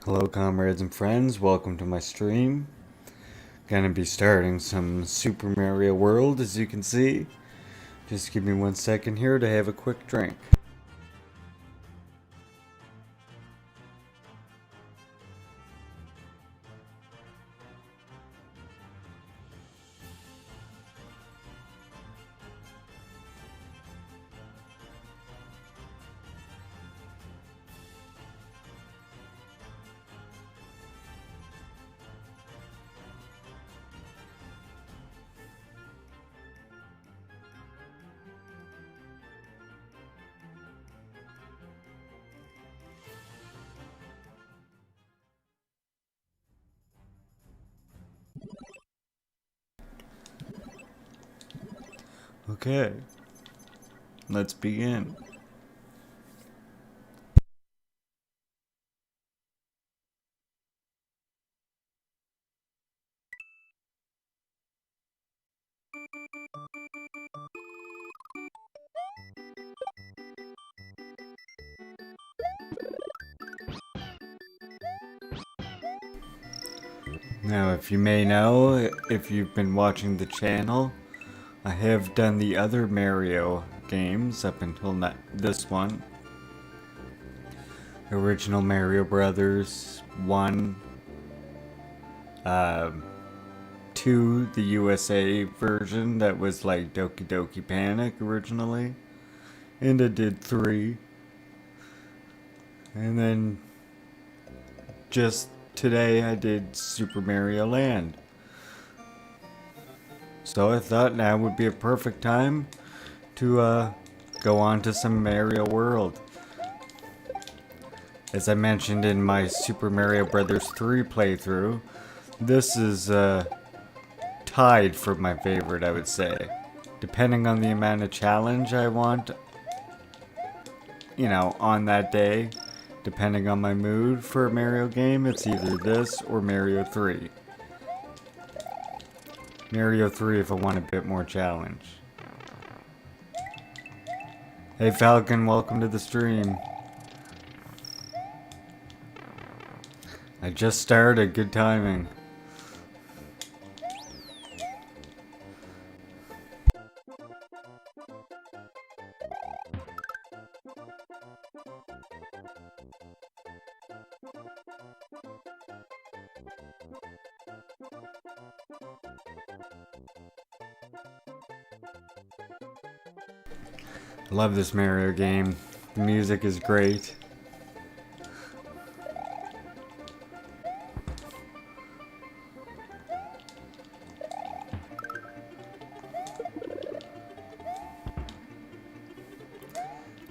Hello comrades and friends, welcome to my stream. Gonna be starting some Super Mario World, as you can see. Just give me 1 second here to have a quick drink. Okay, let's begin. Now, if you may know, if you've been watching the channel, I have done the other Mario games up until this one. Original Mario Brothers 1, 2, the USA version that was like Doki Doki Panic originally, and I did 3, and then just today I did Super Mario Land. So I thought now would be a perfect time to go on to some Mario World. As I mentioned in my Super Mario Brothers 3 playthrough, this is tied for my favorite, I would say. Depending on the amount of challenge I want, you know, on that day, depending on my mood for a Mario game, it's either this or Mario 3. Mario 3 if I want a bit more challenge. Hey Falcon, welcome to the stream. I just started, good timing. I love this Mario game. The music is great.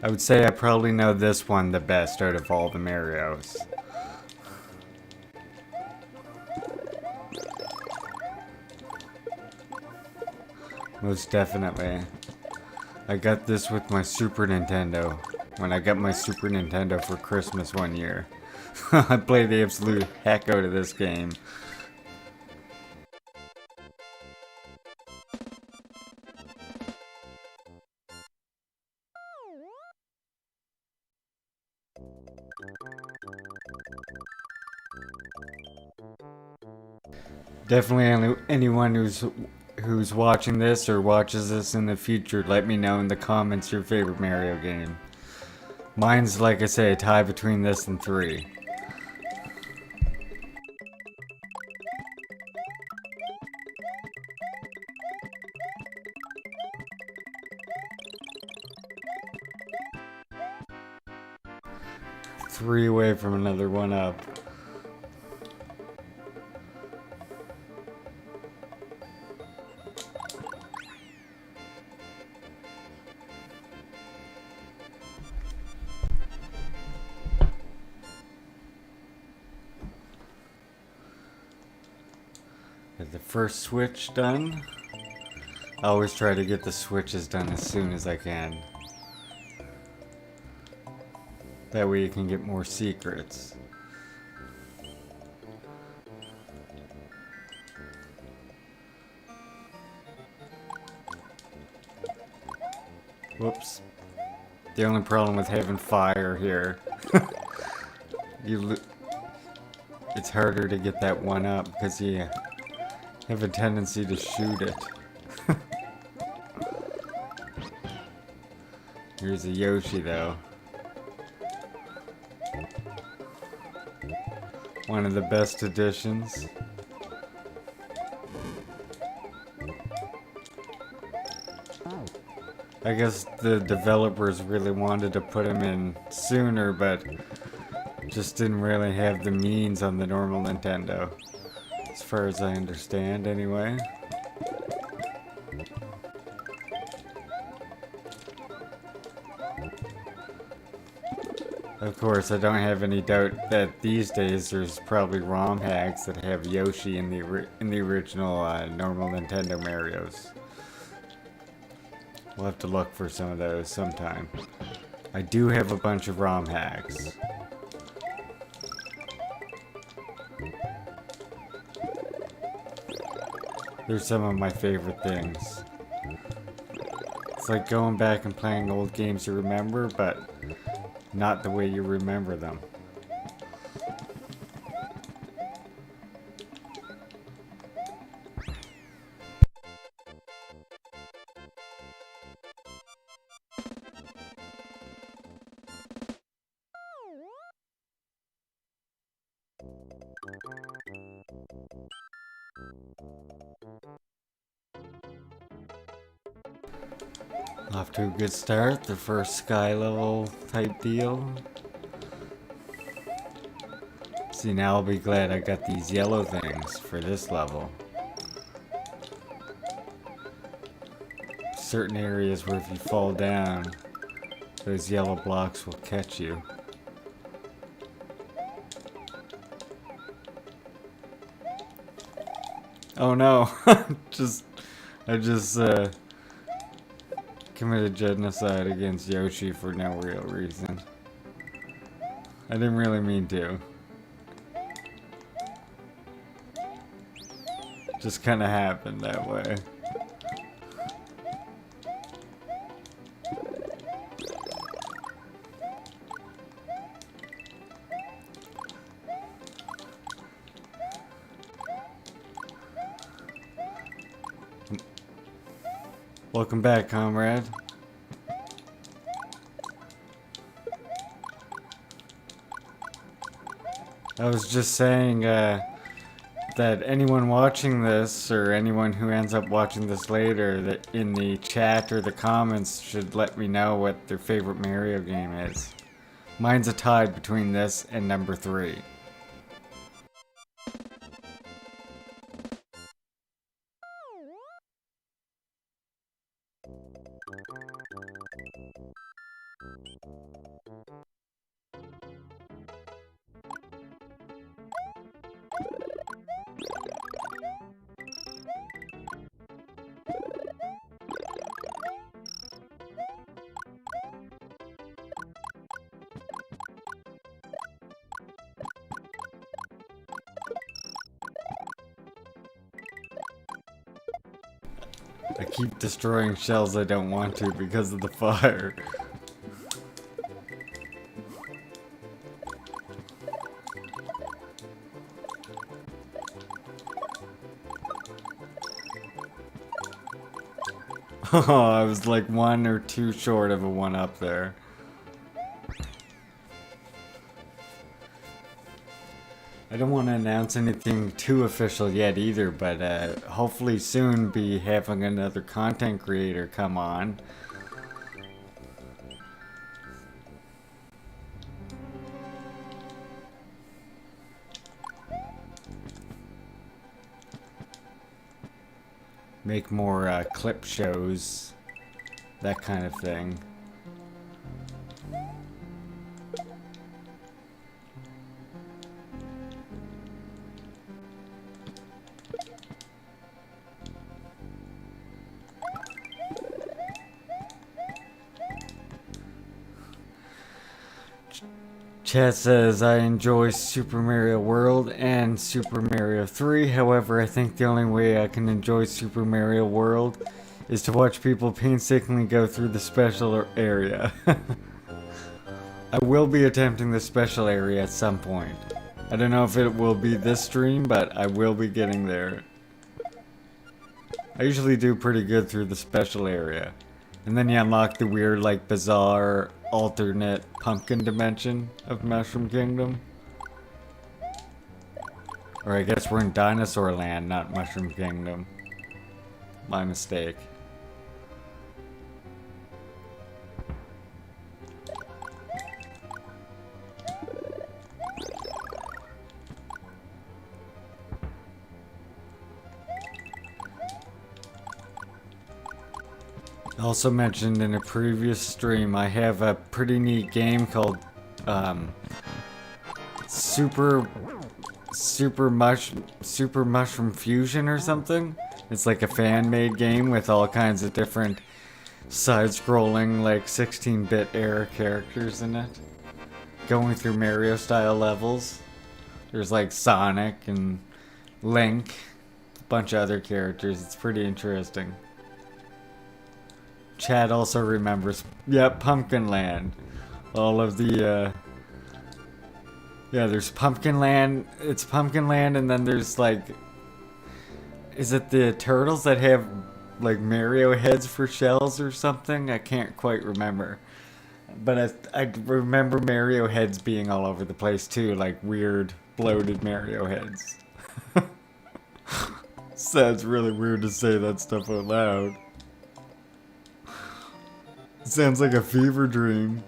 I would say I probably know this one the best out of all the Marios. Most definitely. I got this with my Super Nintendo. When I got my Super Nintendo for Christmas one year. I played the absolute heck out of this game. Definitely anyone who's watching this or watches this in the future, let me know in the comments your favorite Mario game. Mine's, like I say, a tie between this and 3. Three away from another one up. Get the first switch done. I always try to get the switches done as soon as I can. That way you can get more secrets. Whoops. The only problem with having fire here. it's harder to get that one up because you have a tendency to shoot it. Here's a Yoshi though. One of the best additions. I guess the developers really wanted to put him in sooner, but just didn't really have the means on the normal Nintendo. As far as I understand, anyway. Of course, I don't have any doubt that these days there's probably ROM hacks that have Yoshi in the original normal Nintendo Marios. We'll have to look for some of those sometime. I do have a bunch of ROM hacks. They're some of my favorite things. It's like going back and playing old games you remember, but not the way you remember them. Off to a good start, the first sky level type deal. See, now I'll be glad I got these yellow things for this level. Certain areas where if you fall down, those yellow blocks will catch you. Oh no, I just committed genocide against Yoshi for no real reason. I didn't really mean to. Just kinda happened that way. Welcome back, comrade. I was just saying that anyone watching this, or anyone who ends up watching this later, that in the chat or the comments should let me know what their favorite Mario game is. Mine's a tie between this and number 3. I keep destroying shells I don't want to because of the fire. Oh, I was like 1 or 2 short of a 1-up there. I don't want to announce anything too official yet either, but hopefully soon be having another content creator come on. Make more clip shows, that kind of thing. Chat says, I enjoy Super Mario World and Super Mario 3. However, I think the only way I can enjoy Super Mario World is to watch people painstakingly go through the special area. I will be attempting the special area at some point. I don't know if it will be this stream, but I will be getting there. I usually do pretty good through the special area. And then you unlock the weird, like, bizarre, alternate pumpkin dimension of Mushroom Kingdom. Or I guess we're in Dinosaur Land, not Mushroom Kingdom. My mistake. Also mentioned in a previous stream, I have a pretty neat game called Super Mushroom Fusion or something. It's like a fan-made game with all kinds of different side-scrolling, like 16-bit era characters in it, going through Mario-style levels. There's like Sonic and Link, a bunch of other characters. It's pretty interesting. Chad also remembers, yep, Pumpkin Land. All of the, yeah, there's Pumpkin Land, it's Pumpkin Land, and then there's like, is it the turtles that have like Mario heads for shells or something? I can't quite remember. But I remember Mario heads being all over the place too, like weird, bloated Mario heads. Sounds really weird to say that stuff out loud. Sounds like a fever dream.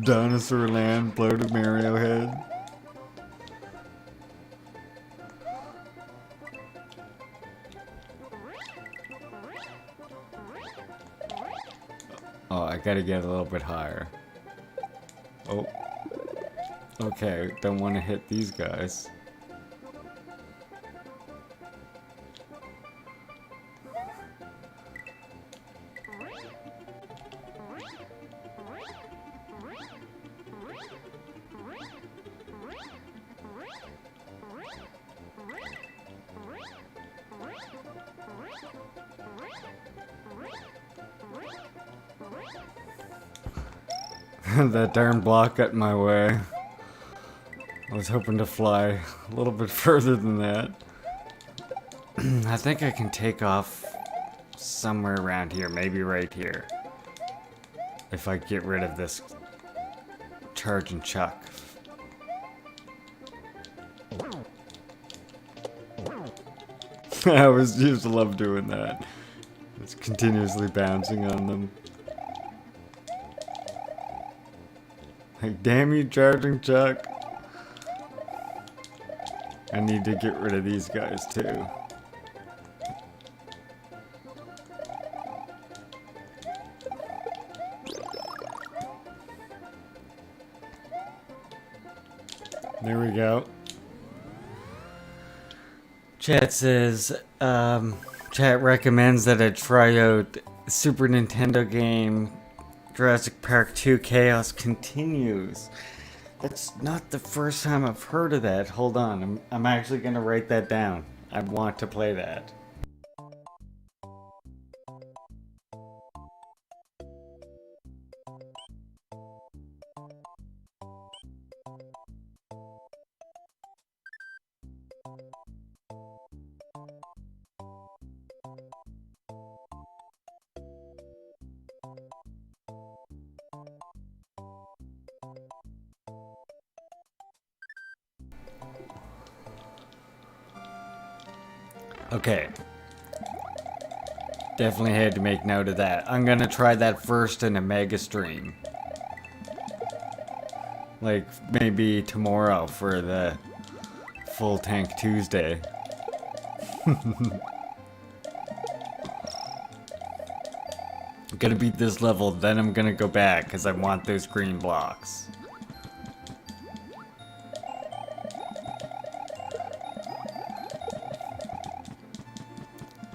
Dinosaur Land, bloated Mario head. Oh, I gotta get a little bit higher. Oh. Okay, don't want to hit these guys. That darn block got in my way. I was hoping to fly a little bit further than that. I think I can take off somewhere around here, maybe right here. If I get rid of this charge and chuck. I always used to love doing that. It's continuously bouncing on them. Like, damn you, charging chuck. I need to get rid of these guys too. There we go. Chat says, chat recommends that I try out Super Nintendo game Jurassic Park 2 Chaos Continues. That's not the first time I've heard of that. Hold on, I'm actually gonna write that down. I want to play that. Okay. Definitely had to make note of that. I'm gonna try that first in a mega stream. Like, maybe tomorrow for the Full Tank Tuesday. I'm gonna beat this level, then I'm gonna go back, because I want those green blocks.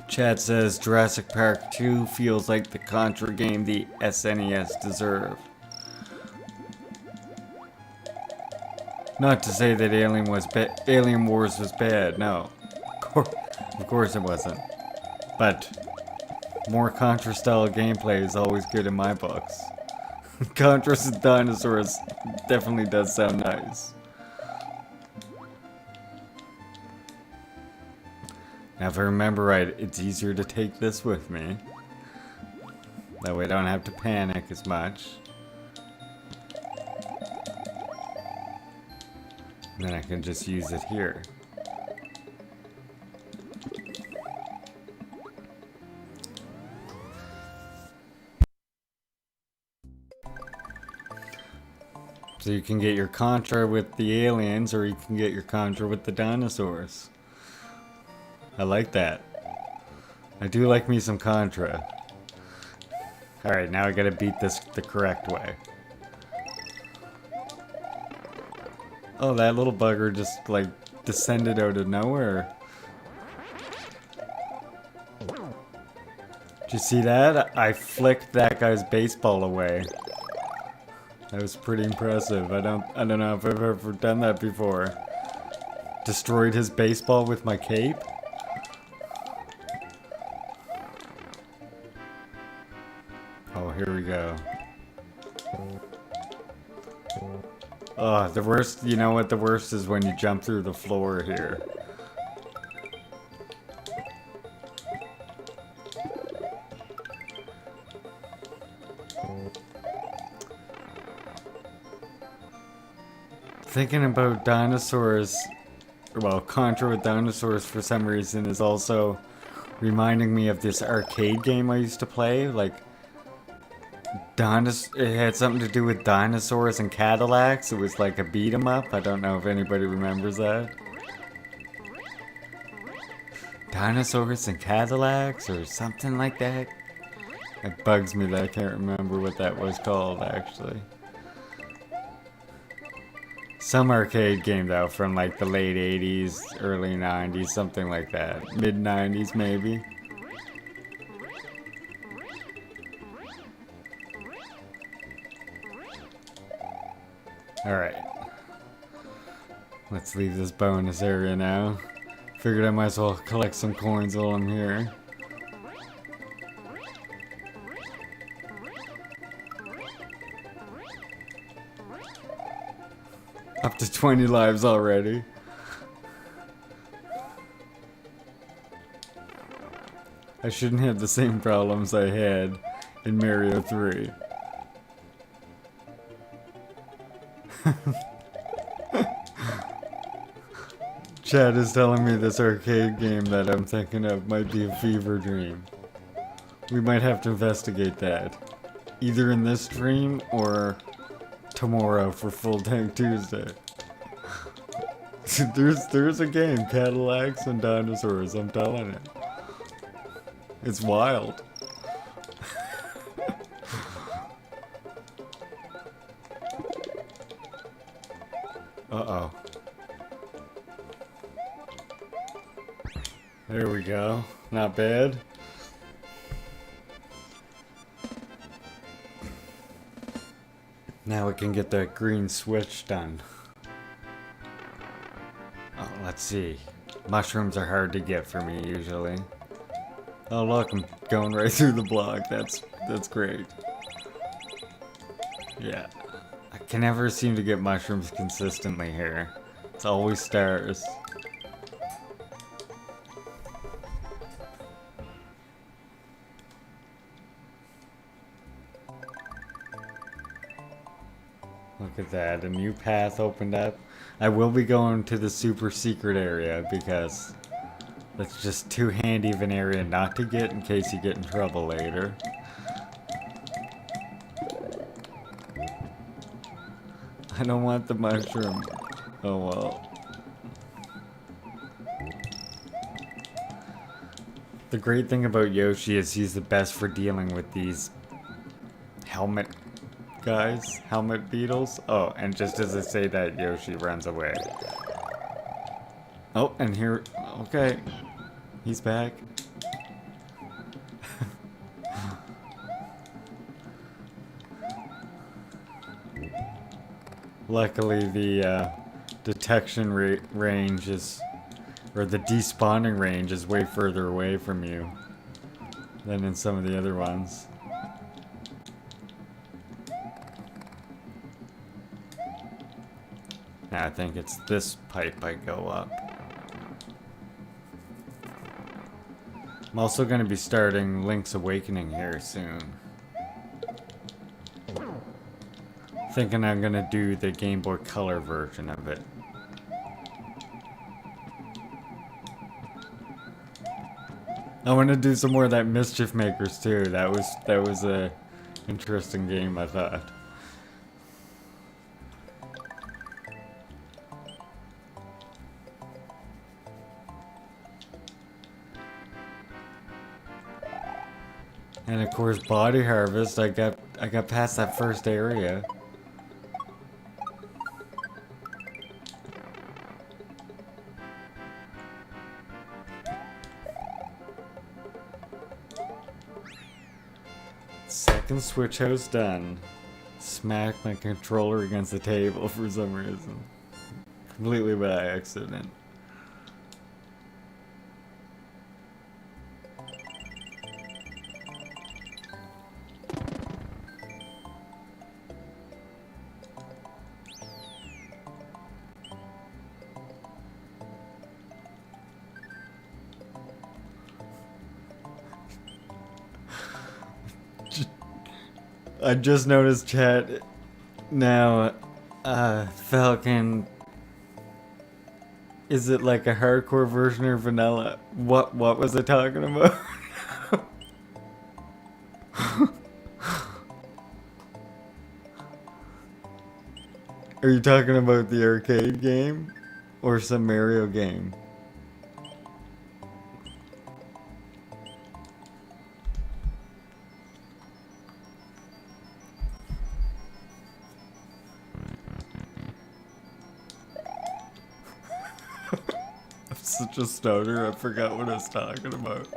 Chad says Jurassic Park 2 feels like the Contra game the SNES deserved. Not to say that Alien Wars was bad, no. Of course it wasn't. But more Contra style gameplay is always good in my books. Contrast with dinosaurs definitely does sound nice. Now if I remember right, it's easier to take this with me. That way I don't have to panic as much. And then I can just use it here. So you can get your Contra with the aliens, or you can get your Contra with the dinosaurs. I like that. I do like me some Contra. Alright, now I gotta beat this the correct way. Oh, that little bugger just, like, descended out of nowhere. Did you see that? I flicked that guy's baseball away. That was pretty impressive. I don't know if I've ever done that before. Destroyed his baseball with my cape? Oh, here we go. Oh, the worst, you know what the worst is when you jump through the floor here. Thinking about dinosaurs, well, Contra with dinosaurs for some reason is also reminding me of this arcade game I used to play. Like, it had something to do with dinosaurs and Cadillacs. It was like a beat 'em up. I don't know if anybody remembers that. Dinosaurs and Cadillacs or something like that. It bugs me that I can't remember what that was called, actually. Some arcade game though, from like the late 80s, early 90s, something like that. Mid 90s maybe. Alright. Let's leave this bonus area now. Figured I might as well collect some coins while I'm here. Up to 20 lives already. I shouldn't have the same problems I had in Mario 3. Chad is telling me this arcade game that I'm thinking of might be a fever dream. We might have to investigate that. Either in this stream or tomorrow for Full Tank Tuesday. there's a game, Cadillacs and dinosaurs, I'm telling you. It's wild. Uh-oh. There we go. Not bad. Now we can get that green switch done. Oh, let's see. Mushrooms are hard to get for me usually. Oh look, I'm going right through the block. That's great. Yeah. I can never seem to get mushrooms consistently here. It's always stars. Look at that, a new path opened up. I will be going to the super secret area because that's just too handy of an area not to get in case you get in trouble later. I don't want the mushroom. Oh well. The great thing about Yoshi is he's the best for dealing with these helmet guys, helmet beetles. Oh, and just as I say that, Yoshi runs away. Oh, and here, okay, he's back. Luckily, the detection range is, or the despawning range is way further away from you than in some of the other ones. Now I think it's this pipe I go up. I'm also going to be starting Link's Awakening here soon. Thinking I'm going to do the Game Boy Color version of it. I want to do some more of that Mischief Makers too. That was a interesting game, I thought. And of course, Body Harvest. I got past that first area. Second switch house done. Smacked my controller against the table for some reason. Completely by accident. I just noticed chat now, Falcon, is it like a hardcore version or vanilla? What was I talking about? Are you talking about the arcade game or some Mario game? I'm such a stoner, I forgot what I was talking about.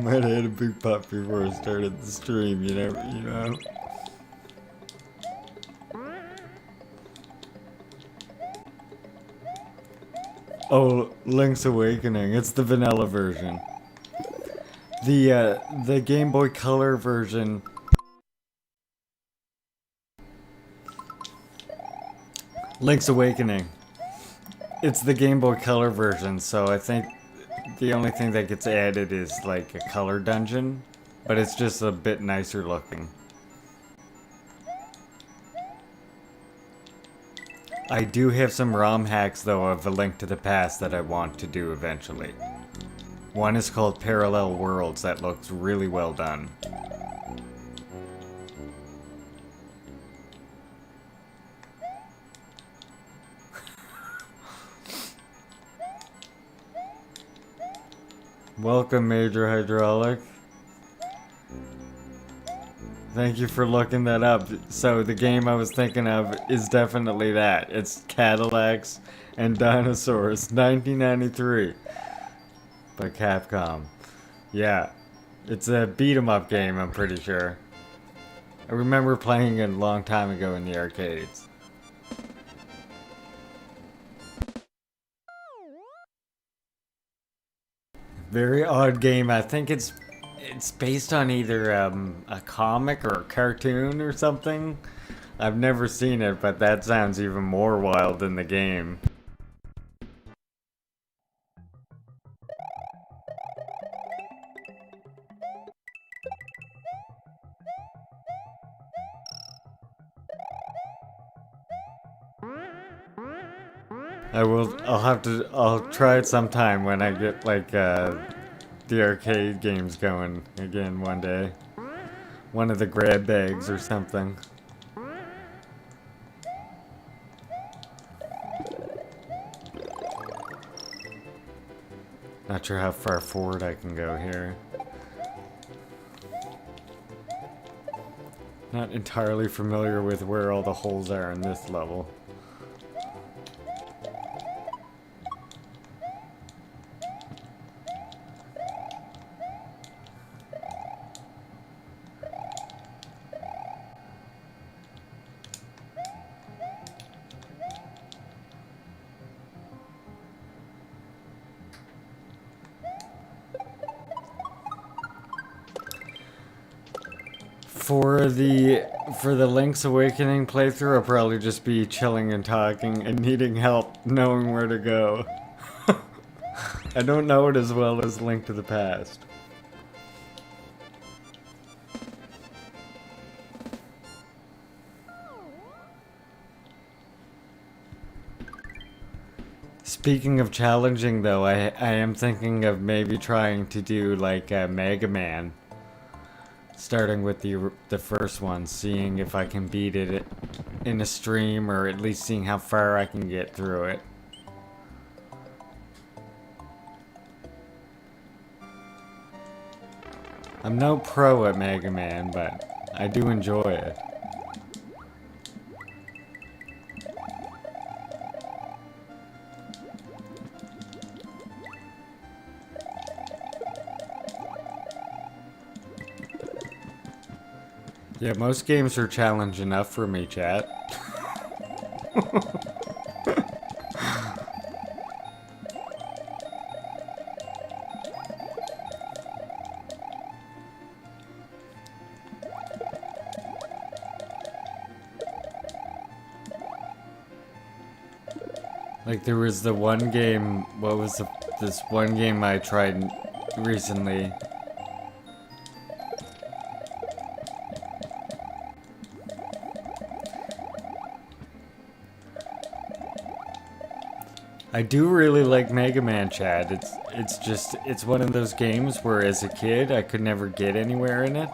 Might have had a big pop before I started the stream, you know. Oh, Link's Awakening. It's the vanilla version. The Game Boy Color version. Link's Awakening. It's the Game Boy Color version, so I think the only thing that gets added is like a color dungeon, but it's just a bit nicer looking. I do have some ROM hacks though of A Link to the Past that I want to do eventually. One is called Parallel Worlds that looks really well done. Welcome, Major Hydraulic. Thank you for looking that up. So the game I was thinking of is definitely that. It's Cadillacs and Dinosaurs, 1993 by Capcom. Yeah, it's a beat-em-up game, I'm pretty sure. I remember playing it a long time ago in the arcades. Very odd game. I think it's based on either a comic or a cartoon or something. I've never seen it, but that sounds even more wild than the game. I'll try it sometime when I get like the arcade games going again one day. One of the grab bags or something. Not sure how far forward I can go here. Not entirely familiar with where all the holes are in this level. For the Link's Awakening playthrough, I'll probably just be chilling and talking and needing help knowing where to go. I don't know it as well as Link to the Past. Speaking of challenging though, I am thinking of maybe trying to do like Mega Man. Starting with the first one, seeing if I can beat it in a stream, or at least seeing how far I can get through it. I'm no pro at Mega Man, but I do enjoy it. Yeah, most games are challenge enough for me, chat. Like there was the one game, what was this one game I tried recently? I do really like Mega Man, Chad. It's one of those games where as a kid I could never get anywhere in it.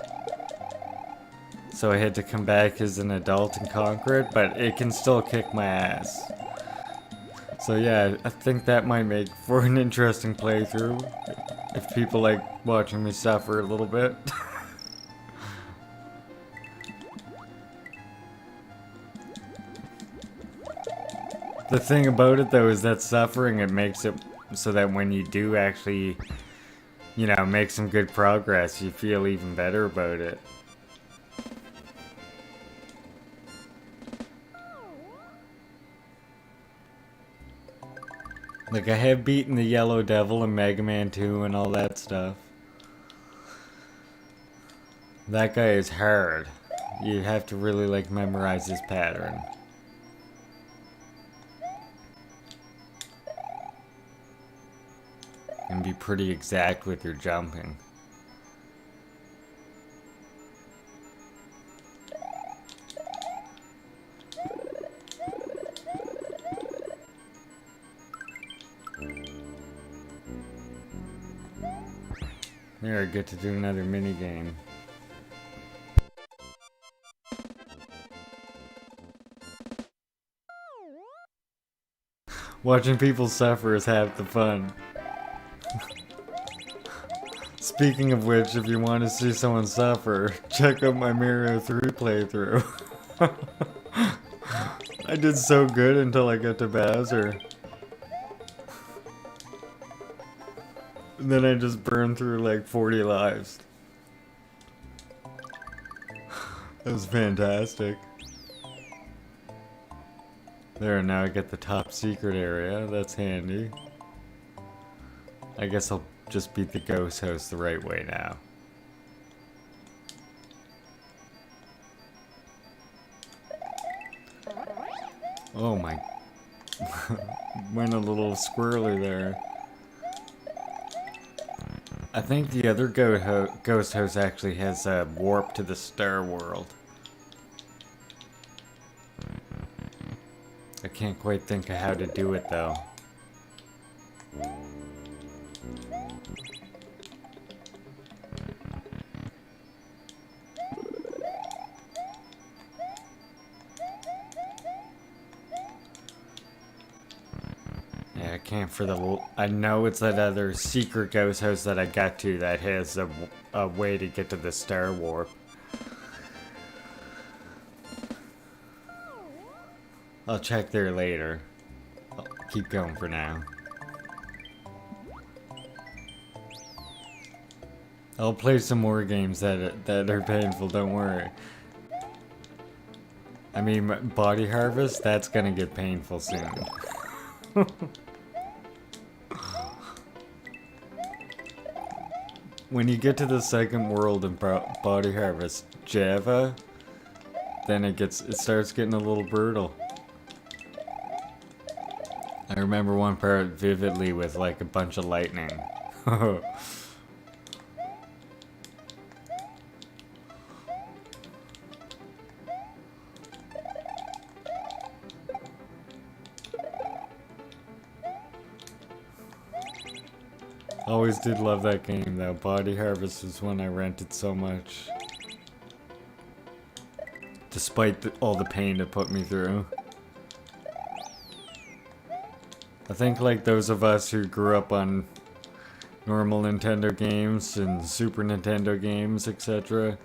So I had to come back as an adult and conquer it, but it can still kick my ass. So yeah, I think that might make for an interesting playthrough if people like watching me suffer a little bit. The thing about it though is that suffering, it makes it so that when you do actually, you know, make some good progress, you feel even better about it. Like, I have beaten the Yellow Devil in Mega Man 2 and all that stuff. That guy is hard. You have to really, like, memorize his pattern. And be pretty exact with your jumping. There, I get to do another mini game. Watching people suffer is half the fun. Speaking of which, if you want to see someone suffer, check out my Mario 3 playthrough. I did so good until I got to Bowser. And then I just burned through like 40 lives. That was fantastic. There, now I get the top secret area. That's handy. I guess I'll just beat the ghost house the right way now. Oh my. Went a little squirrely there. I think the other ghost house actually has a warp to the Star World. I can't quite think of how to do it though. Yeah, I can't for the... I know it's that other secret ghost house that I got to that has a way to get to the Star Warp. I'll check there later. I'll keep going for now. I'll play some more games that are painful, don't worry. I mean, Body Harvest, that's gonna get painful soon. When you get to the second world in Body Harvest, Java, then it starts getting a little brutal. I remember one part vividly with like a bunch of lightning. Always did love that game though. Body Harvest was one I rented so much. Despite all the pain it put me through. I think like those of us who grew up on normal Nintendo games and Super Nintendo games, etc.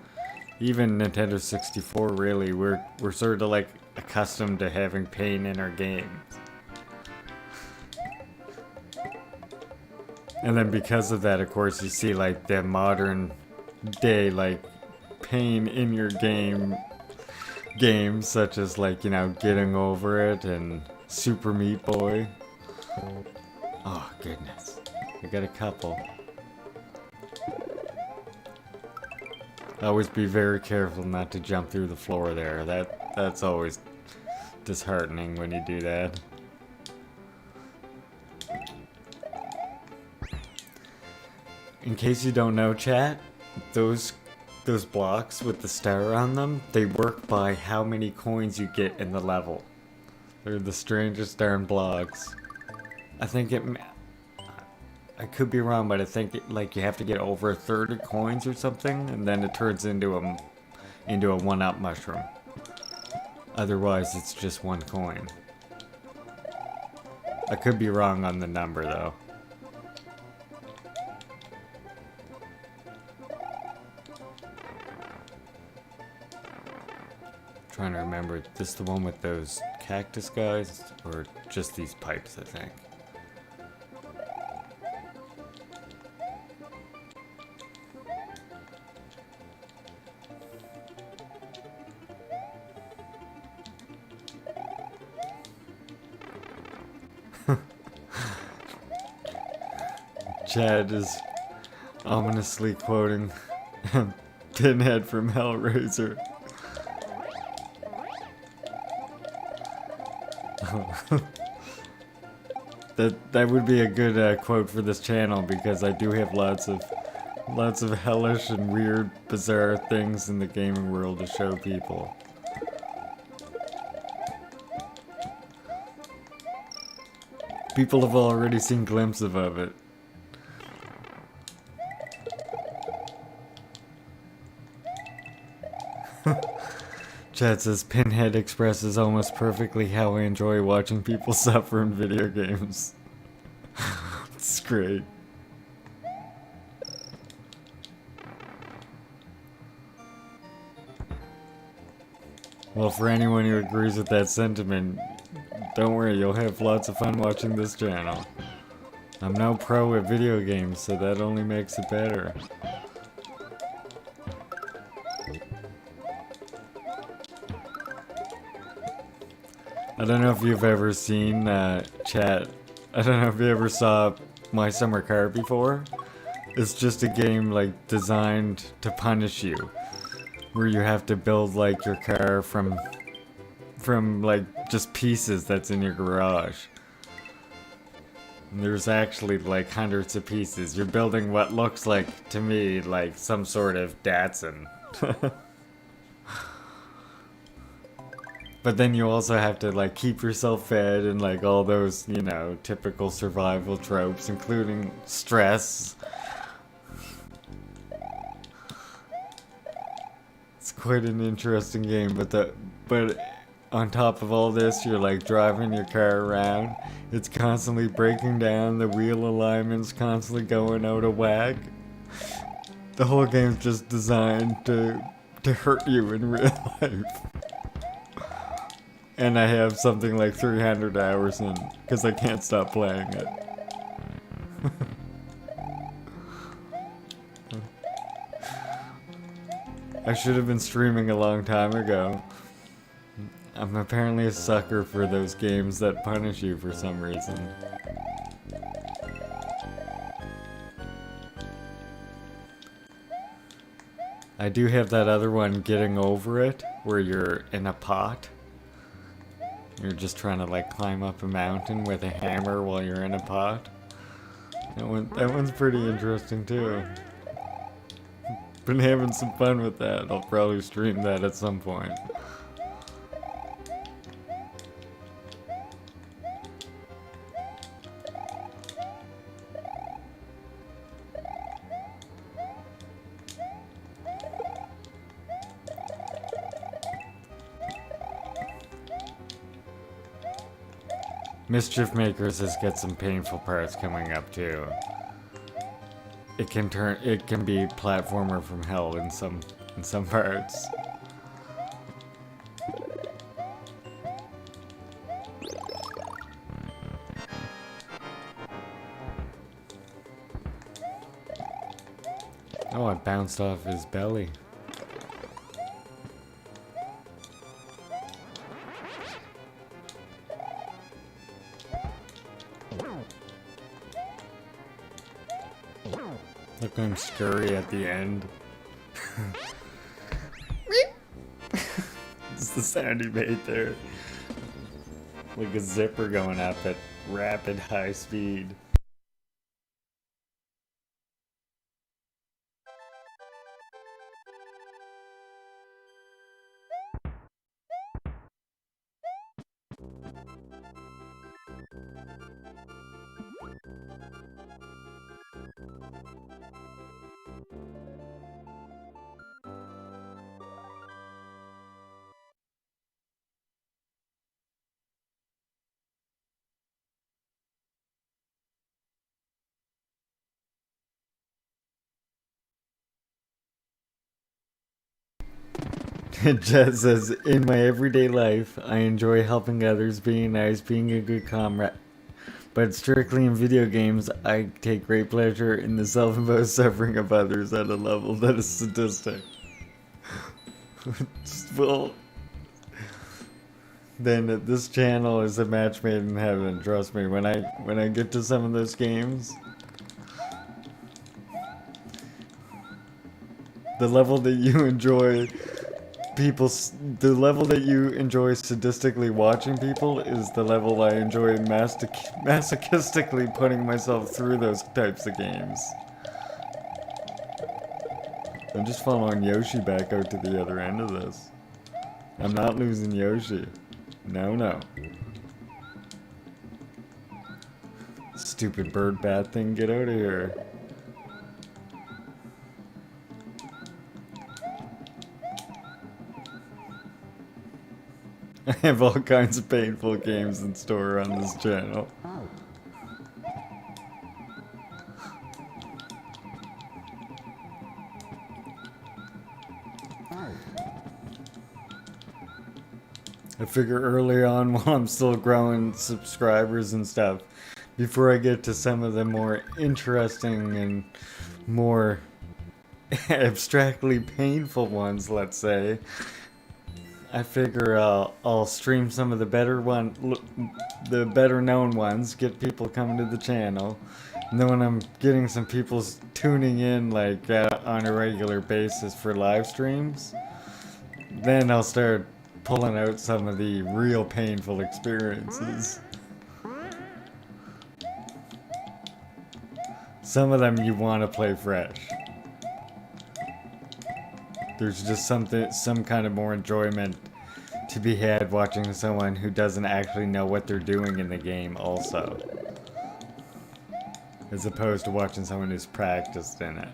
Even Nintendo 64 really, we're sort of like accustomed to having pain in our games. And then because of that, of course, you see like the modern day like pain in your games such as like, you know, Getting Over It and Super Meat Boy. Oh goodness, I got a couple. Always be very careful not to jump through the floor there. That's always disheartening when you do that. In case you don't know, chat, those blocks with the star on them, they work by how many coins you get in the level. They're the strangest darn blocks. I think I could be wrong, but I think like you have to get over 30 coins or something, and then it turns into a 1-up mushroom. Otherwise, it's just 1 coin. I could be wrong on the number though. Trying to remember, is this the one with those cactus guys, or just these pipes, I think. Chad is ominously quoting Pinhead from Hellraiser. That would be a good quote for this channel, because I do have lots of hellish and weird, bizarre things in the gaming world to show people. People have already seen glimpses of it. Chad says Pinhead expresses almost perfectly how I enjoy watching people suffer in video games. It's great. Well, for anyone who agrees with that sentiment, don't worry, you'll have lots of fun watching this channel. I'm no pro at video games, so that only makes it better. I don't know if you've ever seen, chat, I don't know if you ever saw My Summer Car before. It's just a game, like, designed to punish you. Where you have to build, like, your car from like, just pieces that's in your garage. And there's actually, like, hundreds of pieces. You're building what looks like, to me, like, some sort of Datsun. But then you also have to, like, keep yourself fed and, like, all those, you know, typical survival tropes, including stress. It's quite an interesting game, but on top of all this, you're, like, driving your car around. It's constantly breaking down, the wheel alignment's constantly going out of whack. The whole game's just designed to hurt you in real life. And I have something like 300 hours in, because I can't stop playing it. I should have been streaming a long time ago. I'm apparently a sucker for those games that punish you for some reason. I do have that other one, Getting Over It, where you're in a pot. You're just trying to like climb up a mountain with a hammer while you're in a pot. That one's pretty interesting too. Been having some fun with that. I'll probably stream that at some point. Mischief Makers has got some painful parts coming up too. It can be platformer from hell in some parts. Oh, I bounced off his belly. Look, I'm scurry at the end. It's the sound he made there. Like a zipper going up at rapid high speed. Jess says, in my everyday life, I enjoy helping others, being nice, being a good comrade. But strictly in video games, I take great pleasure in the self-imposed suffering of others at a level that is sadistic. Well, then this channel is a match made in heaven. Trust me, when I get to some of those games, the level that you enjoy the level that you enjoy sadistically watching people is the level I enjoy masochistically putting myself through those types of games. I'm just following Yoshi back out to the other end of this. I'm not losing Yoshi. No. Stupid bird bat thing, get out of here. I have all kinds of painful games in store on this channel. I figure early on, while I'm still growing subscribers and stuff, before I get to some of the more interesting and more abstractly painful ones, let's say, I figure I'll stream some of the better known ones, get people coming to the channel, and then when I'm getting some people tuning in like on a regular basis for live streams, then I'll start pulling out some of the real painful experiences. Some of them you want to play fresh. There's just some kind of more enjoyment to be had watching someone who doesn't actually know what they're doing in the game also. As opposed to watching someone who's practiced in it.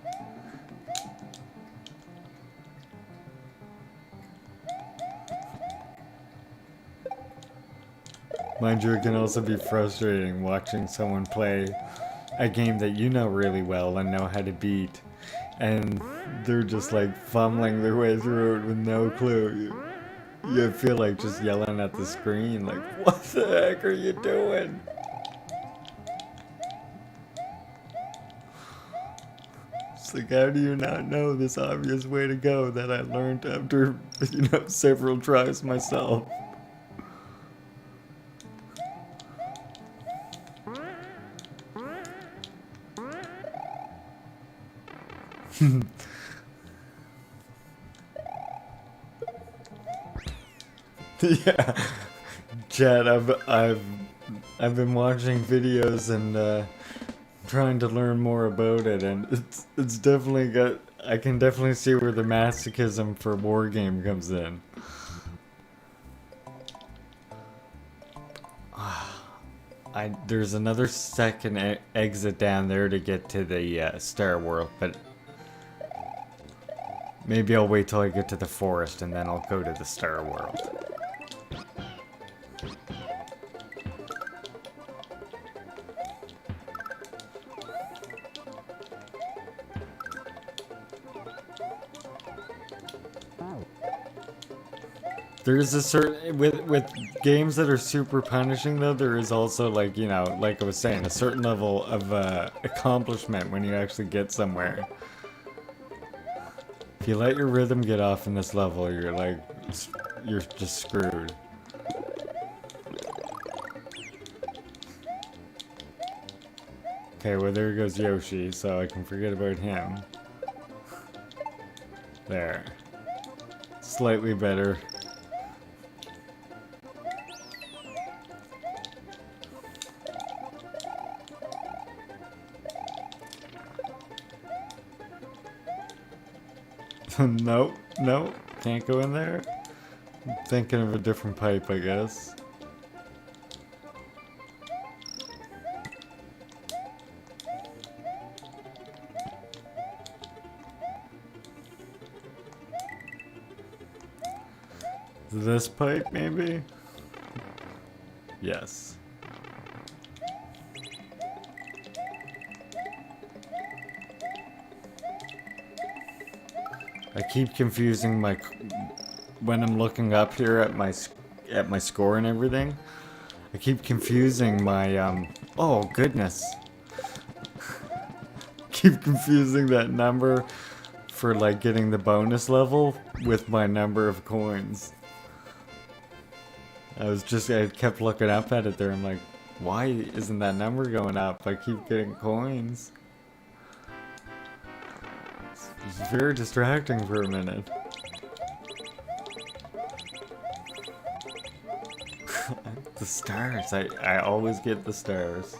Mind you, it can also be frustrating watching someone play a game that you know really well and know how to beat, and they're just like fumbling their way through it with no clue. You feel like just yelling at the screen like, what the heck are you doing? It's like, how do you not know this obvious way to go that I learned after, several tries myself? Yeah, Chad, I've been watching videos and trying to learn more about it, and it's definitely got. I can definitely see where the masochism for war game comes in. There's another second exit down there to get to the Star World, but maybe I'll wait till I get to the forest and then I'll go to the Star World. There's a certain with games that are super punishing though. There is also like like I was saying, a certain level of accomplishment when you actually get somewhere. If you let your rhythm get off in this level, you're just screwed. Okay, well there goes Yoshi, so I can forget about him. There. Slightly better. Nope, nope, can't go in there. I'm thinking of a different pipe, I guess. This pipe, maybe? Yes. I keep confusing when I'm looking up here at my score and everything. I keep confusing my oh goodness. Keep confusing that number for like getting the bonus level with my number of coins. I kept looking up at it there. I'm like, why isn't that number going up? I keep getting coins. It's very distracting for a minute. The stars. I always get the stars.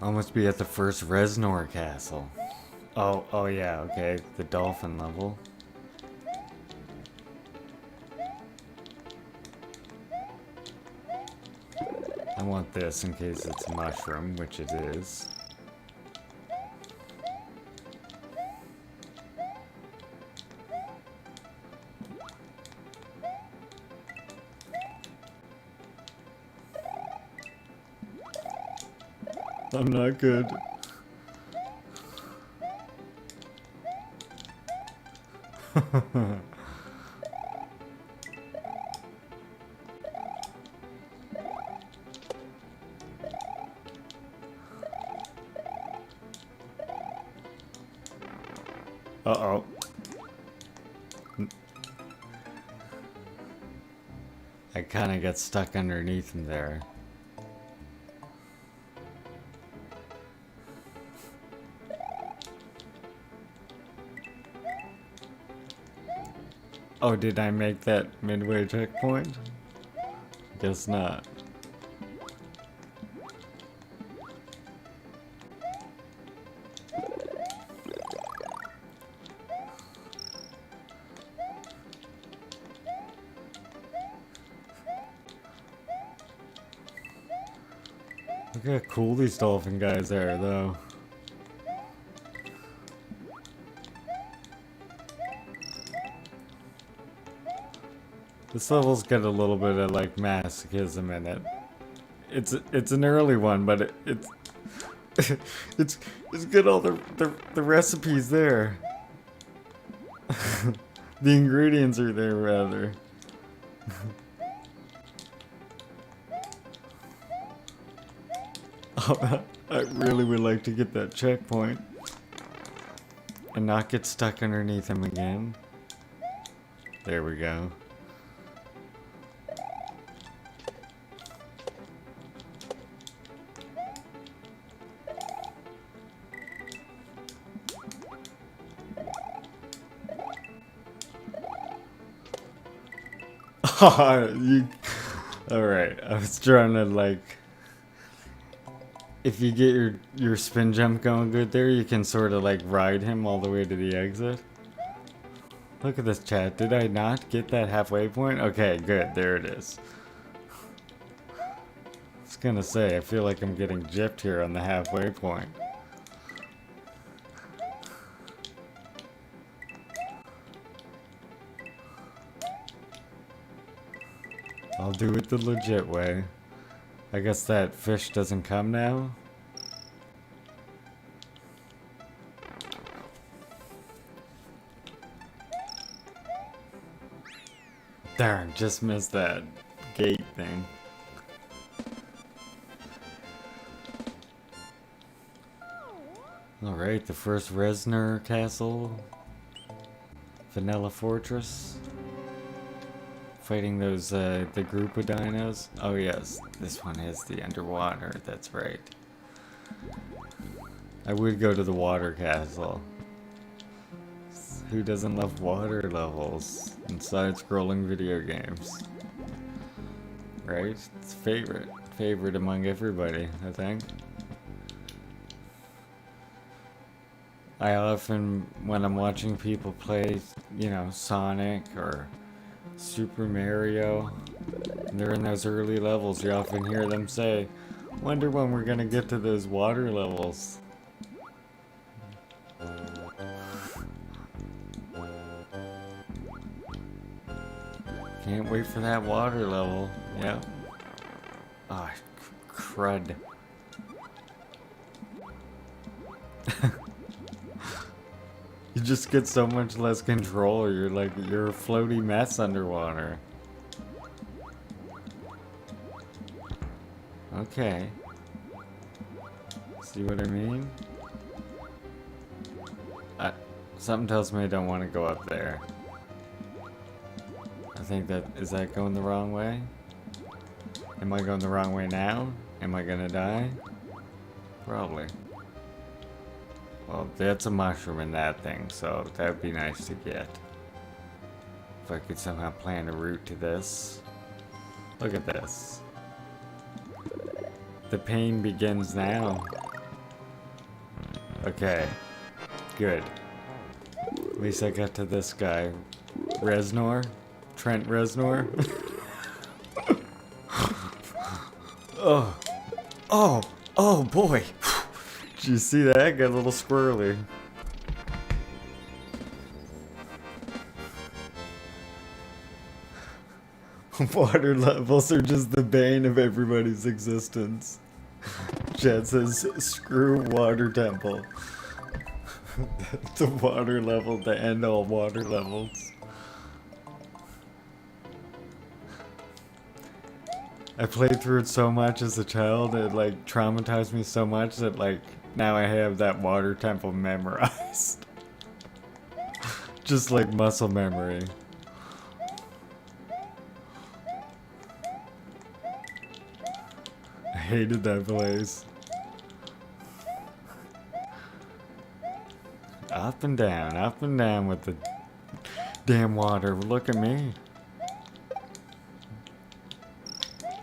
Almost be at the first Reznor castle. Oh yeah, okay. The dolphin level. I want this in case it's a mushroom, which it is. I'm not good. Uh-oh. I kinda got stuck underneath him there. Oh, did I make that midway checkpoint? Guess not. Look how cool these dolphin guys are, though. This level's got a little bit of like masochism in it. It's an early one, but it's it's got all the recipes there. The ingredients are there rather. Oh, I really would like to get that checkpoint and not get stuck underneath him again. There we go. You, alright, I was trying to like... If you get your spin jump going good there, you can sort of like ride him all the way to the exit. Look at this, chat. Did I not get that halfway point? Okay, good. There it is. I was gonna say, I feel like I'm getting gypped here on the halfway point. I'll do it the legit way. I guess that fish doesn't come now. Darn, just missed that gate thing. Alright, the first Resner Castle. Vanilla Fortress. Fighting those, the group of dinos. Oh yes, this one has the underwater, that's right. I would go to the water castle. Who doesn't love water levels in side-scrolling video games? Right? It's favorite among everybody, I think. I often, when I'm watching people play, you know, Sonic or Super Mario, and they're in those early levels, you often hear them say, "Wonder when we're gonna get to those water levels." Can't wait for that water level. Yep. Ah, crud. You just get so much less control. You're like, you're a floaty mess underwater. Okay. See what I mean? Something tells me I don't want to go up there. I think that, is that going the wrong way? Am I going the wrong way now? Am I gonna die? Probably. Well, that's a mushroom in that thing, so that would be nice to get. If I could somehow plan a route to this. Look at this. The pain begins now. Okay. Good. At least I got to this guy. Reznor? Trent Reznor? Oh. Oh. Oh boy. Did you see that? Got a little squirrely. Water levels are just the bane of everybody's existence. Chad says, screw water temple. The water level to end all water levels. I played through it so much as a child, it like traumatized me so much that like now I have that water temple memorized. Just like muscle memory. I hated that place. Up and down with the damn water. Look at me.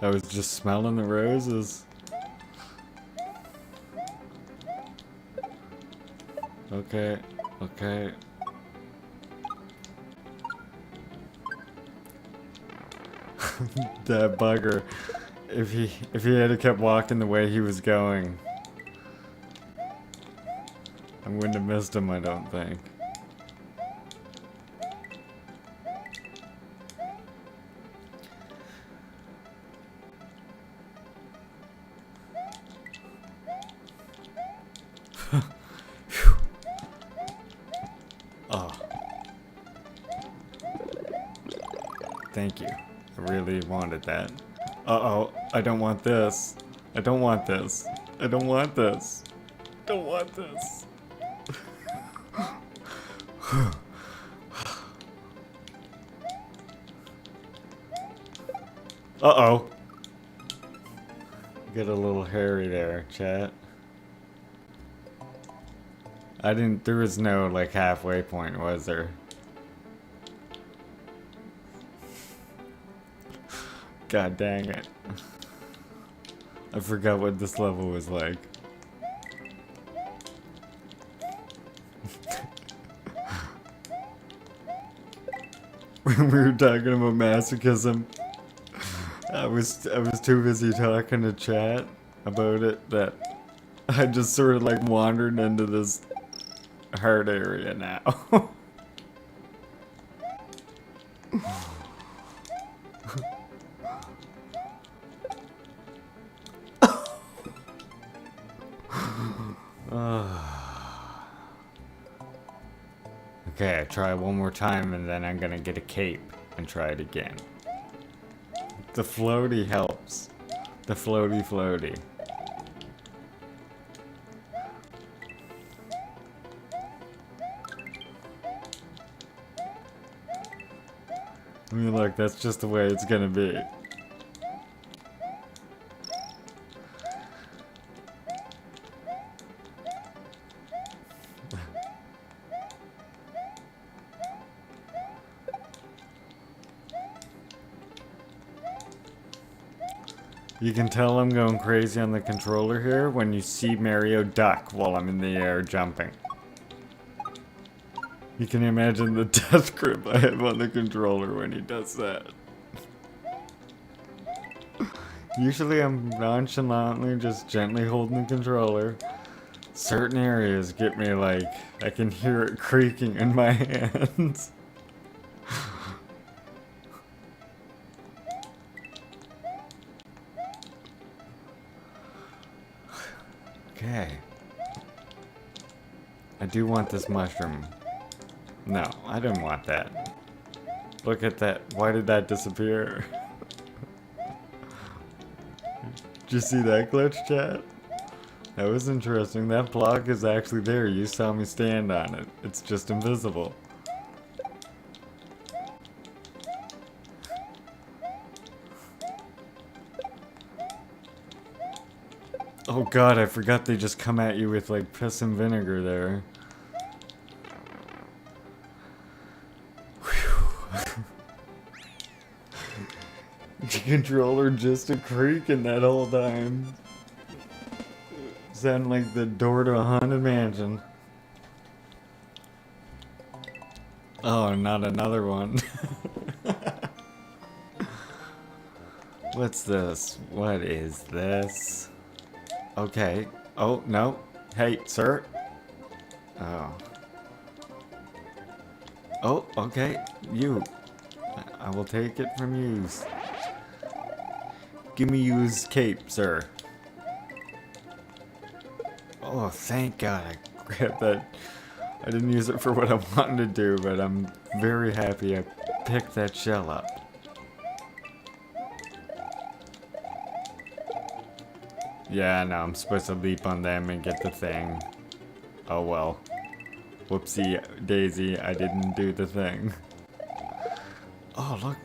I was just smelling the roses. Okay, okay. That bugger. If he had kept walking the way he was going, I wouldn't have missed him, I don't think. Oh. Thank you. I really wanted that. Uh-oh. I don't want this. I don't want this. I don't want this. I don't want this. Uh-oh. Get a little hairy there, chat. There was no, like, halfway point, was there? God dang it. I forgot what this level was like. When we were talking about masochism, I was too busy talking to chat about it that I just sort of like wandered into this hard area now. Okay, try one more time and then I'm gonna get a cape and try it again. The floaty helps. The floaty. I mean, look, that's just the way it's gonna be. You can tell I'm going crazy on the controller here when you see Mario duck while I'm in the air jumping. You can imagine the death grip I have on the controller when he does that. Usually I'm nonchalantly just gently holding the controller. Certain areas get me like, I can hear it creaking in my hands. Okay. I do want this mushroom. No, I didn't want that. Look at that. Why did that disappear? Did you see that glitch, chat? That was interesting. That block is actually there. You saw me stand on it. It's just invisible. Oh god, I forgot they just come at you with like piss and vinegar there. The controller just a creaking that whole time. Sounded like the door to a haunted mansion. Oh, not another one. What's this? What is this? Okay. Oh, no. Hey, sir. Oh. Oh, okay. You. I will take it from you. Give me you's cape, sir. Oh, thank God I grabbed that. I didn't use it for what I wanted to do, but I'm very happy I picked that shell up. Yeah, no, I'm supposed to leap on them and get the thing. Oh well. Whoopsie daisy, I didn't do the thing. Oh, look.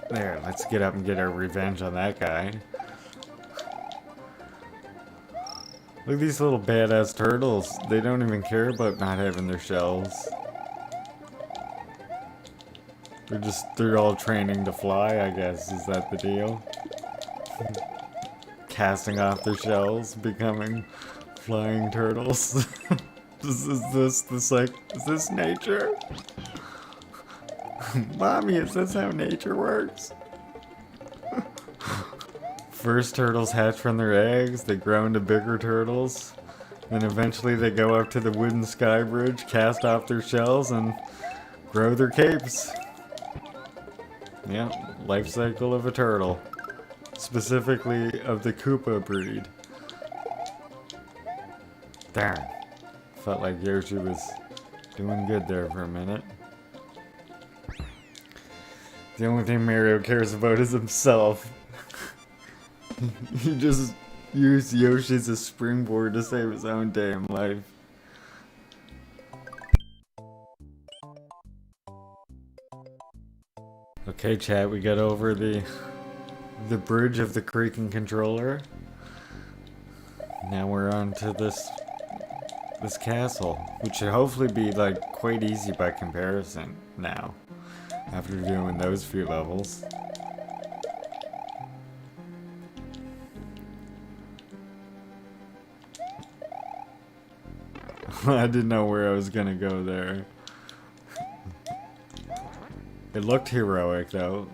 There, let's get up and get our revenge on that guy. Look at these little badass turtles. They don't even care about not having their shells. They're all training to fly, I guess. Is that the deal? Casting off their shells, becoming flying turtles. Is this nature? Mommy, is this how nature works? First turtles hatch from their eggs, they grow into bigger turtles, then eventually they go up to the wooden sky bridge, cast off their shells, and grow their capes. Yeah, life cycle of a turtle. Specifically of the Koopa breed. Darn. Felt like Yoshi was doing good there for a minute. The only thing Mario cares about is himself. He just used Yoshi as a springboard to save his own damn life. Okay, chat, we got over the bridge of the creaking controller. Now we're on to this castle, which should hopefully be like quite easy by comparison now, after doing those few levels. I didn't know where I was gonna go there. It looked heroic though.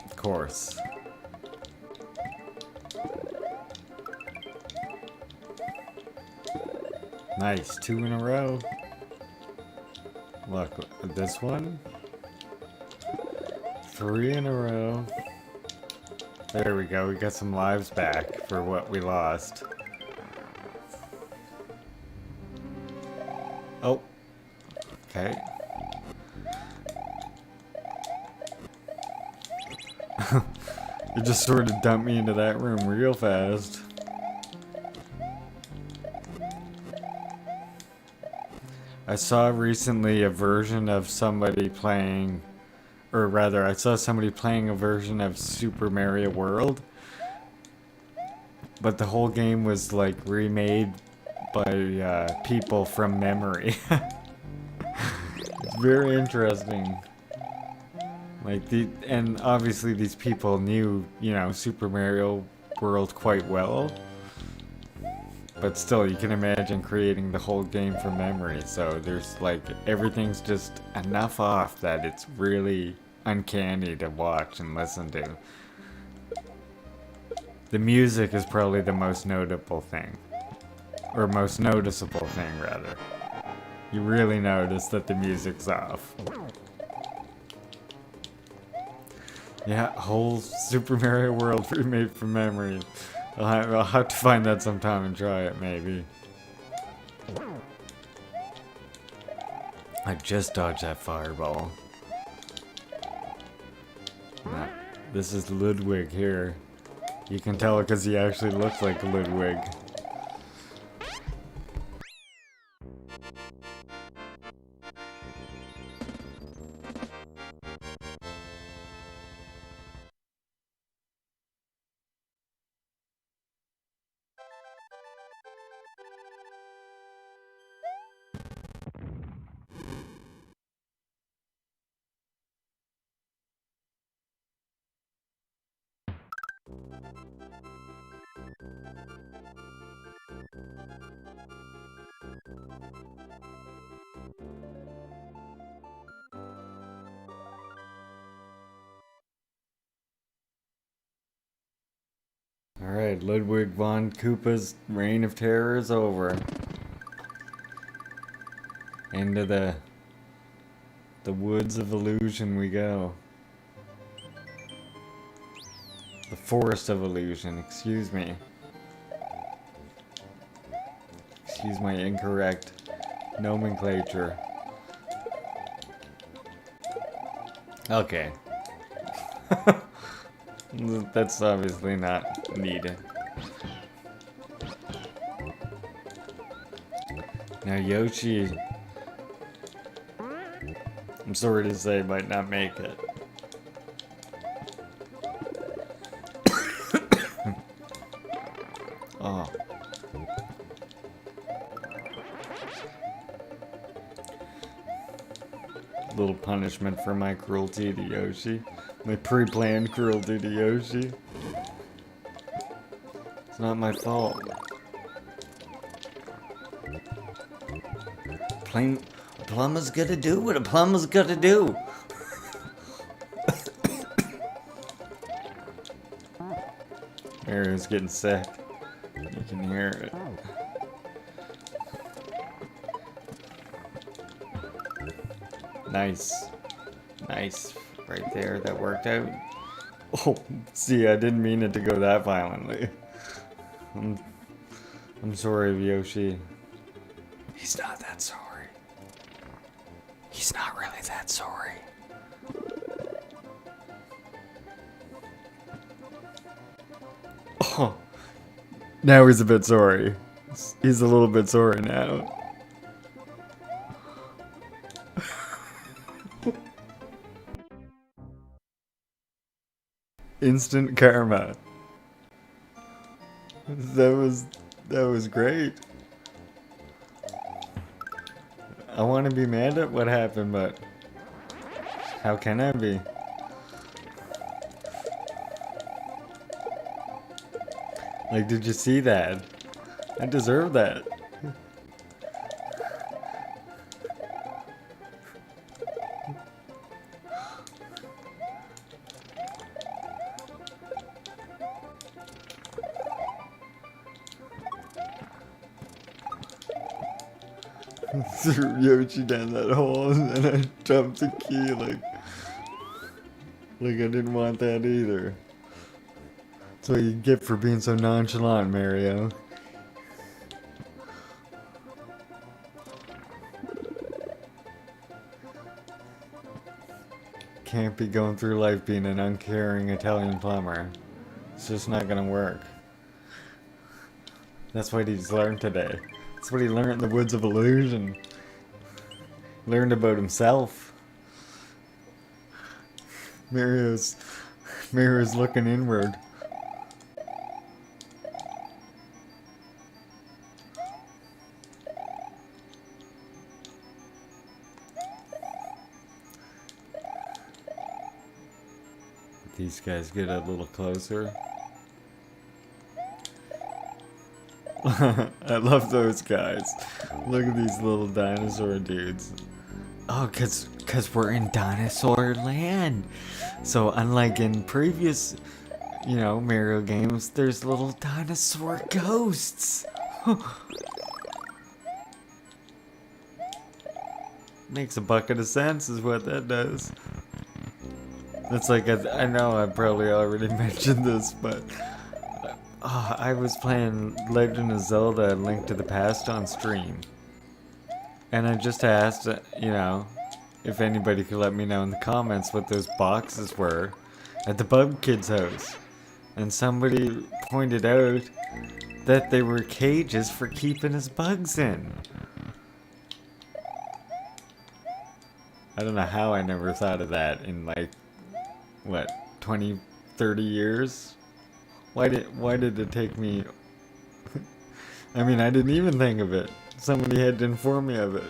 Of course. Nice, 2 in a row. Look, this one. 3 in a row. There we go, we got some lives back for what we lost. Oh. Okay. You just sort of dumped me into that room real fast. I saw recently a version of somebody playing, or rather I saw somebody playing a version of Super Mario World, but the whole game was like remade by people from memory. It's very interesting. Like and obviously these people knew, you know, Super Mario World quite well. But still, you can imagine creating the whole game from memory. So there's like, everything's just enough off that it's really uncanny to watch and listen to. The music is probably the most notable thing. Or most noticeable thing, rather. You really notice that the music's off. Yeah, whole Super Mario World remade from memory. I'll have to find that sometime and try it, maybe. I just dodged that fireball. Nah, this is Ludwig here. You can tell because he actually looks like Ludwig. Alright, Ludwig von Koopa's reign of terror is over. Into the woods of illusion we go. The forest of illusion, excuse me. Excuse my incorrect nomenclature. Okay. That's obviously not needed. Now Yoshi, I'm sorry to say, might not make it. Oh. Little punishment for my cruelty to Yoshi. My pre-planned cruelty to Yoshi. It's not my fault. A plumber's gotta do what a plumber's gotta do. Mario's getting sick. You can hear it. Nice. Nice. Right there, that worked out. Oh, see, I didn't mean it to go that violently. I'm sorry, Yoshi. He's not that sorry. He's not really that sorry. Oh, now he's a bit sorry. He's a little bit sorry now. Instant karma. That was great. I want to be mad at what happened, but How can I be? Like, did you see that? I deserve that. Threw Yoshi down that hole and then I jumped the key like I didn't want that either. That's what you get for being so nonchalant, Mario. Can't be going through life being an uncaring Italian plumber. It's just not gonna work. That's what he's learned today. That's what he learned in the Woods of Illusion. Learned about himself. Mario's looking inward. These guys get a little closer. I love those guys. Look at these little dinosaur dudes. Oh, cause we're in dinosaur land. So unlike in previous, Mario games, there's little dinosaur ghosts. Makes a bucket of sense is what that does. That's like, I know I probably already mentioned this, but I was playing Legend of Zelda: Link to the Past on stream. And I just asked, if anybody could let me know in the comments what those boxes were at the Bug Kid's house. And somebody pointed out that they were cages for keeping his bugs in. I don't know how I never thought of that in 20, 30 years? Why did it take me... I mean, I didn't even think of it. Somebody had to inform me of it.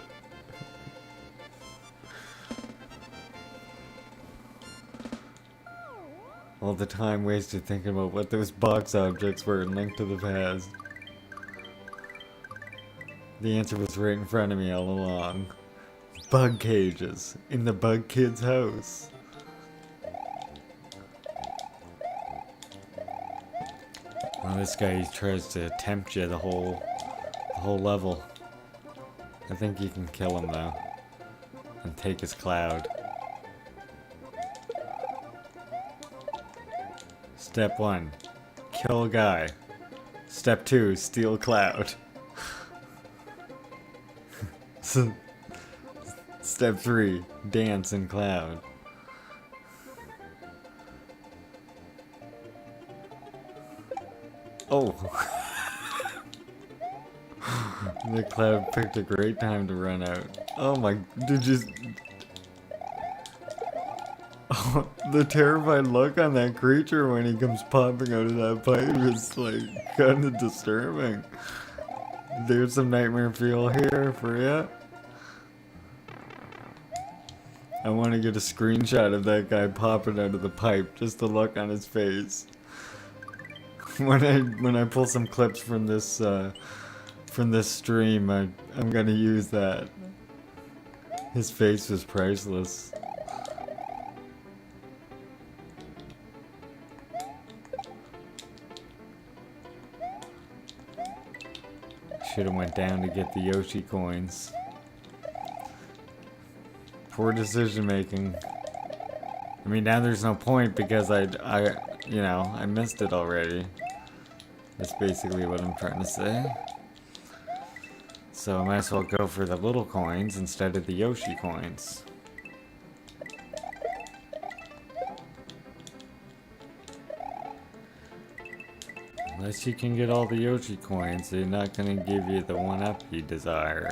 All the time wasted thinking about what those box objects were in Link to the Past. The answer was right in front of me all along. Bug cages in the Bug Kid's house. Well, this guy tries to tempt you the whole level. I think you can kill him though, and take his cloud. Step 1, kill a guy. Step 2, steal cloud. Step 3, dance in cloud. Oh. The cloud picked a great time to run out. Oh my, oh, the terrified look on that creature when he comes popping out of that pipe is kind of disturbing. There's some nightmare fuel here for you. I want to get a screenshot of that guy popping out of the pipe, just the look on his face. When I pull some clips from this stream, I'm gonna use that. His face was priceless. Should have went down to get the Yoshi coins. Poor decision making. I mean, now there's no point because I missed it already. That's basically what I'm trying to say. So I might as well go for the little coins instead of the Yoshi coins. Unless you can get all the Yoshi coins, they're not going to give you the 1-up you desire.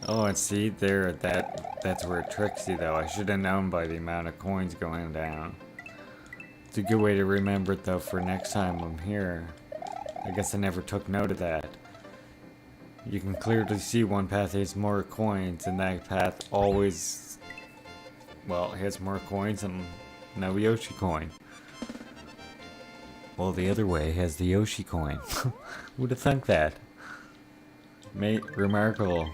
Oh, and see, that's where it tricks you though. I should have known by the amount of coins going down. It's a good way to remember it though for next time I'm here. I guess I never took note of that. You can clearly see one path has more coins, and that path always, well, has more coins and no Yoshi coin. Well, the other way has the Yoshi coin. Who'd have thunk that? Mate, remarkable.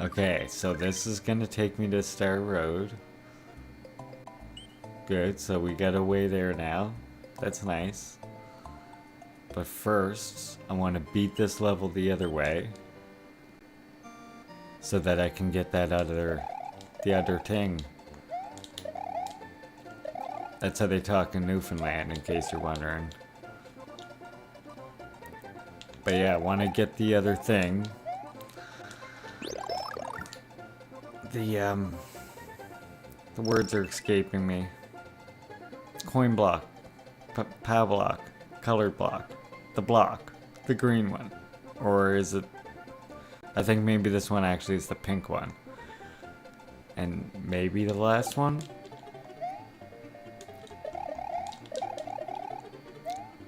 Okay, so this is gonna take me to Star Road. Good, so we got a way there now. That's nice. But first, I want to beat this level the other way, so that I can get that the other thing. That's how they talk in Newfoundland, in case you're wondering. But yeah, I want to get the other thing. The words are escaping me. Coin block, POW block, color block, the block, the green one. Or is it, I think maybe this one actually is the pink one. And maybe the last one?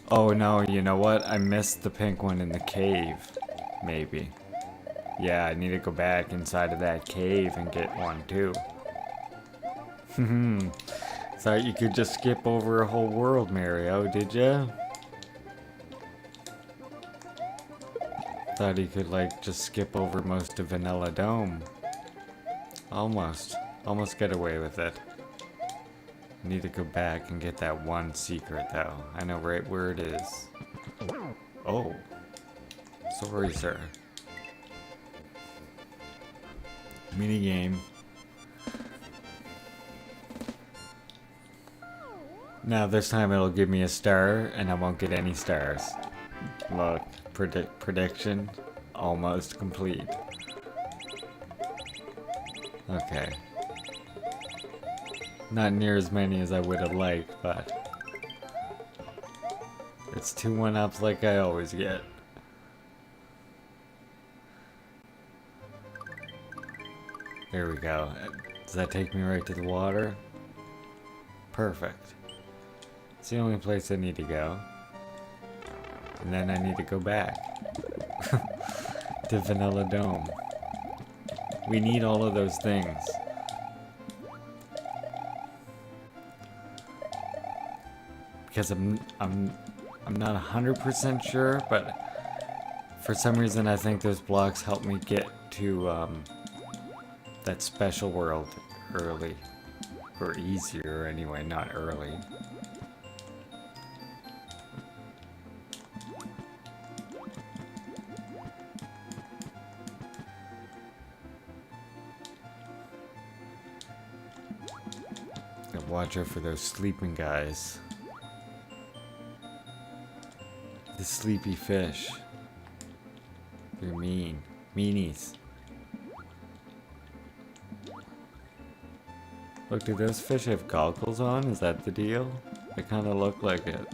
Oh no, you know what? I missed the pink one in the cave. Maybe. Yeah, I need to go back inside of that cave and get one too. Thought you could just skip over a whole world, Mario, did ya? Thought you could like just skip over most of Vanilla Dome. Almost get away with it. Need to go back and get that one secret though. I know right where it is. Oh. Sorry, sir. Minigame. Now this time it'll give me a star and I won't get any stars. Look, prediction almost complete. Okay. Not near as many as I would have liked, but it's 2 1-ups like I always get. There we go. Does that take me right to the water? Perfect. It's the only place I need to go. And then I need to go back to Vanilla Dome. We need all of those things. Because I'm not 100% sure, but for some reason I think those blocks help me get to that special world early. Or easier anyway, not early. Gotta watch out for those sleeping guys. The sleepy fish. They're mean. Meanies. Look, do those fish have goggles on? Is that the deal? They kind of look like it.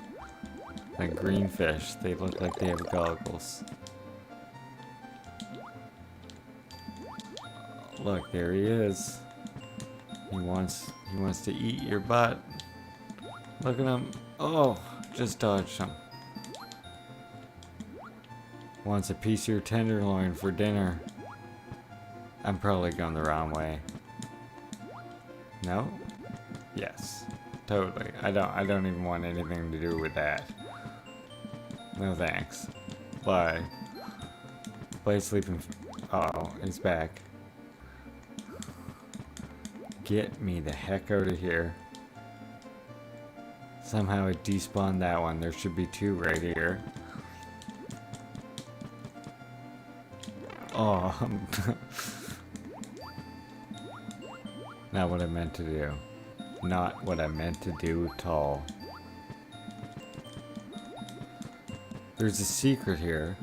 Like green fish, they look like they have goggles. Look, there he is. He wants to eat your butt. Look at him. Oh, just dodged him. Wants a piece of your tenderloin for dinner. I'm probably going the wrong way. No? Yes. Totally. I don't even want anything to do with that. No thanks. Bye. Play sleeping. Uh-oh, he's back. Get me the heck out of here. Somehow it despawned that one. There should be 2 right here. Oh. Not what I meant to do. Not what I meant to do at all. There's a secret here.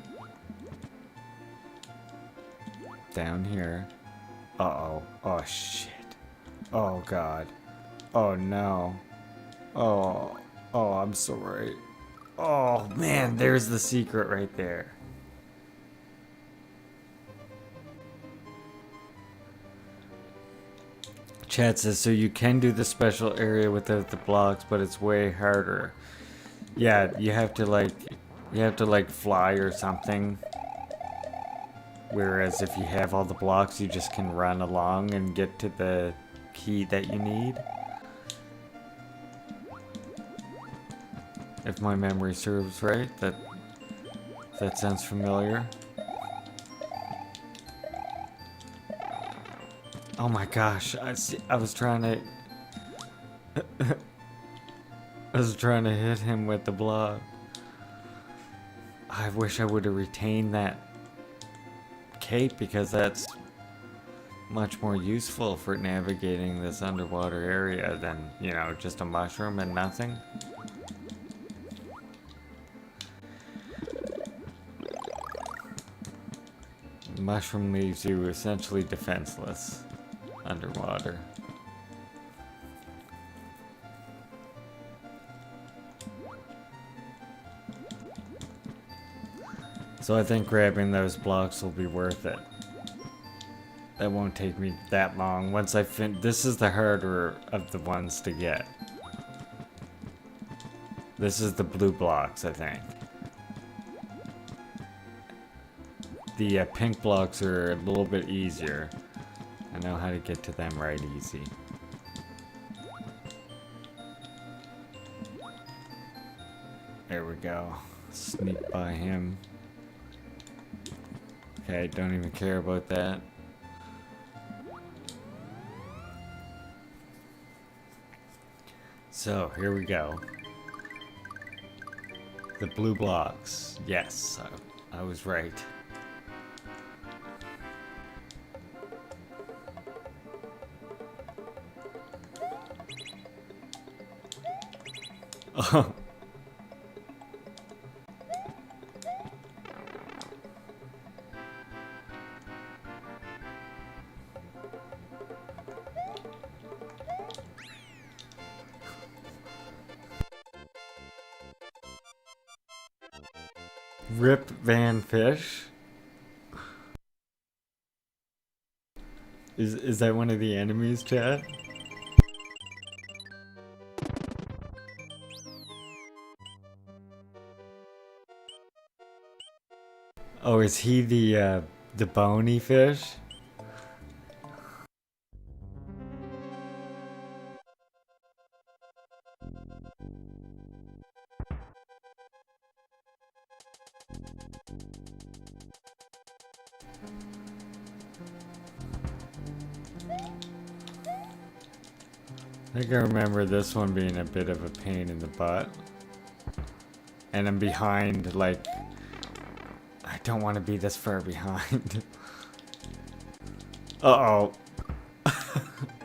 Down here. Uh-oh. Oh, shit. Oh, God. Oh, no. Oh. Oh, I'm sorry. Oh, man, there's the secret right there. Chat says, so you can do the special area without the blocks, but it's way harder. Yeah, you have to like You have to like fly or something. Whereas if you have all the blocks, you just can run along and get to the key that you need. If my memory serves right, that sounds familiar. Oh my gosh, I was trying to I was trying to hit him with the block. I wish I would have retained that cape because that's much more useful for navigating this underwater area than, you know, just a mushroom and nothing. Mushroom leaves you essentially defenseless underwater. So I think grabbing those blocks will be worth it. That won't take me that long. Once I this is the harder of the ones to get. This is the blue blocks, I think. The pink blocks are a little bit easier. I know how to get to them right easy. There we go. Sneak by him. Okay, don't even care about that. So, here we go. The blue blocks. Yes, I was right. Oh. Rip Van Fish? Is that one of the enemies, chat? Oh, is he the bony fish? I think I remember this one being a bit of a pain in the butt. And I'm behind, like... I don't want to be this far behind. Uh-oh.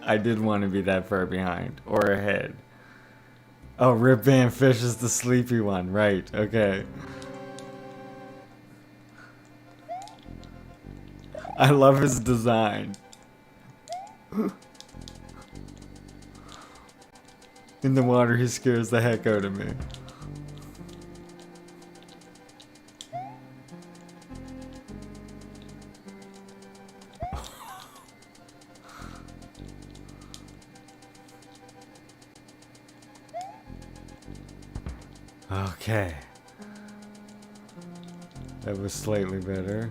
I did want to be that far behind. Or ahead. Oh, Rip Van Fish is the sleepy one. Right, okay. I love his design. In the water, he scares the heck out of me. Okay. That was slightly better.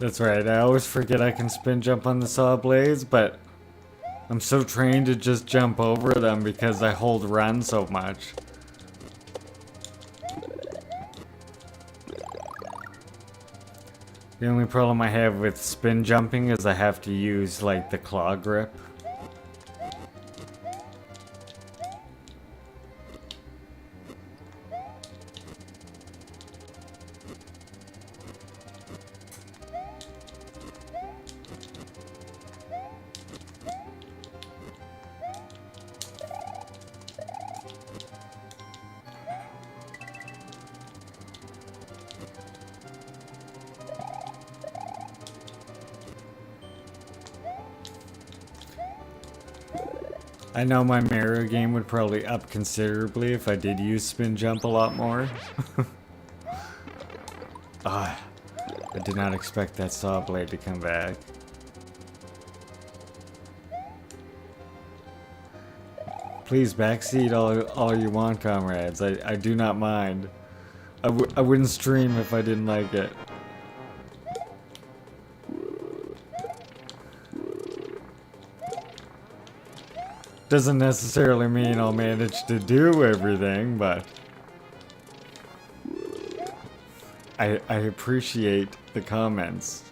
That's right, I always forget I can spin jump on the saw blades, but I'm so trained to just jump over them because I hold run so much. The only problem I have with spin jumping is I have to use like the claw grip. I know my Mario game would probably up considerably if I did use spin jump a lot more. Ah, I did not expect that saw blade to come back. Please backseat all you want, comrades. I do not mind. I wouldn't stream if I didn't like it. Doesn't necessarily mean I'll manage to do everything, but I appreciate the comments.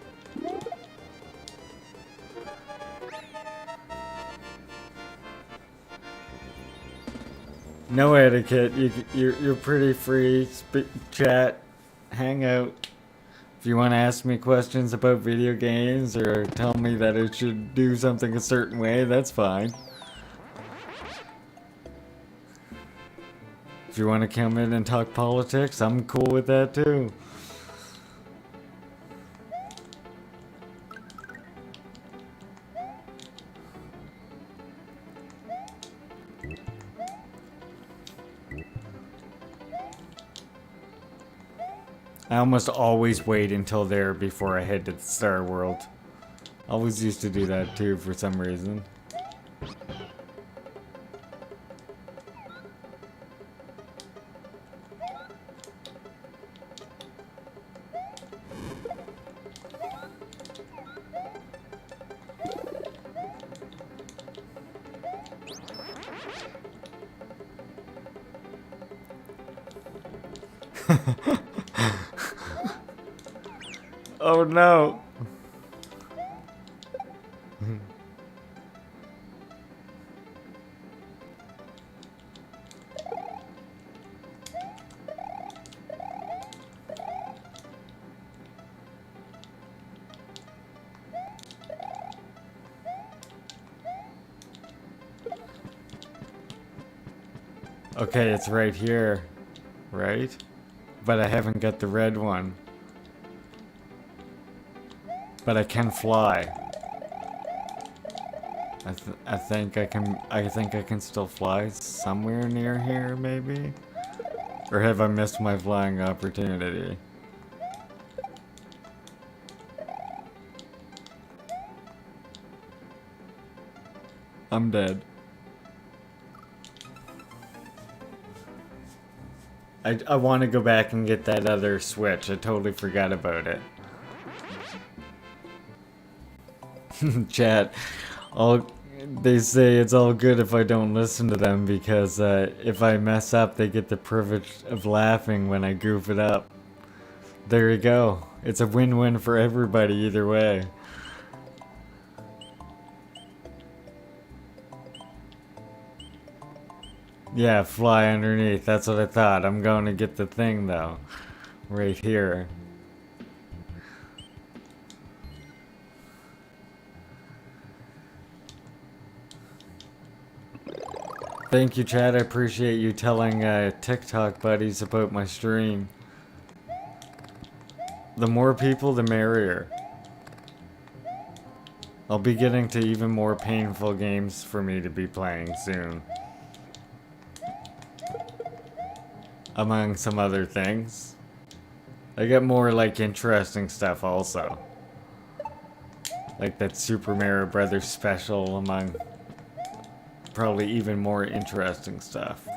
No etiquette. You're pretty free. Chat, hang out. If you want to ask me questions about video games or tell me that I should do something a certain way, that's fine. If you want to come in and talk politics, I'm cool with that too. I almost always wait until there before I head to the Star World. Always used to do that too for some reason. Oh no! Okay, it's right here, right? But I haven't got the red one. But I can fly. I think I can still fly somewhere near here, maybe? Or have I missed my flying opportunity? I'm dead. I want to go back and get that other switch. I totally forgot about it. Chat, they say it's all good if I don't listen to them because if I mess up, they get the privilege of laughing when I goof it up. There you go. It's a win-win for everybody either way. Yeah, fly underneath. That's what I thought. I'm going to get the thing though. Right here. Thank you, Chad. I appreciate you telling TikTok buddies about my stream. The more people, the merrier. I'll be getting to even more painful games for me to be playing soon. Among some other things. I get more like interesting stuff also. Like that Super Mario Brothers special among probably even more interesting stuff.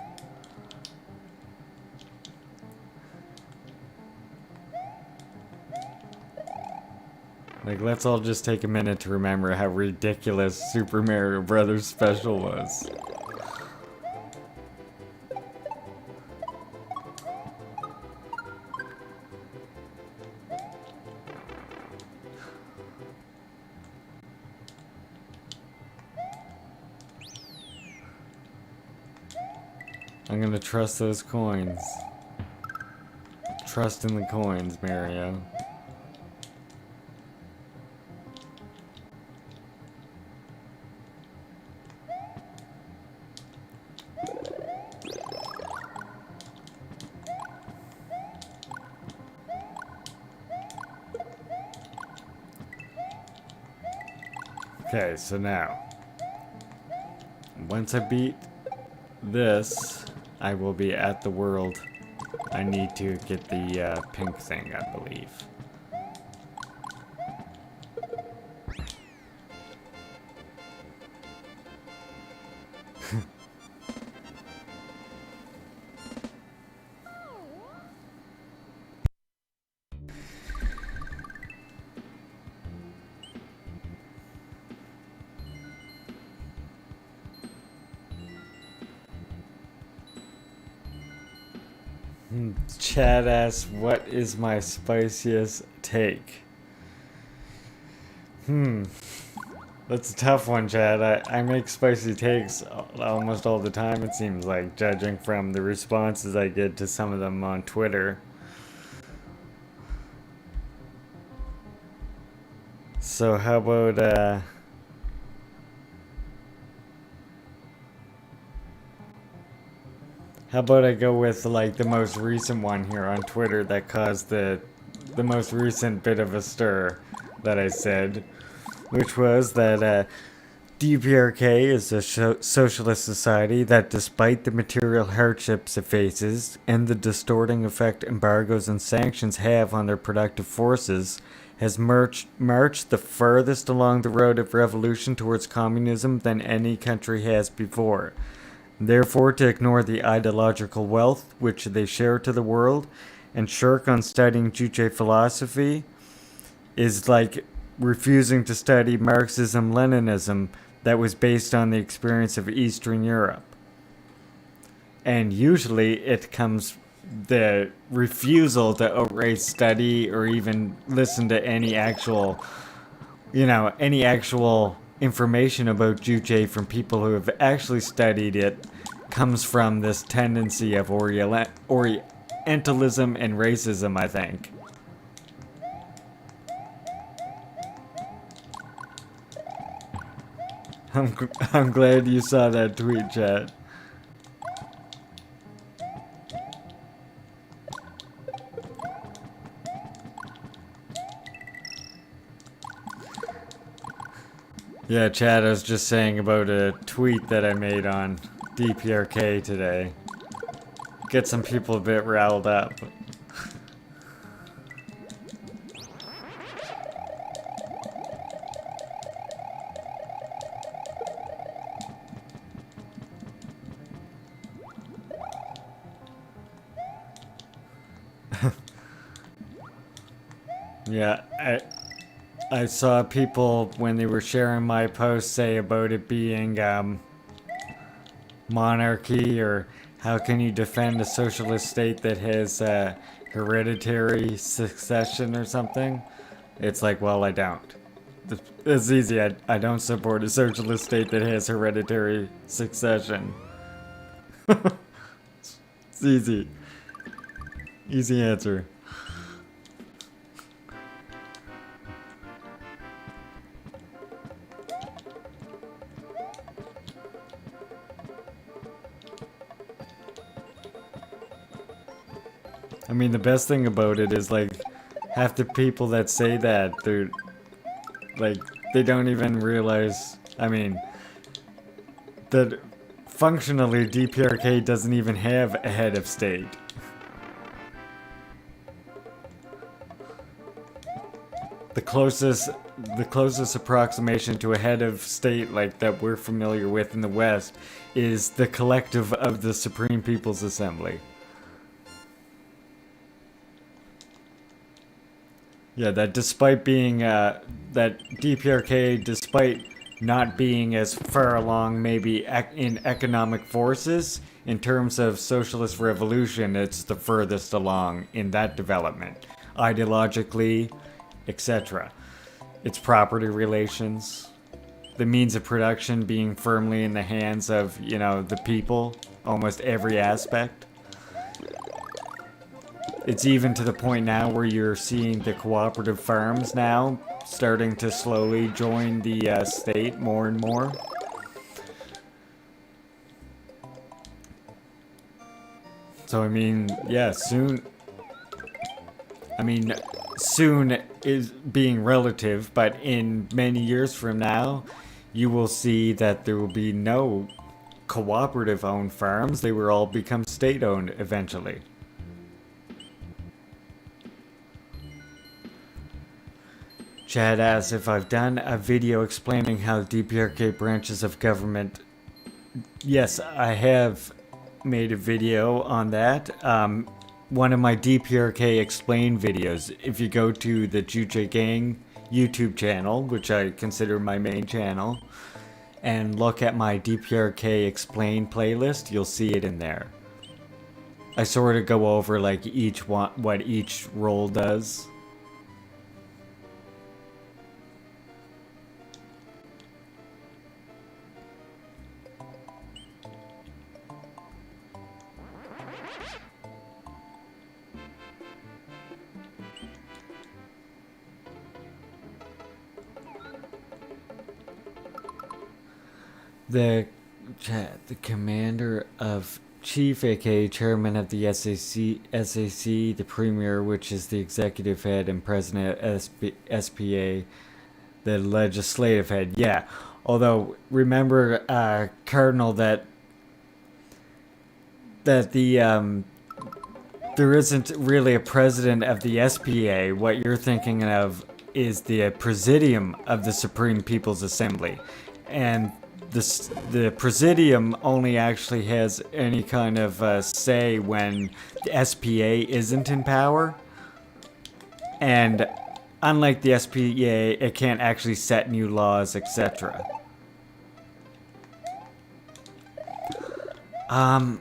Like, let's all just take a minute to remember how ridiculous Super Mario Brothers special was. I'm gonna trust those coins. Trust in the coins, Mario. Okay, so now once I beat this, I will be at the world. I need to get the pink thing, I believe. Chad asks, what is my spiciest take? That's a tough one, Chad. I make spicy takes almost all the time, it seems like, judging from the responses I get to some of them on Twitter. So how about, I go with like the most recent one here on Twitter that caused the most recent bit of a stir that I said, which was that DPRK is a socialist society that, despite the material hardships it faces and the distorting effect embargoes and sanctions have on their productive forces, has marched the furthest along the road of revolution towards communism than any country has before. Therefore, to ignore the ideological wealth which they share to the world and shirk on studying Juche philosophy is like refusing to study Marxism-Leninism that was based on the experience of Eastern Europe. And usually it comes the refusal to outright study or even listen to any actual information about Juche from people who have actually studied it comes from this tendency of Orientalism and racism, I think. I'm glad you saw that tweet, chat. Yeah, Chad, I was just saying about a tweet that I made on DPRK today. Get some people a bit riled up. Yeah, I saw people, when they were sharing my post, say about it being monarchy, or how can you defend a socialist state that has hereditary succession or something. It's like, well, I don't. It's easy. I don't support a socialist state that has hereditary succession. It's easy. Easy answer. I mean, the best thing about it is, like, half the people that say that, they're, like, they don't even realize, I mean, that functionally DPRK doesn't even have a head of state. The closest approximation to a head of state, like, that we're familiar with in the West is the collective of the Supreme People's Assembly. Yeah, that despite being, that DPRK, despite not being as far along maybe in economic forces, in terms of socialist revolution, it's the furthest along in that development. Ideologically, etc. Its property relations, the means of production being firmly in the hands of, you know, the people, almost every aspect. It's even to the point now where you're seeing the cooperative farms now starting to slowly join the state more and more. So, I mean, yeah, soon is being relative, but in many years from now, you will see that there will be no cooperative owned farms, they were all become state owned eventually. Chad asks if I've done a video explaining how DPRK branches of government. Yes, I have made a video on that. One of my DPRK explain videos, if you go to the Juche Gaming YouTube channel, which I consider my main channel, and look at my DPRK explain playlist, you'll see it in there. I sort of go over like each one, what each role does. The commander of chief, aka chairman of the SAC, the premier, which is the executive head, and president of SPA, the legislative head. Yeah, although remember, Cardinal, that the there isn't really a president of the SPA. What you're thinking of is the Presidium of the Supreme People's Assembly, and the Presidium only actually has any kind of say when the SPA isn't in power. And unlike the SPA, it can't actually set new laws, etc. I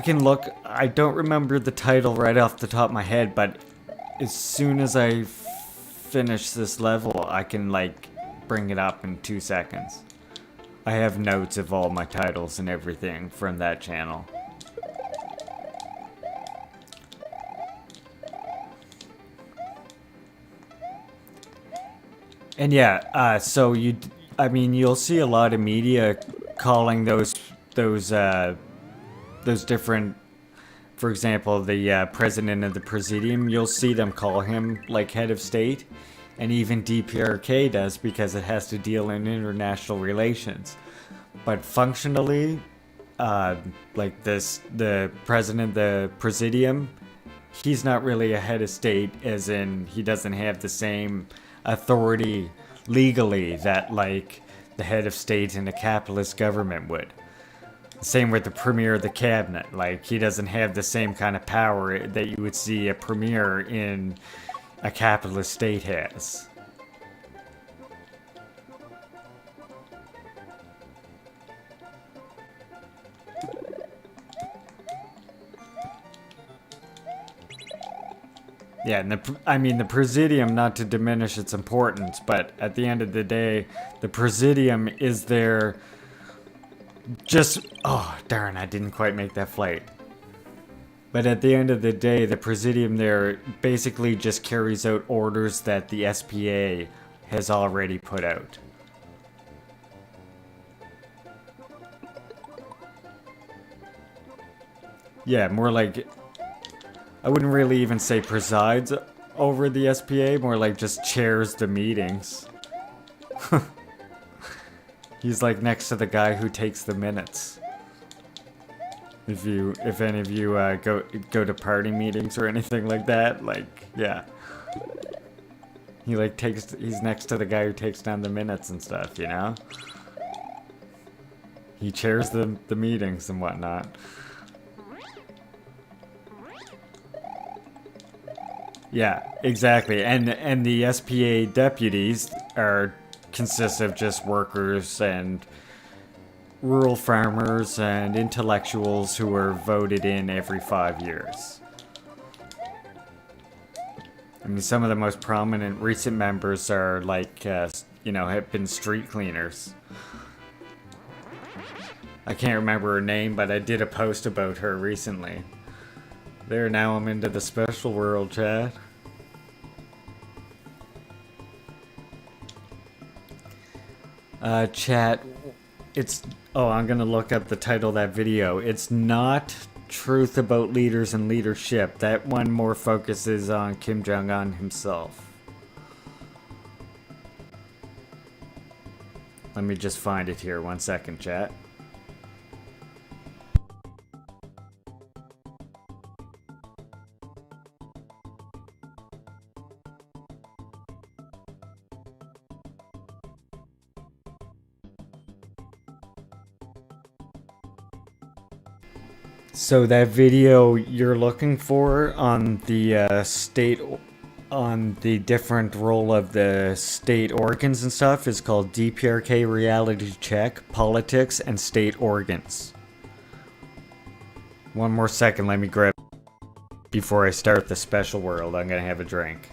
can look. I don't remember the title right off the top of my head, but as soon as I finish this level, I can like bring it up in 2 seconds. I have notes of all my titles and everything from that channel. And yeah, so you'll see a lot of media calling those different, for example, the president of the Presidium, you'll see them call him like head of state. And even DPRK does, because it has to deal in international relations. But functionally, like the president of the Presidium, he's not really a head of state, as in he doesn't have the same authority legally that like the head of state in a capitalist government would. Same with the premier of the cabinet. Like, he doesn't have the same kind of power that you would see a premier in a capitalist state has. Yeah, and the Presidium, not to diminish its importance, but at the end of the day, the Presidium is there just... Oh, darn, I didn't quite make that flight. But at the end of the day, the Presidium there basically just carries out orders that the SPA has already put out. Yeah, more like... I wouldn't really even say presides over the SPA, more like just chairs the meetings. He's like next to the guy who takes the minutes. If any of you go to party meetings or anything like that, like, yeah. He's next to the guy who takes down the minutes and stuff, you know? He chairs the meetings and whatnot. Yeah, exactly. And the SPA deputies consist of just workers and rural farmers and intellectuals who are voted in every 5 years. I mean, some of the most prominent recent members are like, have been street cleaners. I can't remember her name, but I did a post about her recently. There, now I'm into the special world, chat. Chat, I'm gonna look up the title of that video. It's not Truth About Leaders and Leadership. That one more focuses on Kim Jong-un himself. Let me just find it here. 1 second, chat. So that video you're looking for on the state, on the different role of the state organs and stuff is called DPRK Reality Check, Politics and State Organs. One more second, let me grab before I start the special world. I'm gonna have a drink.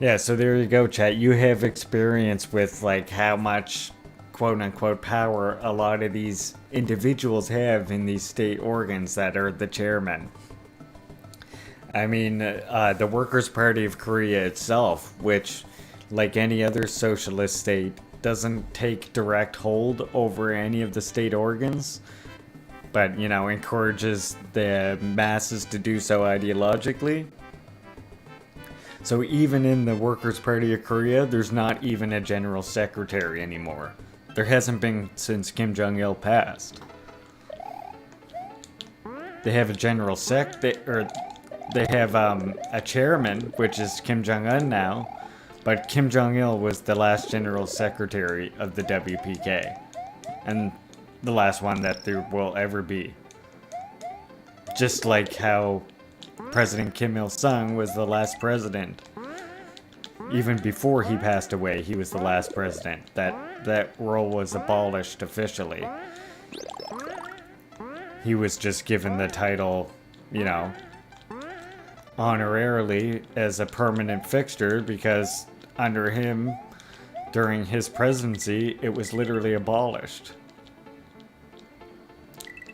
Yeah, so there you go, chat. You have experience with like how much quote unquote power a lot of these individuals have in these state organs that are the chairman. I mean, the Workers' Party of Korea itself, which, like any other socialist state, doesn't take direct hold over any of the state organs, but, you know, encourages the masses to do so ideologically. So even in the Workers' Party of Korea, there's not even a general secretary anymore. There hasn't been since Kim Jong-il passed. They have a general they have a chairman, which is Kim Jong-un now, but Kim Jong-il was the last general secretary of the WPK, and the last one that there will ever be. Just like how President Kim Il-sung was the last president. Even before he passed away, he was the last president. That role was abolished officially. He was just given the title, you know, honorarily as a permanent fixture because under him, during his presidency, it was literally abolished.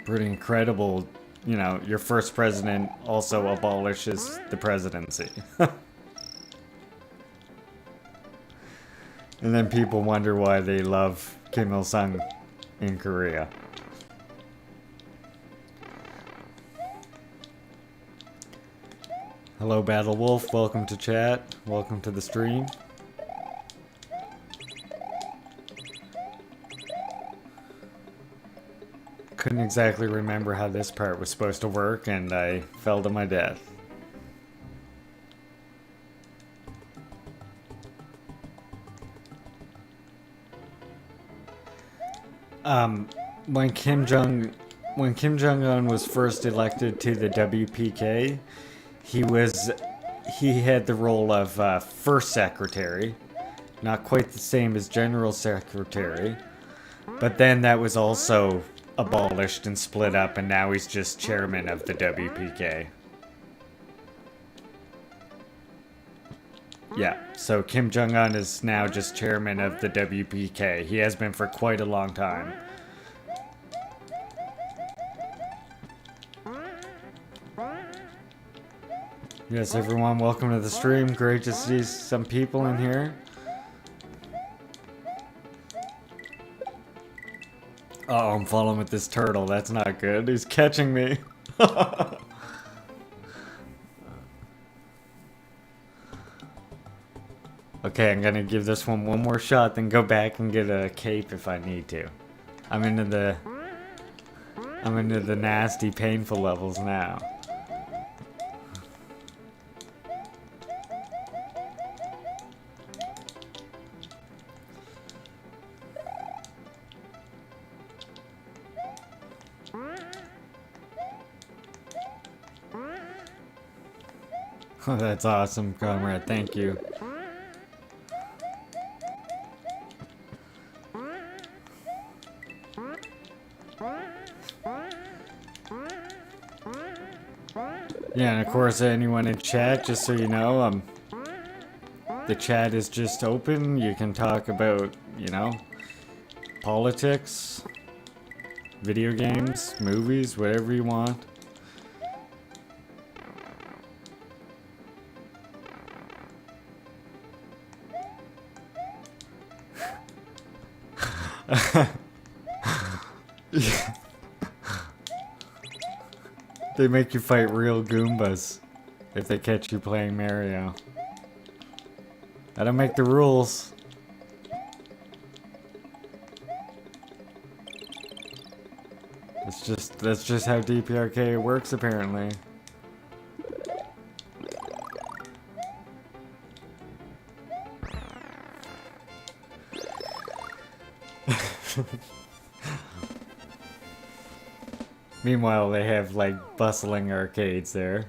Pretty incredible. You know, your first president also abolishes the presidency. And then people wonder why they love Kim Il-sung in Korea. Hello, Battle Wolf. Welcome to chat. Welcome to the stream. Couldn't exactly remember how this part was supposed to work, and I fell to my death. When Kim Jong-un was first elected to the WPK, he had the role of first secretary, not quite the same as general secretary, but then that was also abolished and split up, and now he's just chairman of the WPK. Yeah, so Kim Jong-un is now just chairman of the WPK. He has been for quite a long time. Yes, everyone, welcome to the stream. Great to see some people in here. Uh-oh, I'm falling with this turtle. That's not good. He's catching me. Okay, I'm gonna give this one more shot, then go back and get a cape if I need to. I'm into the nasty, painful levels now. Oh, that's awesome, comrade. Thank you. Yeah, and of course, anyone in chat, just so you know, The chat is just open. You can talk about, you know, politics, video games, movies, whatever you want. They make you fight real Goombas if they catch you playing Mario. I don't make the rules. That's just how DPRK works apparently. Meanwhile, they have like bustling arcades there.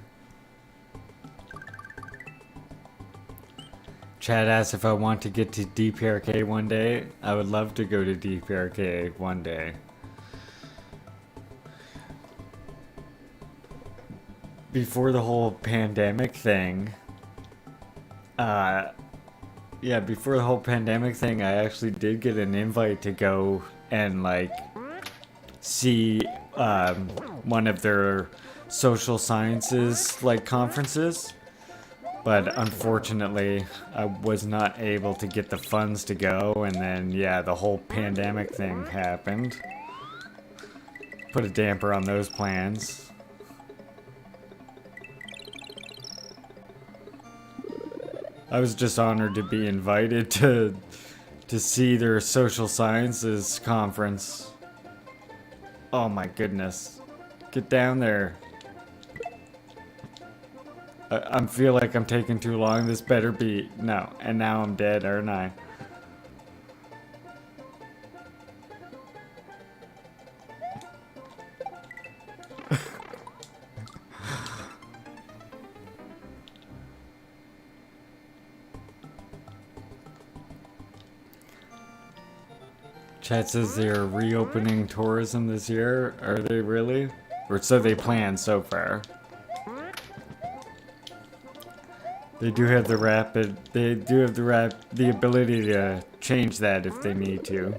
Chad asks if I want to get to DPRK one day. I would love to go to DPRK one day. Before the whole pandemic thing, before the whole pandemic thing, I actually did get an invite to go and like see one of their social sciences like conferences, but unfortunately I was not able to get the funds to go, and then yeah, the whole pandemic thing happened. Put a damper on those plans. I was just honored to be invited to see their social sciences conference. Oh my goodness. Get down there. I feel like I'm taking too long. This better be... No. And now I'm dead, aren't I? Chat says they're reopening tourism this year. Are they really? Or so they plan so far. They do have the ability to change that if they need to.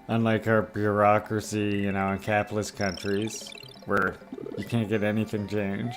Unlike our bureaucracy, you know, in capitalist countries, where you can't get anything changed.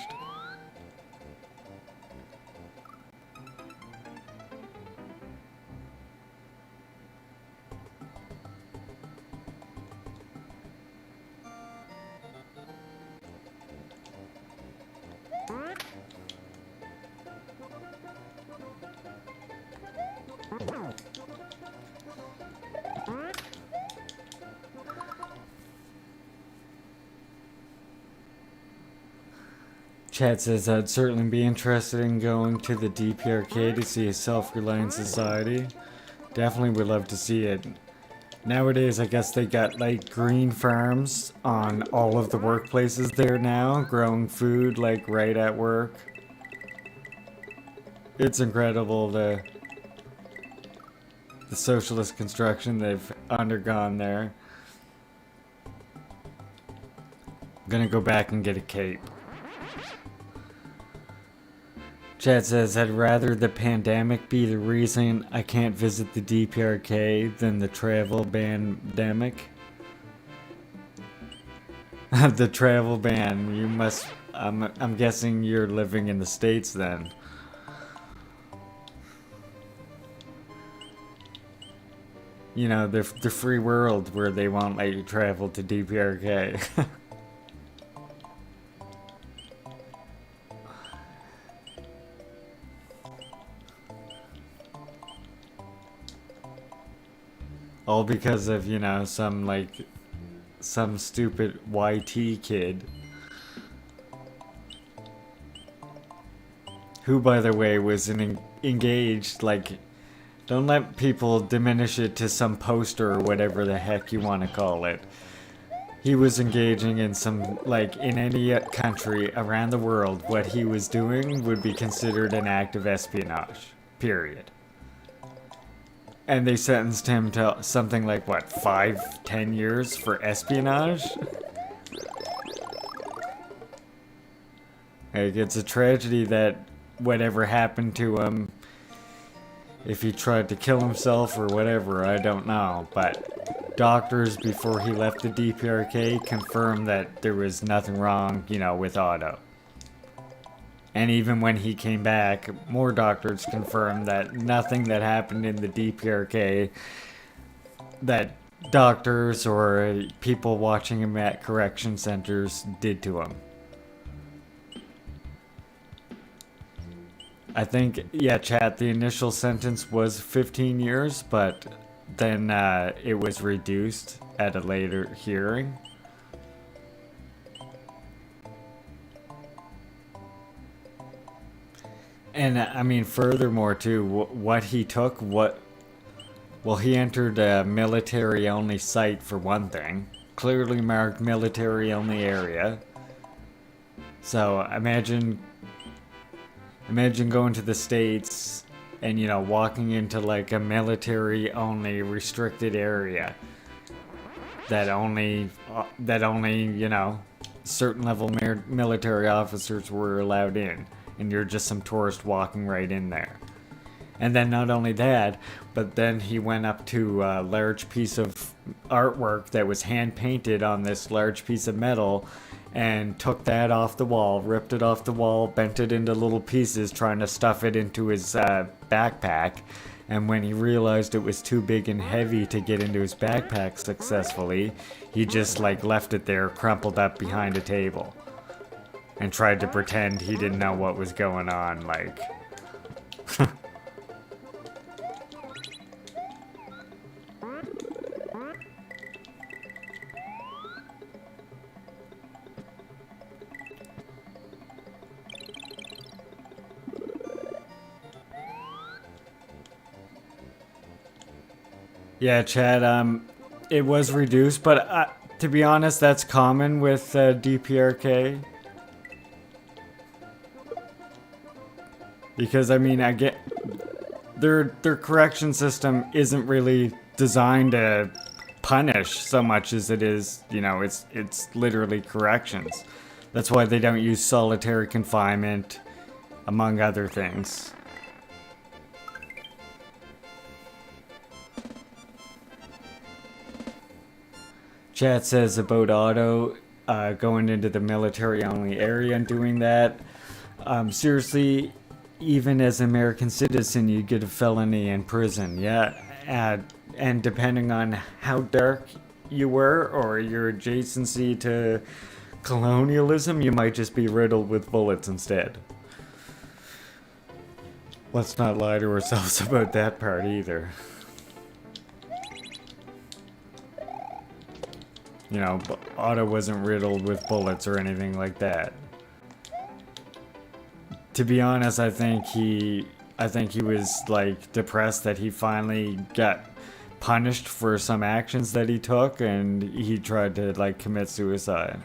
Chad says I'd certainly be interested in going to the DPRK to see a self-reliant society. Definitely would love to see it. Nowadays, I guess they got like green farms on all of the workplaces there now, growing food like right at work. It's incredible the socialist construction they've undergone there. I'm gonna go back and get a cape. Chad says, I'd rather the pandemic be the reason I can't visit the DPRK than the travel bandemic. The travel ban, you must, I'm guessing you're living in the States then. You know, the free world where they won't let you travel to DPRK. All because of, you know, some stupid YT kid. Who, by the way, was engaged, like, don't let people diminish it to some poster or whatever the heck you want to call it. He was engaging in some, like, in any country around the world, what he was doing would be considered an act of espionage. Period. And they sentenced him to something like, what, 5-10 years for espionage? Like, it's a tragedy that whatever happened to him, if he tried to kill himself or whatever, I don't know. But doctors, before he left the DPRK, confirmed that there was nothing wrong, you know, with Otto. And even when he came back, more doctors confirmed that nothing that happened in the DPRK that doctors or people watching him at correction centers did to him. I think, yeah, chat, the initial sentence was 15 years, but then it was reduced at a later hearing. And I mean, furthermore, too, what he took, well, he entered a military-only site for one thing. Clearly marked military-only area. So imagine going to the States and, you know, walking into like a military-only restricted area that only, you know, certain level military officers were allowed in, and you're just some tourist walking right in there. And then not only that, but then he went up to a large piece of artwork that was hand painted on this large piece of metal and took that off the wall, ripped it off the wall, bent it into little pieces, trying to stuff it into his backpack. And when he realized it was too big and heavy to get into his backpack successfully, he just like left it there, crumpled up behind a table, and tried to pretend he didn't know what was going on, like... Yeah, Chad, it was reduced, but to be honest, that's common with DPRK. Because, I mean, I get... Their correction system isn't really designed to punish so much as it is, you know, it's literally corrections. That's why they don't use solitary confinement, among other things. Chat says about Otto going into the military-only area and doing that. Seriously, even as an American citizen, you get a felony in prison. Yeah, and depending on how dark you were or your adjacency to colonialism, you might just be riddled with bullets instead. Let's not lie to ourselves about that part either. You know, Otto wasn't riddled with bullets or anything like that. To be honest, I think he was like depressed that he finally got punished for some actions that he took, and he tried to like commit suicide.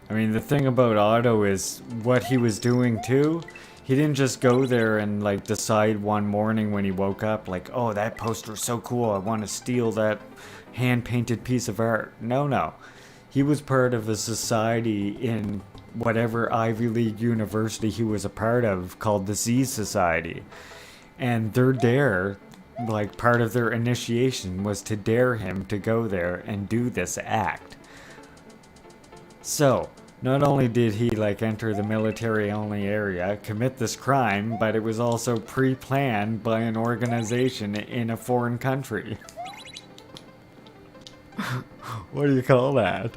I mean, the thing about Otto is what he was doing too. He didn't just go there and like decide one morning when he woke up like, oh, that poster's so cool, I want to steal that hand-painted piece of art. No. He was part of a society in whatever Ivy League university he was a part of called the Z Society. And their dare, like part of their initiation, was to dare him to go there and do this act. So, not only did he like enter the military-only area, commit this crime, but it was also pre-planned by an organization in a foreign country. What do you call that?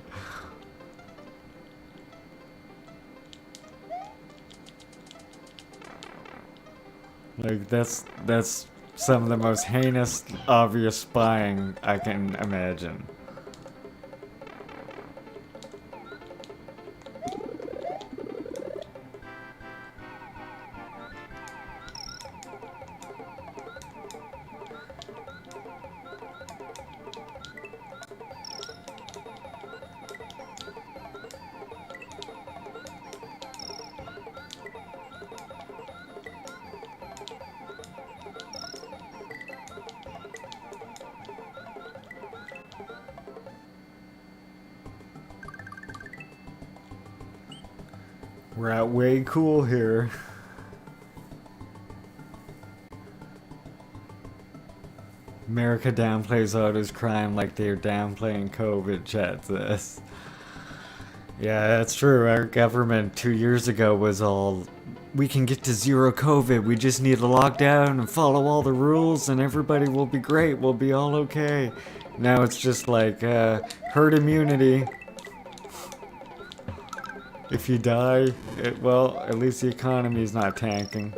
Like, that's some of the most heinous, obvious spying I can imagine. We're at way cool here. America downplays others' crime like they're downplaying COVID, chat says. Yeah, that's true. Our government 2 years ago was all, we can get to zero COVID. We just need to lock down and follow all the rules and everybody will be great. We'll be all okay. Now it's just like herd immunity. If you die, well, at least the economy is not tanking.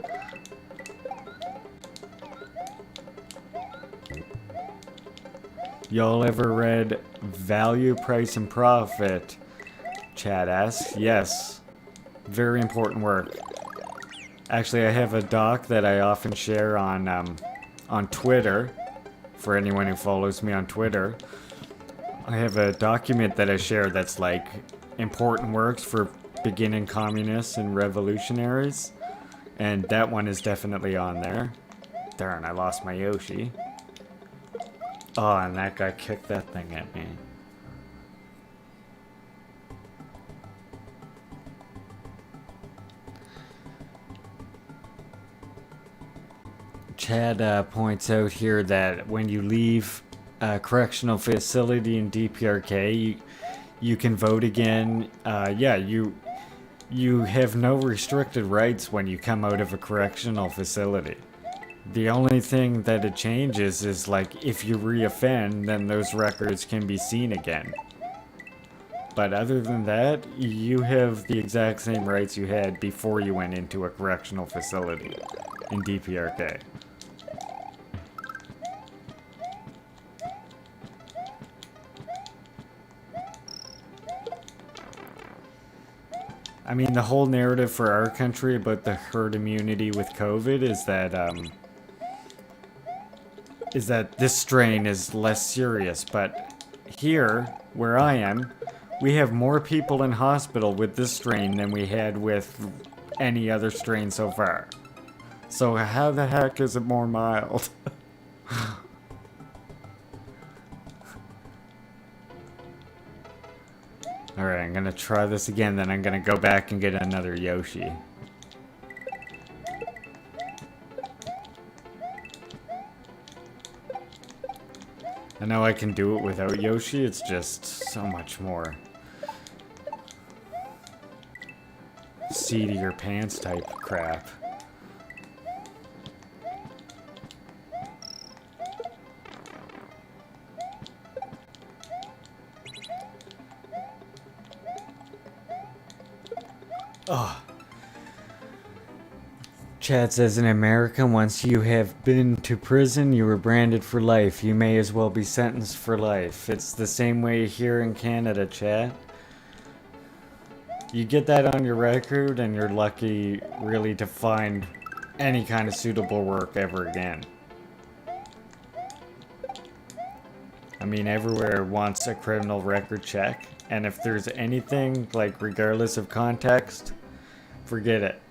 Y'all ever read Value, Price, and Profit? Chad asks. Yes. Very important work. Actually, I have a doc that I often share on Twitter. For anyone who follows me on Twitter. I have a document that I share that's like important works for beginning communists and revolutionaries. And that one is definitely on there. Darn, I lost my Yoshi. Oh, and that guy kicked that thing at me. Chad points out here that when you leave a correctional facility in DPRK, you can vote again. Yeah, you have no restricted rights when you come out of a correctional facility. The only thing that it changes is like if you reoffend, then those records can be seen again. But other than that, you have the exact same rights you had before you went into a correctional facility in DPRK. I mean, the whole narrative for our country about the herd immunity with COVID is that this strain is less serious, but here, where I am, we have more people in hospital with this strain than we had with any other strain so far. So how the heck is it more mild? Alright, I'm gonna try this again, then I'm gonna go back and get another Yoshi. I know I can do it without Yoshi, it's just so much more seat of your pants type crap. Oh. Chad says in America, once you have been to prison, you were branded for life. You may as well be sentenced for life. It's the same way here in Canada, Chad. You get that on your record and you're lucky really to find any kind of suitable work ever again. I mean, everywhere wants a criminal record check. And if there's anything, like, regardless of context, forget it.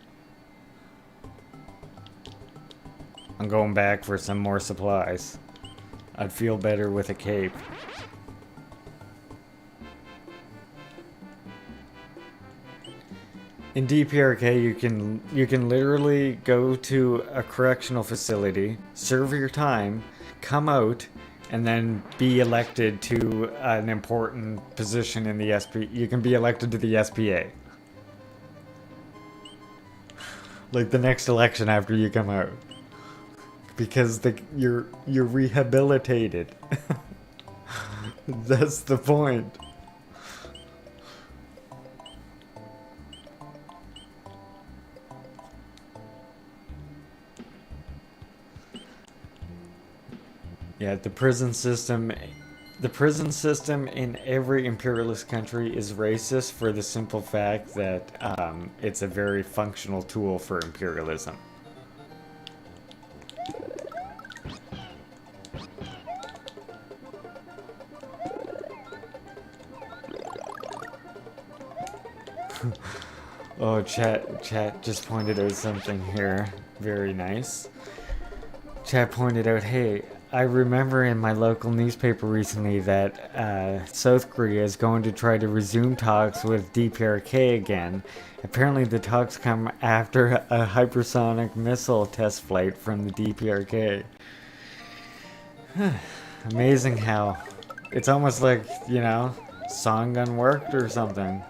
I'm going back for some more supplies. I'd feel better with a cape. In DPRK, you can literally go to a correctional facility, serve your time, come out, and then be elected to an important position in the SP. You can be elected to the SPA. Like the next election after you come out. Because you're rehabilitated. That's the point. Yeah, the prison system in every imperialist country is racist for the simple fact that it's a very functional tool for imperialism. Oh, chat just pointed out something here. Very nice. Chat pointed out, hey, I remember in my local newspaper recently that South Korea is going to try to resume talks with DPRK again. Apparently, the talks come after a hypersonic missile test flight from the DPRK. Amazing how it's almost like, you know, Songun worked or something.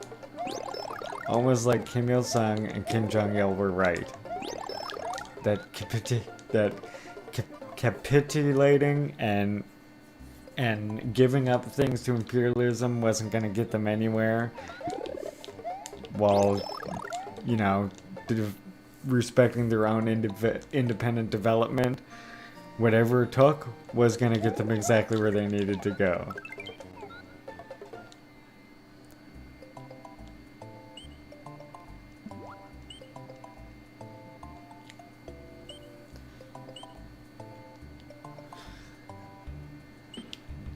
Almost like Kim Il-sung and Kim Jong-il were right. That capitulating and giving up things to imperialism wasn't going to get them anywhere, while, you know, respecting their own independent development, whatever it took was going to get them exactly where they needed to go.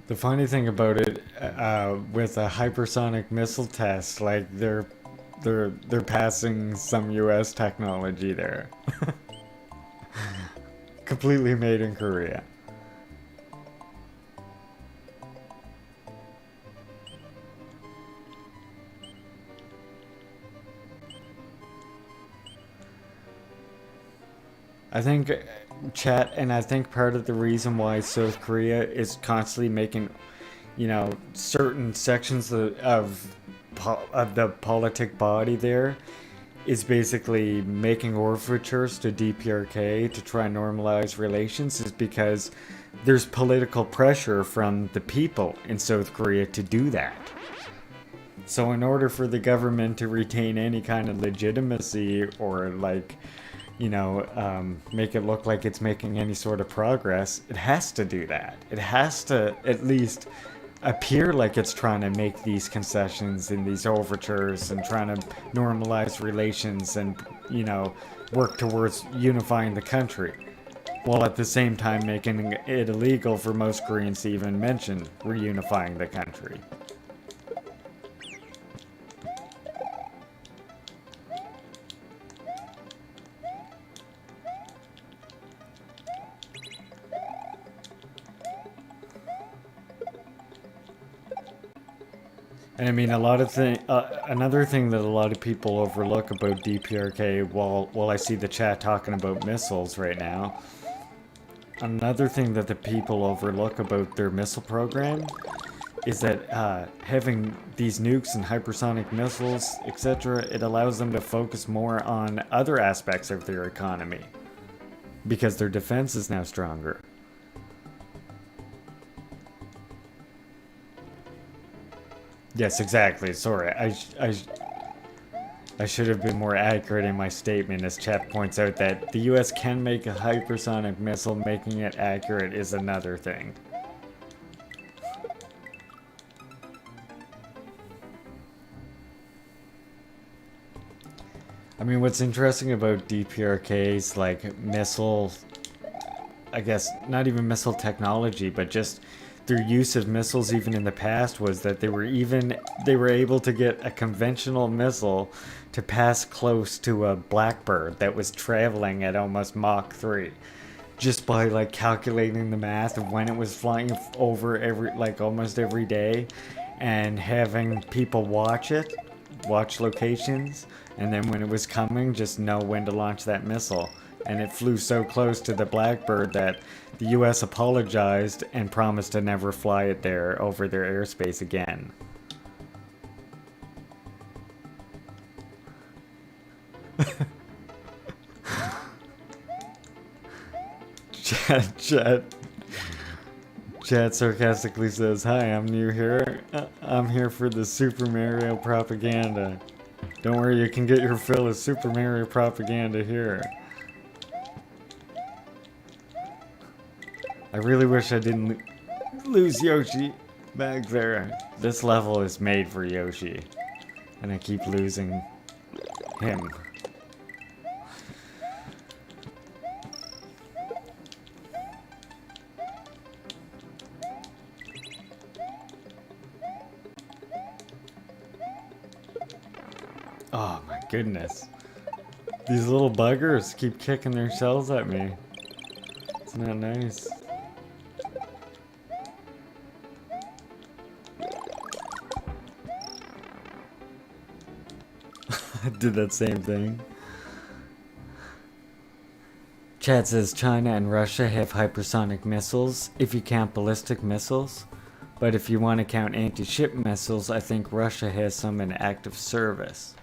The funny thing about it, with a hypersonic missile test, like they're passing some U.S. technology there, completely made in Korea. I think chat, and I think part of the reason why South Korea is constantly making, you know, certain sections of the politic body there is basically making overtures to DPRK to try and normalize relations, is because there's political pressure from the people in South Korea to do that. So in order for the government to retain any kind of legitimacy, or like, you know, make it look like it's making any sort of progress, it has to do that. It has to at least appear like it's trying to make these concessions and these overtures and trying to normalize relations and, you know, work towards unifying the country, while at the same time making it illegal for most Koreans to even mention reunifying the country. I mean, another thing that a lot of people overlook about DPRK, while I see the chat talking about missiles right now, another thing that the people overlook about their missile program is that having these nukes and hypersonic missiles, etc., it allows them to focus more on other aspects of their economy, because their defense is now stronger. Yes, exactly. Sorry, I should have been more accurate in my statement, as chat points out that the US can make a hypersonic missile, making it accurate is another thing. I mean, what's interesting about DPRK's, like, missile, I guess, not even missile technology, but just their use of missiles even in the past, was that they were able to get a conventional missile to pass close to a Blackbird that was traveling at almost Mach 3, just by like calculating the math of when it was flying over almost every day, and having people watch locations, and then when it was coming, just know when to launch that missile. And it flew so close to the Blackbird that the US apologized and promised to never fly it there over their airspace again. Chat sarcastically says, "Hi, I'm new here. I'm here for the Super Mario propaganda. Don't worry, you can get your fill of Super Mario propaganda here." I really wish I didn't lose Yoshi back there. This level is made for Yoshi, and I keep losing him. Oh my goodness. These little buggers keep kicking their shells at me. It's not nice. I did that same thing. Chad says China and Russia have hypersonic missiles if you count ballistic missiles. But if you want to count anti-ship missiles, I think Russia has some in active service.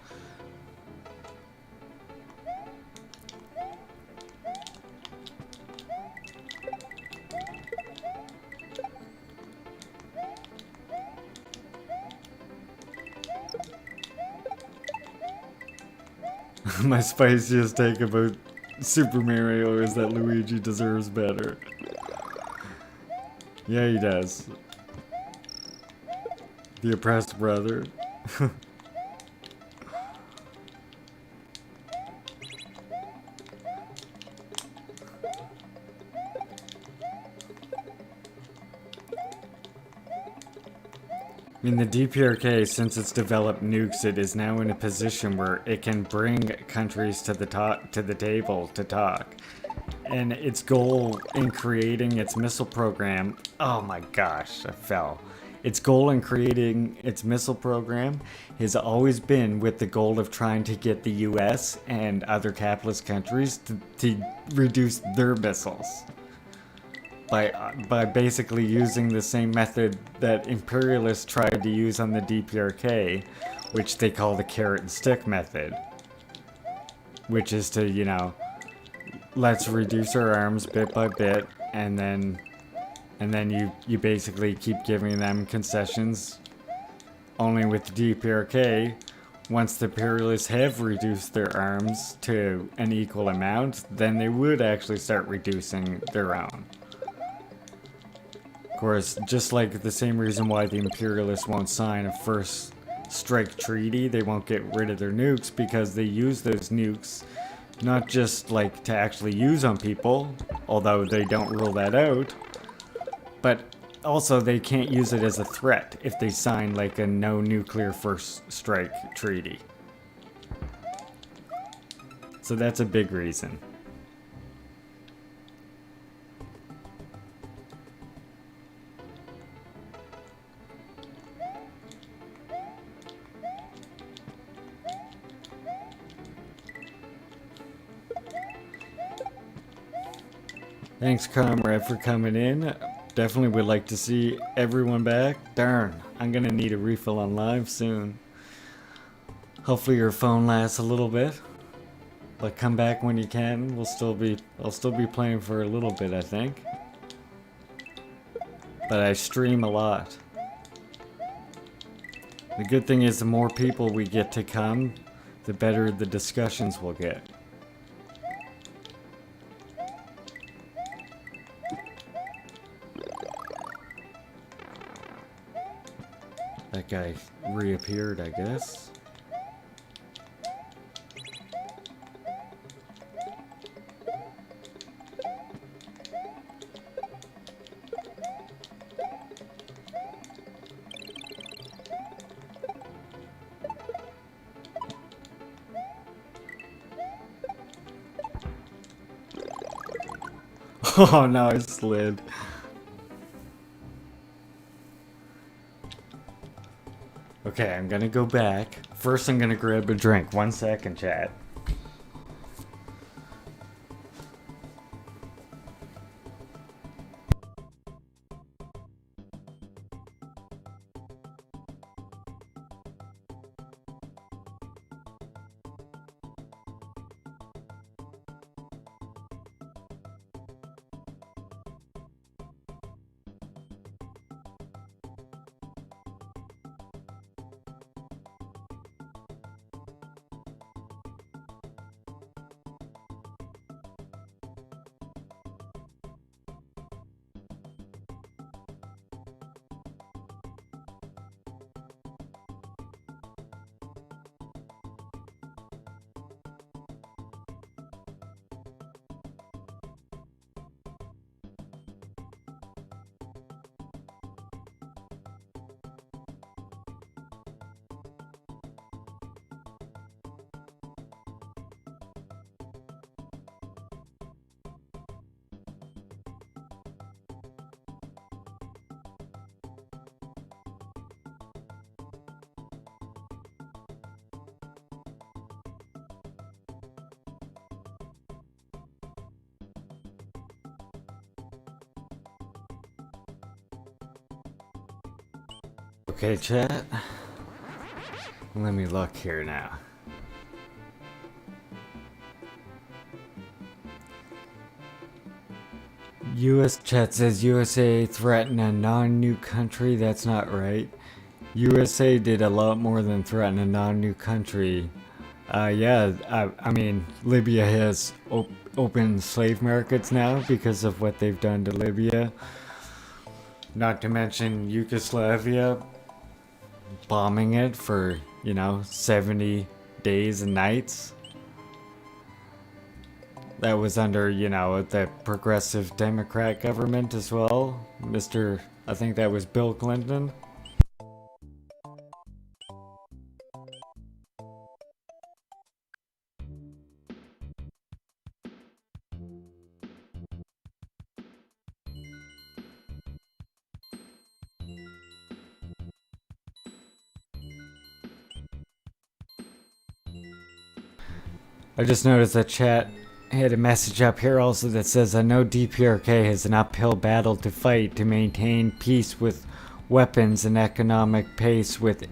My spiciest take about Super Mario is that Luigi deserves better. Yeah, he does. The oppressed brother. I mean, the DPRK, since it's developed nukes, it is now in a position where it can bring countries to the table to talk. And its goal in creating its missile program, oh my gosh, I fell. Its goal in creating its missile program has always been with the goal of trying to get the US and other capitalist countries to reduce their missiles. By basically using the same method that imperialists tried to use on the DPRK, which they call the carrot and stick method. Which is to, you know, let's reduce our arms bit by bit, and then you basically keep giving them concessions. Only with the DPRK, once the imperialists have reduced their arms to an equal amount, then they would actually start reducing their own. Of course, just like the same reason why the imperialists won't sign a first strike treaty, they won't get rid of their nukes, because they use those nukes not just like to actually use on people, although they don't rule that out, but also they can't use it as a threat if they sign like a no nuclear first strike treaty. So that's a big reason. Thanks, comrade, for coming in. Definitely would like to see everyone back. Darn, I'm gonna need a refill on live soon. Hopefully your phone lasts a little bit. But come back when you can. I'll still be playing for a little bit, I think. But I stream a lot. The good thing is the more people we get to come, the better the discussions will get. That guy reappeared, I guess. Oh no, I slid. Okay, I'm gonna go back. First, I'm gonna grab a drink. 1 second, chat. Okay, chat. Let me look here now. US chat says USA threaten a non-nuke country. That's not right. USA did a lot more than threaten a non-nuke country. Yeah, I mean, Libya has open slave markets now because of what they've done to Libya. Not to mention Yugoslavia bombing it for, 70 days and nights. That was under, the progressive Democrat government as well. I think that was Bill Clinton. I just noticed that chat had a message up here also that says, I know DPRK has an uphill battle to fight to maintain peace with weapons and economic pace with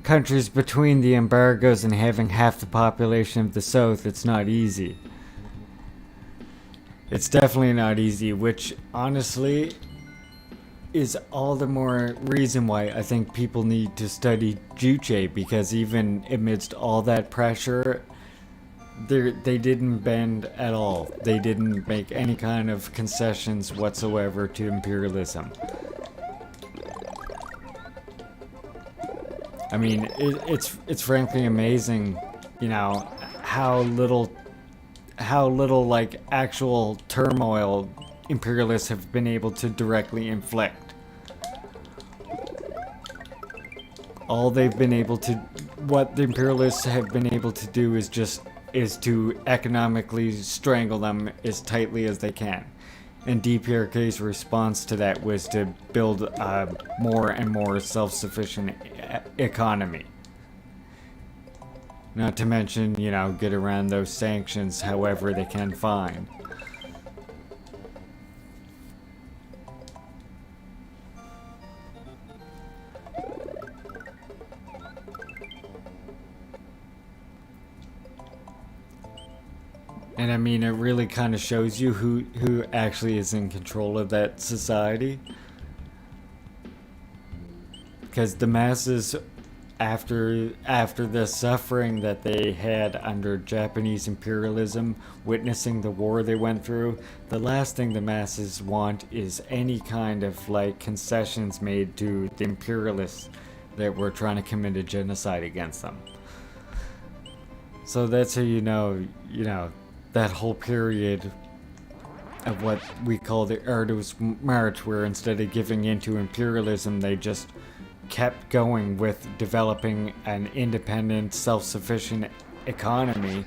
countries between the embargoes and having half the population of the South. It's not easy. It's definitely not easy, which honestly is all the more reason why I think people need to study Juche, because even amidst all that pressure, they didn't bend at all. They didn't make any kind of concessions whatsoever to imperialism. I mean, it's frankly amazing, how little like actual turmoil imperialists have been able to directly inflict. What the imperialists have been able to do is to economically strangle them as tightly as they can. And DPRK's response to that was to build a more and more self-sufficient economy. Not to mention, get around those sanctions however they can find. And I mean, it really kind of shows you who actually is in control of that society. Because the masses, after the suffering that they had under Japanese imperialism, witnessing the war they went through, the last thing the masses want is any kind of like concessions made to the imperialists that were trying to commit a genocide against them. So that's how you know that whole period of what we call the Arduous March, where instead of giving in to imperialism, they just kept going with developing an independent, self-sufficient economy.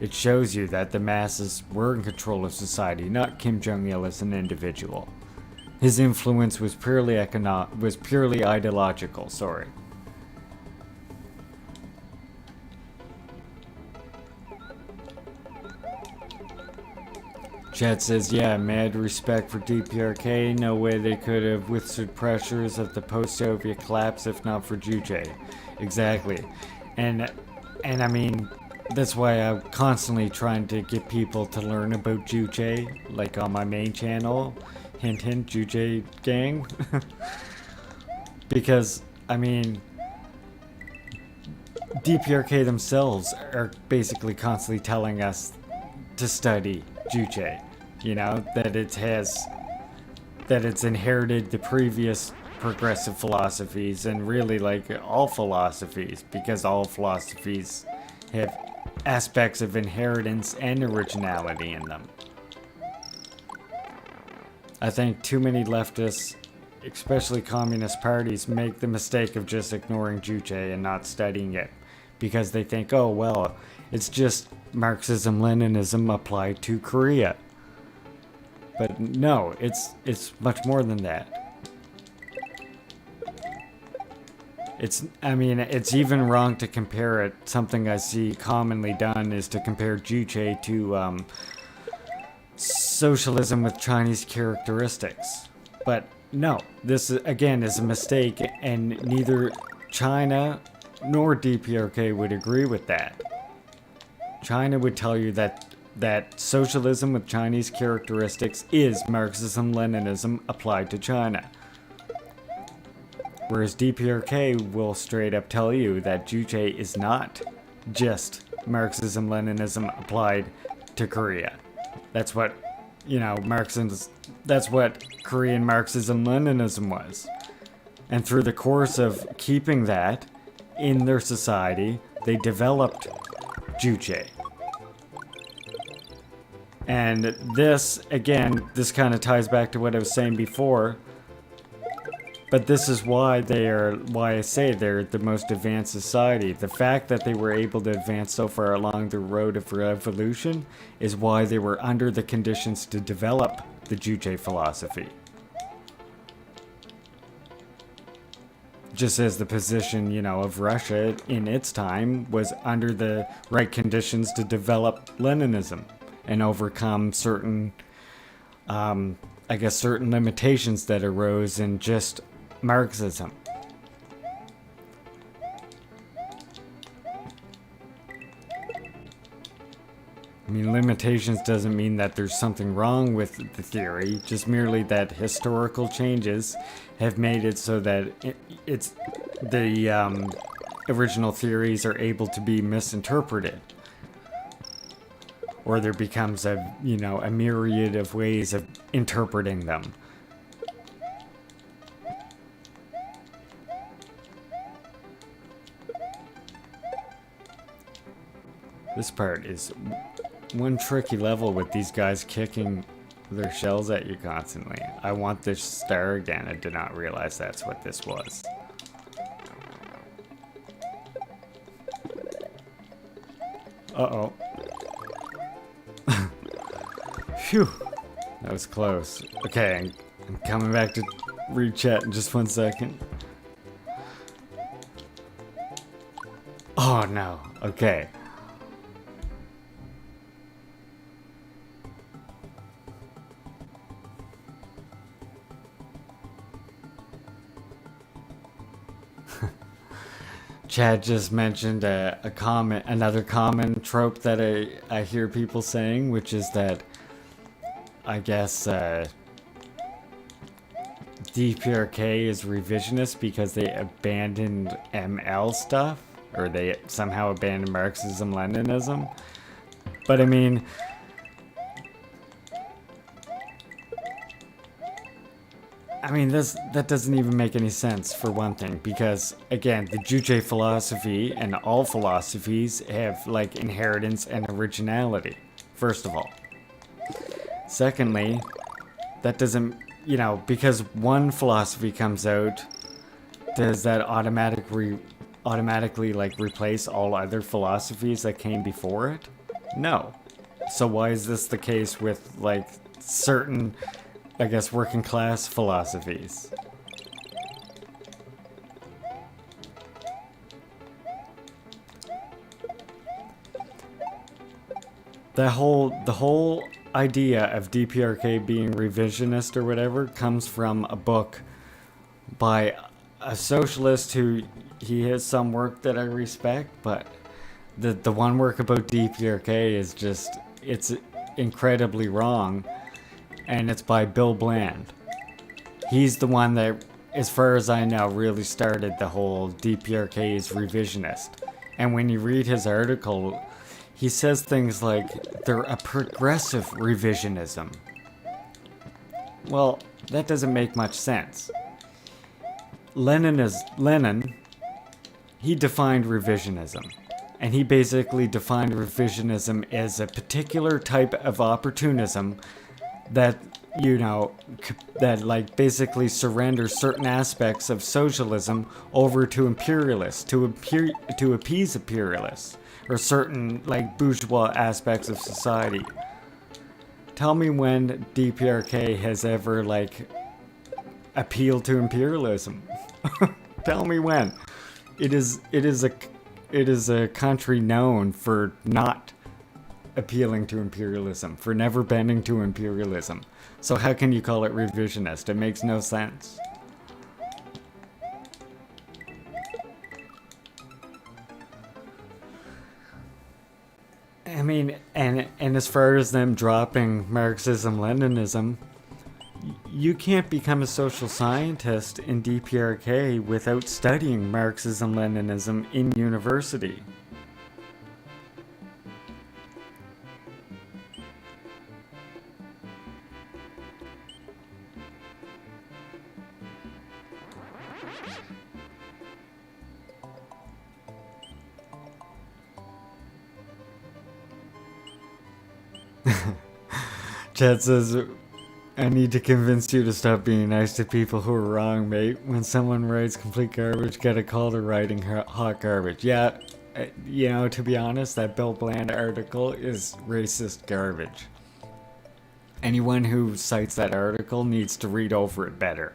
It shows you that the masses were in control of society, not Kim Jong-il as an individual. His influence was purely ideological, sorry. Chat says, yeah, mad respect for DPRK. No way they could have withstood pressures of the post-Soviet collapse if not for Juche. Exactly. And I mean, that's why I'm constantly trying to get people to learn about Juche, like on my main channel. Hint, hint, Juche gang. Because, I mean, DPRK themselves are basically constantly telling us to study Juche, that it's inherited the previous progressive philosophies, and really like all philosophies, because all philosophies have aspects of inheritance and originality in them. I think too many leftists, especially communist parties, make the mistake of just ignoring Juche and not studying it, because they think, oh well, it's just Marxism-Leninism applied to Korea. But no, it's much more than that. It's even wrong to compare it. Something I see commonly done is to compare Juche to socialism with Chinese characteristics. But No, this again is a mistake, and neither China nor DPRK would agree with that. China would tell you that socialism with Chinese characteristics is Marxism-Leninism applied to China. Whereas DPRK will straight up tell you that Juche is not just Marxism-Leninism applied to Korea. That's what, that's what Korean Marxism-Leninism was. And through the course of keeping that in their society, they developed Juche. And this, again, this kind of ties back to what I was saying before. But this is why I say they're the most advanced society. The fact that they were able to advance so far along the road of revolution is why they were under the conditions to develop the Juche philosophy. Just as the position, of Russia in its time was under the right conditions to develop Leninism and overcome certain, certain limitations that arose in just Marxism. I mean, limitations doesn't mean that there's something wrong with the theory, just merely that historical changes have made it so that the original theories are able to be misinterpreted. Or there becomes a myriad of ways of interpreting them. This part is one tricky level with these guys kicking their shells at you constantly. I want this star again. I did not realize that's what this was. Uh-oh. Phew. That was close. Okay, I'm coming back to read chat in just 1 second. Oh no. Okay. Chad just mentioned another common trope that I hear people saying, which is that I guess DPRK is revisionist because they abandoned ML stuff, or they somehow abandoned Marxism-Leninism. But I mean, that doesn't even make any sense, for one thing, because again, the Juche philosophy and all philosophies have like inheritance and originality, first of all. Secondly, that doesn't, because one philosophy comes out, does that automatically like replace all other philosophies that came before it? No. So why is this the case with like certain, I guess, working class philosophies? The whole idea of DPRK being revisionist or whatever comes from a book by a socialist who he has some work that I respect, but the one work about DPRK is just, it's incredibly wrong. And it's by Bill Bland. He's the one that, as far as I know, really started the whole DPRK is revisionist. And when you read his article, he says things like, they're a progressive revisionism. Well, that doesn't make much sense. Lenin, he defined revisionism. And he basically defined revisionism as a particular type of opportunism that, that like basically surrenders certain aspects of socialism over to imperialists, to appease imperialists, or certain like bourgeois aspects of society. Tell me when DPRK has ever like appealed to imperialism. Tell me when. It is a country known for not appealing to imperialism, for never bending to imperialism. So how can you call it revisionist? It makes no sense. I mean, and as far as them dropping Marxism-Leninism, you can't become a social scientist in DPRK without studying Marxism-Leninism in university. Chad says, I need to convince you to stop being nice to people who are wrong, mate. When someone writes complete garbage, get a call to writing hot garbage. Yeah, you know, to be honest, that Bill Bland article is racist garbage. Anyone who cites that article needs to read over it better.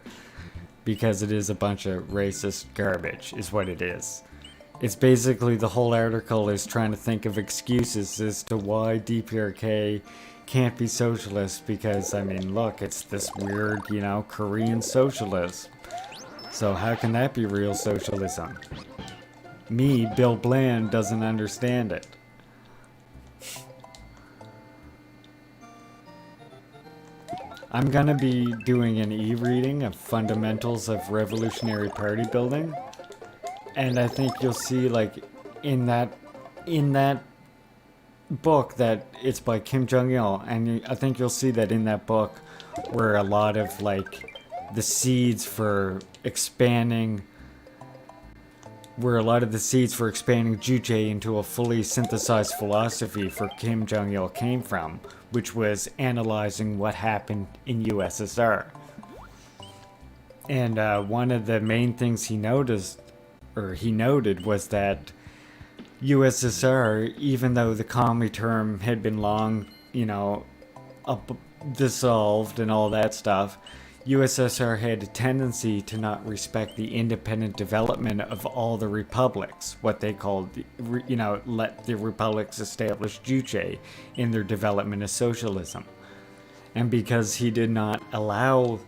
Because it is a bunch of racist garbage, is what it is. It's basically the whole article is trying to think of excuses as to why DPRK can't be socialist, because, I mean, look, it's this weird, you know, Korean socialism. So how can that be real socialism? Me, Bill Bland, doesn't understand it. I'm gonna be doing an e-reading of Fundamentals of Revolutionary Party Building. And I think you'll see, like, in that book that it's by Kim Jong-il, and I think you'll see that in that book where a lot of, like, the seeds for expanding Juche into a fully synthesized philosophy for Kim Jong-il came from, which was analyzing what happened in USSR. And one of the main things he noted was that USSR, even though the Comintern had been long, you know, dissolved and all that stuff, USSR had a tendency to not respect the independent development of all the republics, what they called, you know, let the republics establish Juche in their development of socialism. And because he did not allow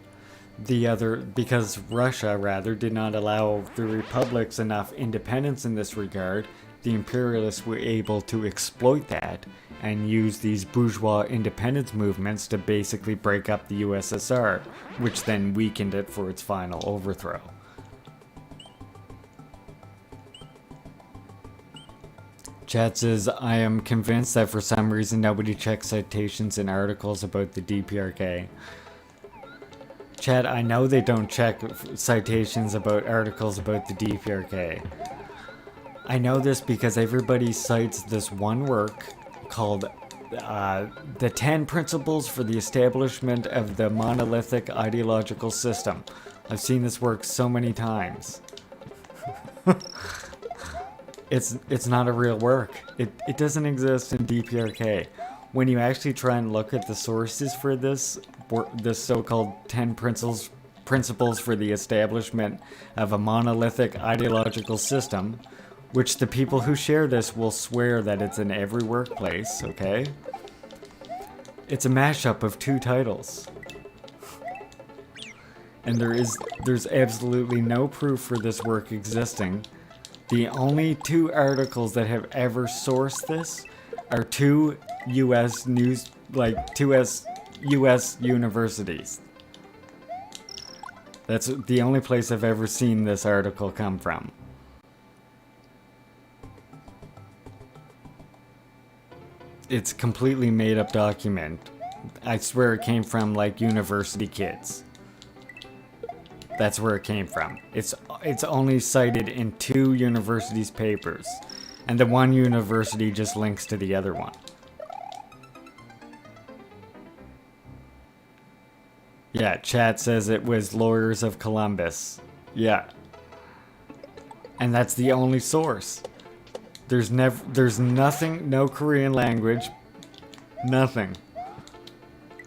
because Russia, rather, did not allow the republics enough independence in this regard, the imperialists were able to exploit that and use these bourgeois independence movements to basically break up the USSR, which then weakened it for its final overthrow. Chat says, I am convinced that for some reason nobody checks citations in articles about the DPRK. Chat, I know they don't check citations about articles about the DPRK. I know this because everybody cites this one work called The 10 Principles for the Establishment of the Monolithic Ideological System. I've seen this work so many times. It's not a real work. It doesn't exist in DPRK. When you actually try and look at the sources for this so-called 10 principles for the establishment of a monolithic ideological system, which the people who share this will swear that it's in every workplace, okay? It's a mashup of two titles. And there's absolutely no proof for this work existing. The only two articles that have ever sourced this are two US universities. That's the only place I've ever seen this article come from. It's a completely made up document. I swear it came from, like, university kids. That's where it came from. It's only cited in two universities' papers, and the one university just links to the other one. Yeah, chat says it was Lawyers of Columbus. Yeah. And that's the only source. There's nothing, no Korean language, nothing.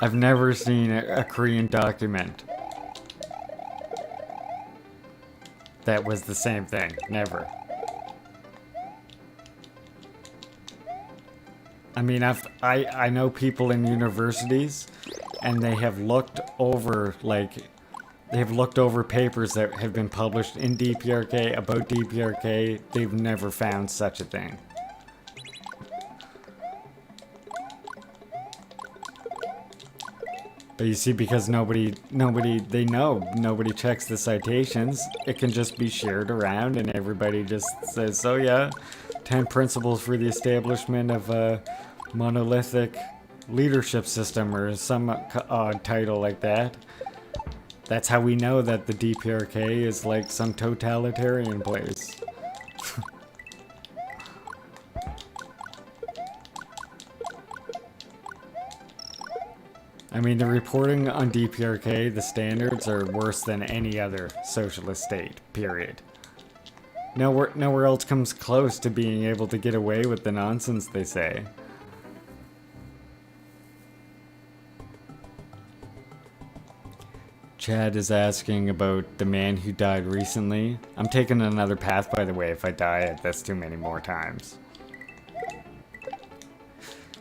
I've never seen a Korean document that was the same thing. Never. I mean, I know people in universities, and they have looked over, like, they've looked over papers that have been published in DPRK about DPRK. They've never found such a thing. But you see, because nobody checks the citations, it can just be shared around and everybody just says, oh yeah, 10 principles for the establishment of a monolithic leadership system, or some odd title like that. That's how we know that the DPRK is like some totalitarian place. I mean, the reporting on DPRK, the standards are worse than any other socialist state, period. Nowhere else comes close to being able to get away with the nonsense they say. Chad is asking about the man who died recently. I'm taking another path, by the way, if I die at this too many more times.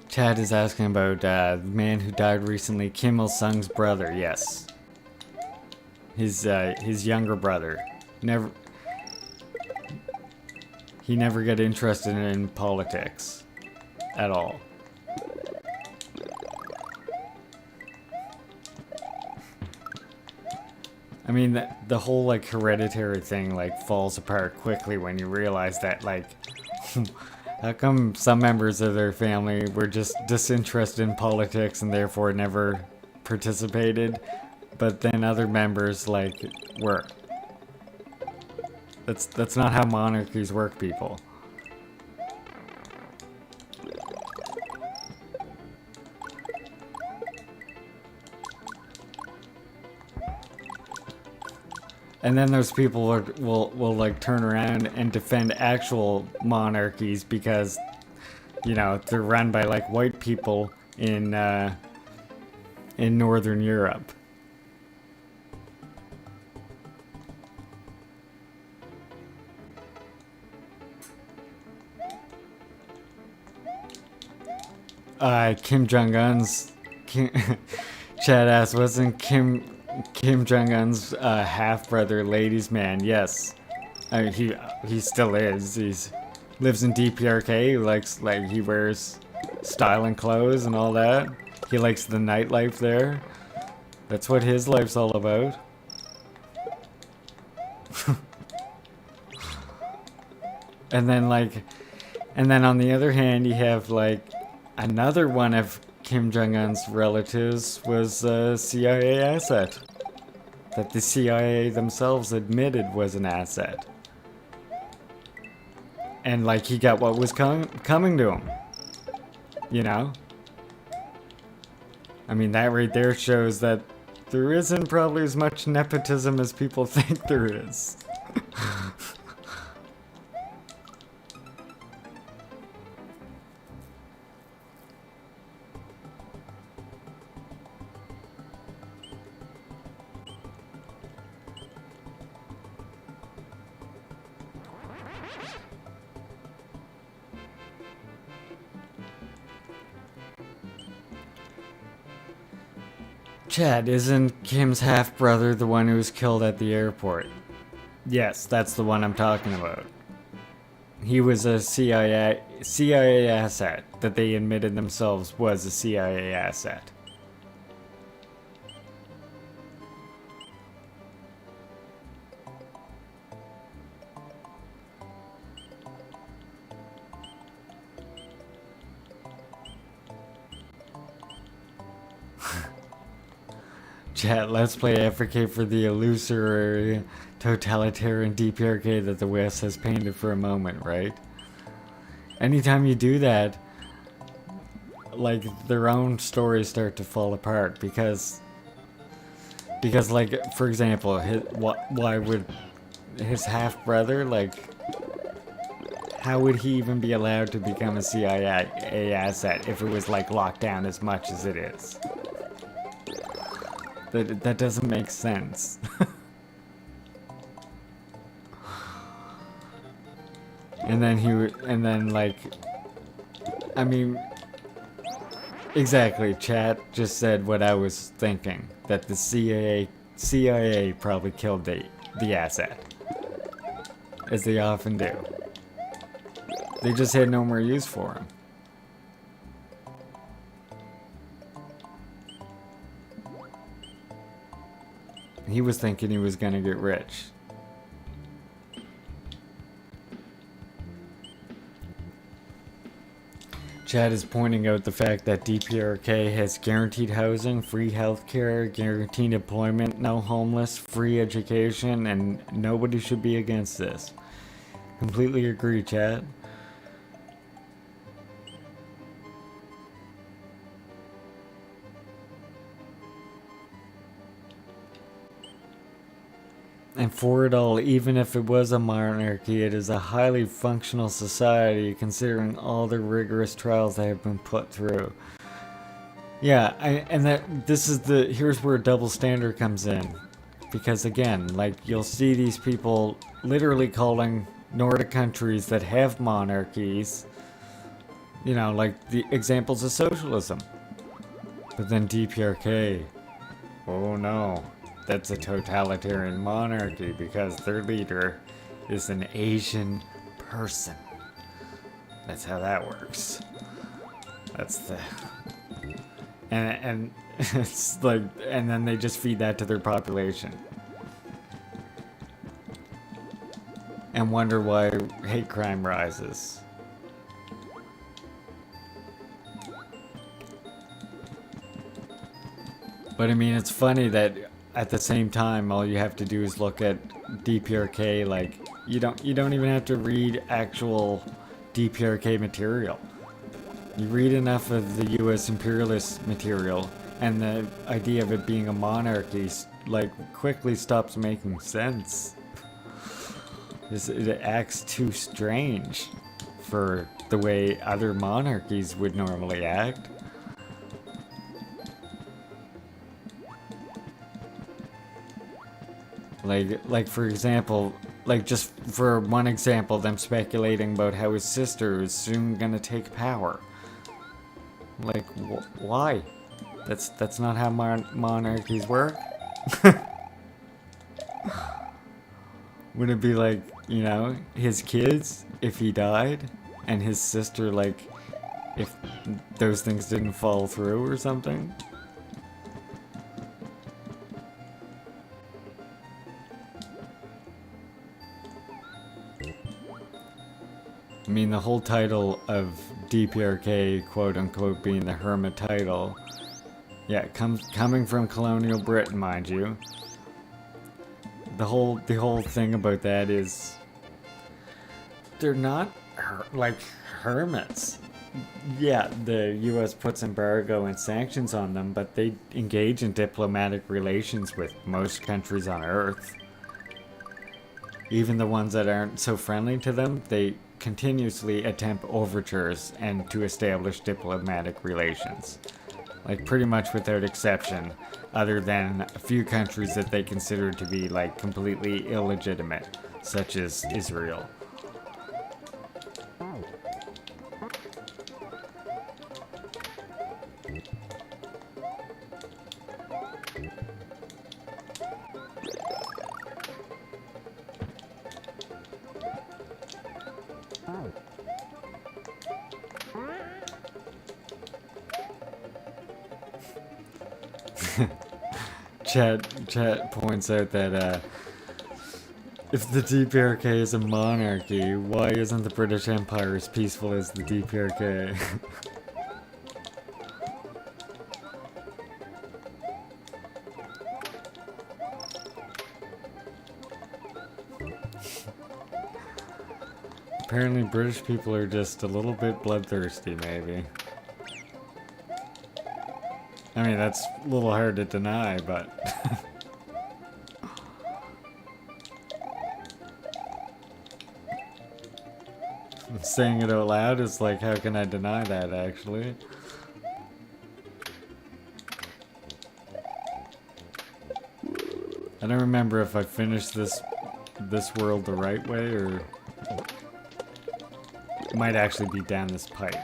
Chad is asking about the man who died recently, Kim Il-sung's brother. Yes, his younger brother. He never got interested in politics at all. I mean, the whole like hereditary thing like falls apart quickly when you realize that, like, how come some members of their family were just disinterested in politics and therefore never participated, but then other members like were. That's not how monarchies work, people. And then those people will like turn around and defend actual monarchies because, you know, they're run by like white people in Northern Europe. Kim Jong-un's Chad asked, wasn't Kim Jong-un's half-brother ladies' man? Yes, I mean, he still is. He's lives in DPRK. He wears styling clothes and all that. He likes the nightlife there. That's what his life's all about. And then on the other hand, you have like another one of Kim Jong-un's relatives was a CIA asset that the CIA themselves admitted was an asset. And like he got what was coming to him. You know? I mean, that right there shows that there isn't probably as much nepotism as people think there is. Chad, isn't Kim's half-brother the one who was killed at the airport? Yes, that's the one I'm talking about. He was a CIA asset that they admitted themselves was a CIA asset. Chat, let's play advocate for the illusory totalitarian DPRK that the West has painted for a moment, right? Anytime you do that, like, their own stories start to fall apart because like, for example, why would his half-brother, like, how would he even be allowed to become a CIA asset if it was, like, locked down as much as it is? That doesn't make sense. and then like, I mean, Exactly. Chat just said what I was thinking. That the CIA probably killed the asset. As they often do. They just had no more use for him. He was thinking he was gonna get rich. Chad is pointing out the fact that DPRK has guaranteed housing, free healthcare, guaranteed employment, no homeless, free education, and nobody should be against this. Completely agree, Chad. And for it all, even if it was a monarchy, it is a highly functional society considering all the rigorous trials they have been put through. Yeah, here's where double standard comes in. Because again, like, you'll see these people literally calling Nordic countries that have monarchies, you know, like the examples of socialism. But then DPRK, oh no. That's a totalitarian monarchy because their leader is an Asian person. That's how that works. That's the... And it's like... And then they just feed that to their population. And wonder why hate crime rises. But I mean, it's funny that... At the same time, all you have to do is look at DPRK. Like, you don't even have to read actual DPRK material. You read enough of the U.S. imperialist material, and the idea of it being a monarchy, like, quickly stops making sense. It acts too strange for the way other monarchies would normally act. Like for example, like just for one example, them speculating about how his sister is soon gonna take power. Like, why? That's not how monarchies work. Would it be like, you know, his kids if he died, and his sister, like, if those things didn't fall through or something? I mean, the whole title of DPRK, quote unquote, being the Hermit title, yeah, coming from colonial Britain, mind you. The whole thing about that is they're not like hermits. Yeah, the U.S. puts embargo and sanctions on them, but they engage in diplomatic relations with most countries on Earth. Even the ones that aren't so friendly to them, they continuously attempt overtures and to establish diplomatic relations. Like, pretty much without exception, other than a few countries that they consider to be, like, completely illegitimate, such as Israel. Chat points out that if the DPRK is a monarchy, why isn't the British Empire as peaceful as the DPRK? Apparently British people are just a little bit bloodthirsty, maybe. I mean, that's a little hard to deny, but... Saying it out loud is like, how can I deny that, actually? I don't remember if I finished this world the right way, or... It might actually be down this pipe.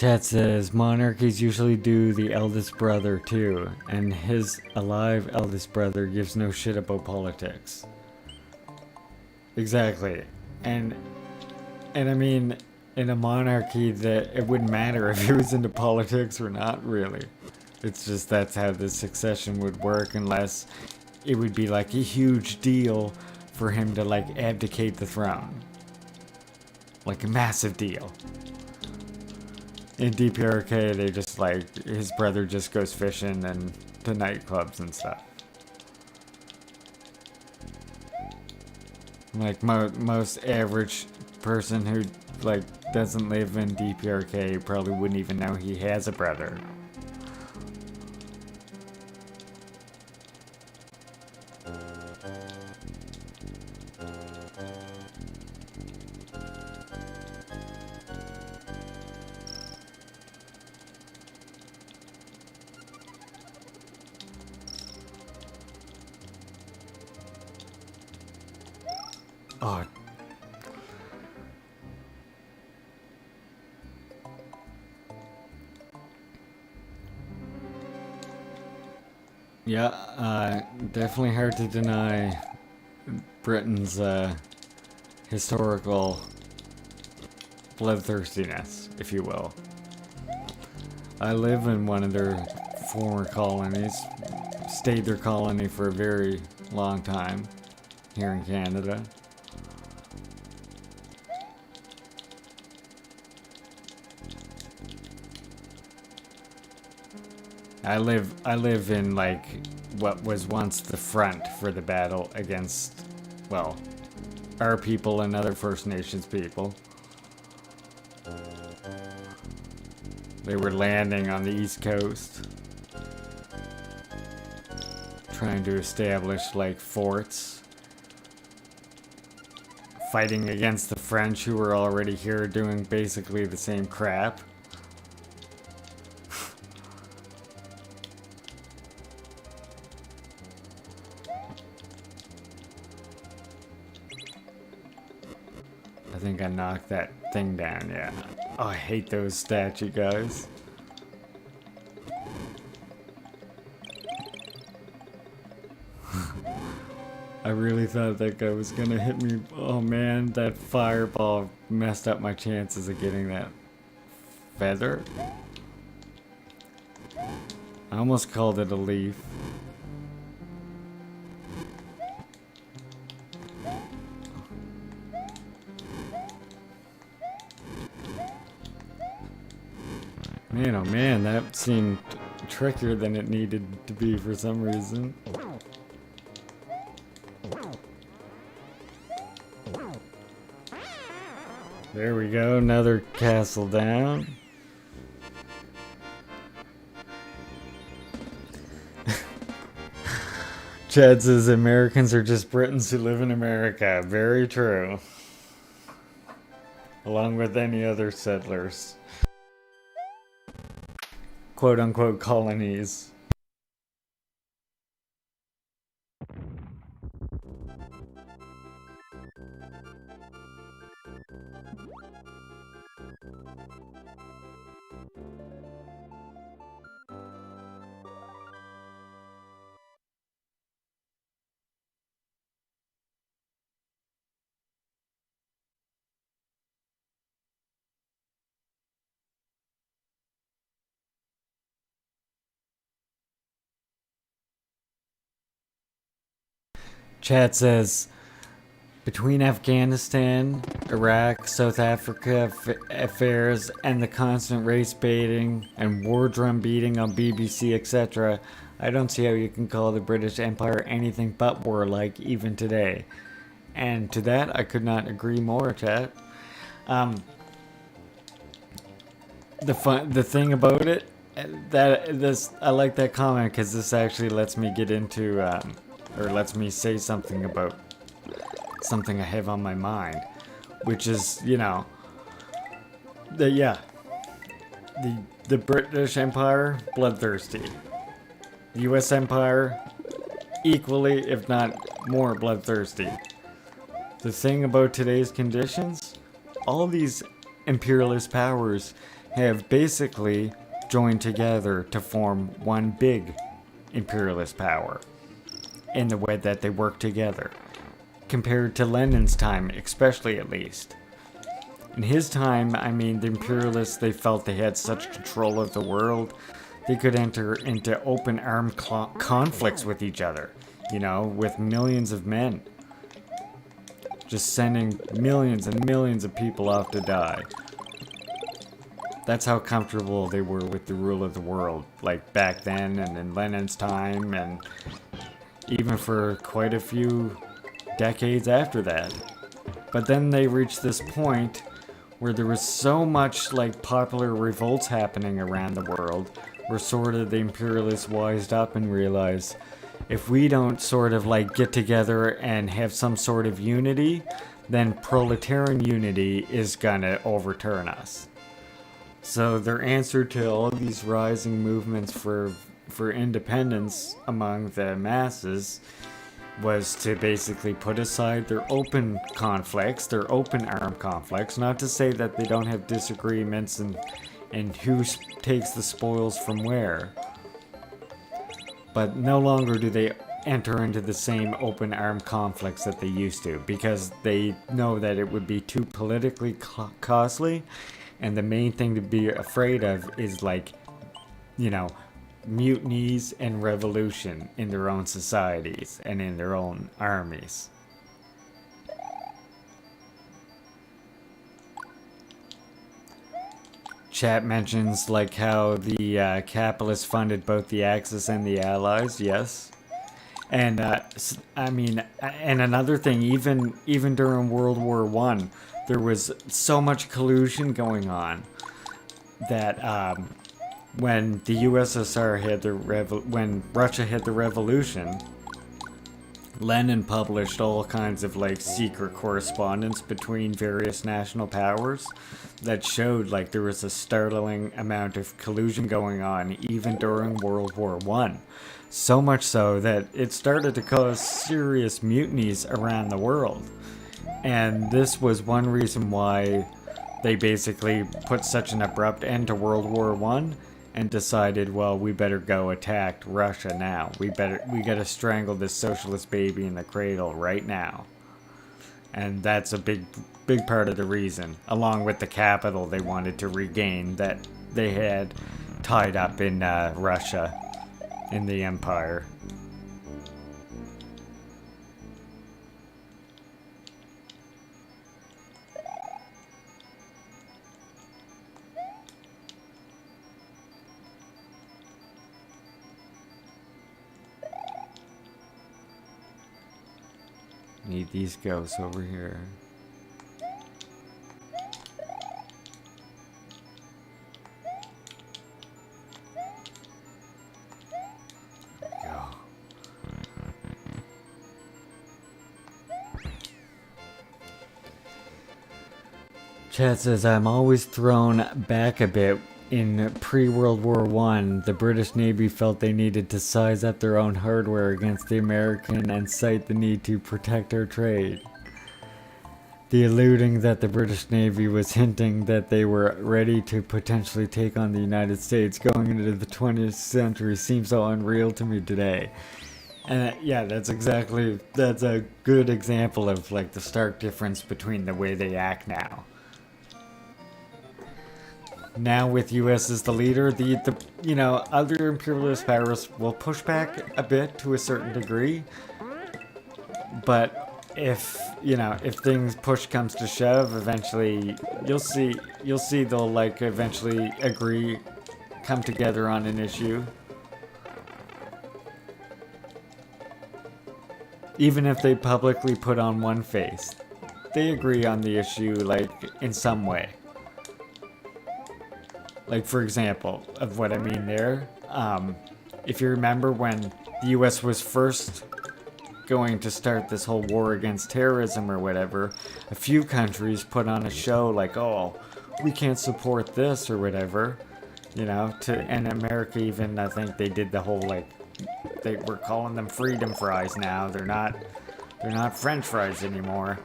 Chat says monarchies usually do the eldest brother too, and his alive eldest brother gives no shit about politics. Exactly. And I mean, in a monarchy, that it wouldn't matter if he was into politics or not, really. It's just that's how the succession would work, unless it would be like a huge deal for him to like abdicate the throne. Like a massive deal. In DPRK, they just like, his brother just goes fishing and to nightclubs and stuff. Like most average person who like doesn't live in DPRK probably wouldn't even know he has a brother. Oh. Yeah, definitely hard to deny Britain's historical bloodthirstiness, if you will. I live in one of their former colonies, stayed their colony for a very long time here in Canada. I live in like what was once the front for the battle against, well, our people and other First Nations people. They were landing on the East Coast, trying to establish like forts, fighting against the French who were already here doing basically the same crap. I think I knocked that thing down, yeah. Oh, I hate those statue guys. I really thought that guy was gonna hit me. Oh man, that fireball messed up my chances of getting that feather. I almost called it a leaf. Man, oh man, that seemed trickier than it needed to be for some reason. There we go, another castle down. Chad says Americans are just Britons who live in America. Very true. Along with any other settlers. Quote unquote colonies. Chat says, between Afghanistan, Iraq, South Africa affairs, and the constant race baiting and war drum beating on BBC, etc., I don't see how you can call the British Empire anything but warlike even today. And to that, I could not agree more, chat. The thing about it, I like that comment because this actually lets me get into, or lets me say something about something I have on my mind, which is, you know, the British Empire, bloodthirsty. The U.S. Empire, equally, if not more, bloodthirsty. The thing about today's conditions, all these imperialist powers have basically joined together to form one big imperialist power in the way that they work together. Compared to Lenin's time, especially at least. In his time, I mean, the imperialists, they felt they had such control of the world, they could enter into open armed conflicts with each other, you know, with millions of men. Just sending millions and millions of people off to die. That's how comfortable they were with the rule of the world, like back then and in Lenin's time, and even for quite a few decades after that. But then they reached this point where there was so much like popular revolts happening around the world, where sort of the imperialists wised up and realized, if we don't sort of like get together and have some sort of unity, then proletarian unity is gonna overturn us. So their answer to all these rising movements for independence among the masses was to basically put aside their open conflicts, their open armed conflicts, not to say that they don't have disagreements and who takes the spoils from where. But no longer do they enter into the same open armed conflicts that they used to, because they know that it would be too politically costly, and the main thing to be afraid of is, like, you know, mutinies and revolution in their own societies and in their own armies. Chat mentions like how the capitalists funded both the Axis and the Allies. Yes, and I mean, and another thing, even during World War I, there was so much collusion going on that when the USSR had when Russia had the revolution, Lenin published all kinds of like secret correspondence between various national powers that showed like there was a startling amount of collusion going on even during World War I. So much so that it started to cause serious mutinies around the world. And this was one reason why they basically put such an abrupt end to World War I and decided, well, we better go attack Russia now. We gotta strangle this socialist baby in the cradle right now. And that's a big part of the reason, along with the capital they wanted to regain that they had tied up in Russia, in the empire. Need these ghosts over here. There we go. Chat says, I'm always thrown back a bit. In pre-World War I, the British Navy felt they needed to size up their own hardware against the American and cite the need to protect our trade. The alluding that the British Navy was hinting that they were ready to potentially take on the United States going into the 20th century seems so unreal to me today. And yeah, that's a good example of like the stark difference between the way they act now. Now with US as the leader, the you know, other imperialist powers will push back a bit to a certain degree. But if things push comes to shove, eventually you'll see they'll like eventually agree, come together on an issue. Even if they publicly put on one face, they agree on the issue like in some way. Like, for example, of what I mean there, if you remember when the US was first going to start this whole war against terrorism or whatever, a few countries put on a show like, oh, we can't support this or whatever, you know, and America even, I think they did the whole, like, they were calling them freedom fries now, they're not French fries anymore.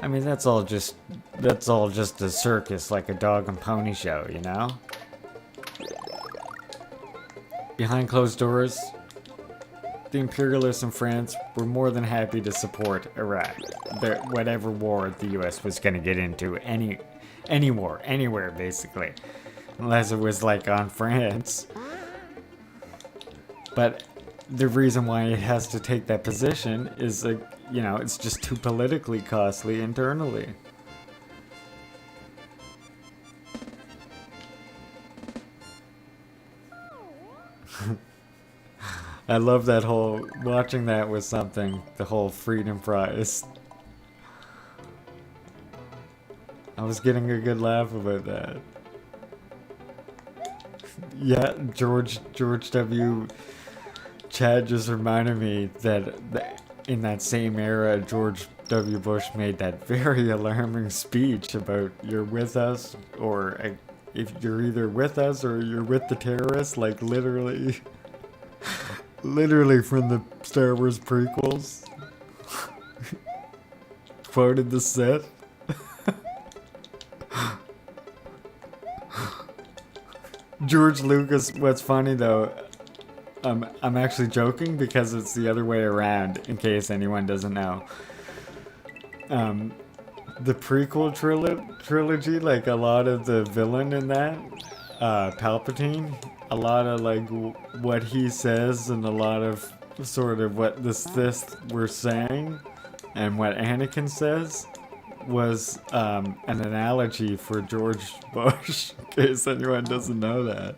I mean, that's all just a circus, like a dog and pony show, you know? Behind closed doors, the imperialists in France were more than happy to support Iraq. Whatever war the US was going to get into, any war, anywhere basically. Unless it was like on France. But the reason why it has to take that position is, like, you know, it's just too politically costly internally. I love that whole, watching that was something, the whole freedom prize. I was getting a good laugh about that. Yeah, George W. Chad just reminded me that in that same era, George W. Bush made that very alarming speech about you're with us, or if you're either with us or you're with the terrorists, like literally from the Star Wars prequels. Quoted the set. George Lucas, what's funny though, I'm actually joking because it's the other way around, in case anyone doesn't know. The prequel trilogy, like a lot of the villain in that, Palpatine, a lot of like what he says and a lot of sort of what the Sith were saying and what Anakin says was an analogy for George Bush, in case anyone doesn't know that.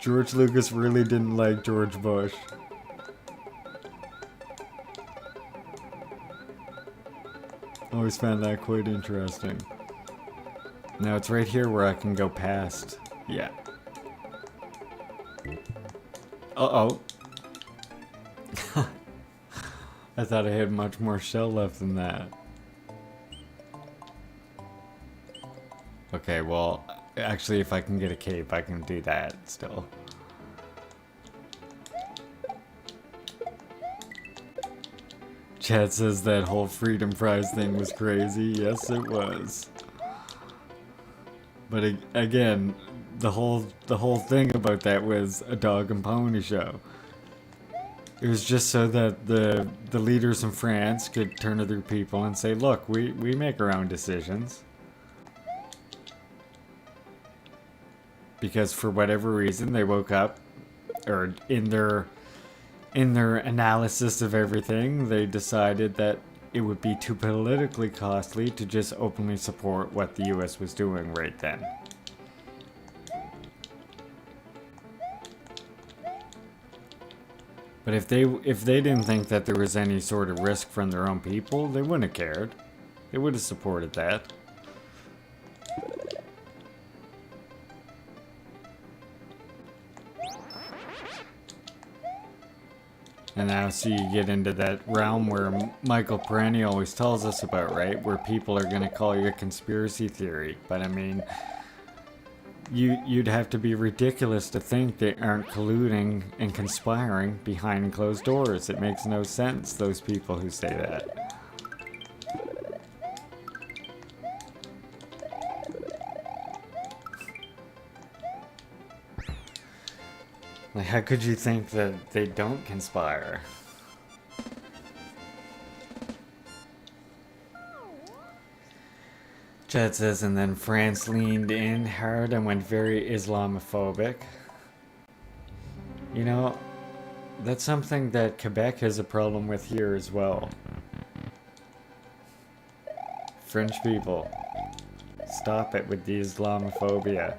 George Lucas really didn't like George Bush. Always found that quite interesting. Now it's right here where I can go past. Yeah. Uh-oh. I thought I had much more shell left than that. Okay, well, actually, if I can get a cape, I can do that still. Chad says that whole Freedom Prize thing was crazy. Yes, it was. But again, the whole thing about that was a dog and pony show. It was just so that the leaders in France could turn to their people and say, look, we make our own decisions. Because for whatever reason they woke up, or in their analysis of everything, they decided that it would be too politically costly to just openly support what the US was doing right then. But if they didn't think that there was any sort of risk from their own people, they wouldn't have cared. They would have supported that. And now, so you get into that realm where Michael Perenni always tells us about, right? Where people are going to call you a conspiracy theory. But I mean, you'd have to be ridiculous to think they aren't colluding and conspiring behind closed doors. It makes no sense, those people who say that. Like, how could you think that they don't conspire? Chad says, and then France leaned in hard and went very Islamophobic. You know, that's something that Quebec has a problem with here as well. French people, stop it with the Islamophobia.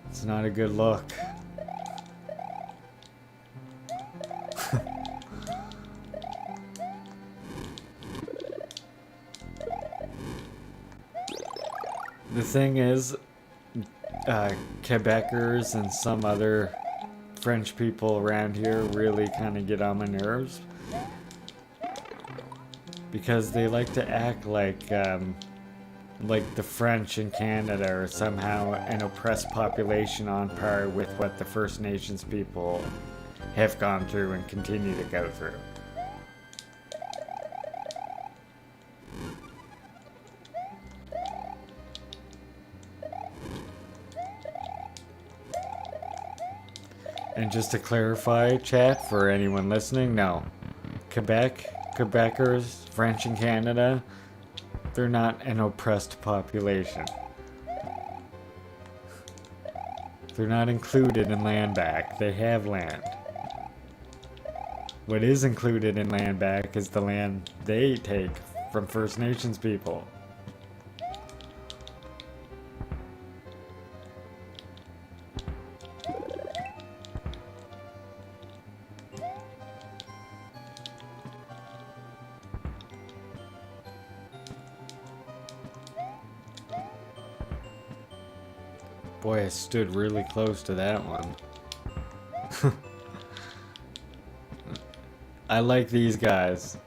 It's not a good look. The thing is, Quebecers and some other French people around here really kind of get on my nerves. Because they like to act like the French in Canada are somehow an oppressed population on par with what the First Nations people have gone through and continue to go through. And just to clarify, chat, for anyone listening, no. Quebecers, French in Canada, they're not an oppressed population. They're not included in land back. They have land. What is included in land back is the land they take from First Nations people. Boy, I stood really close to that one. I like these guys.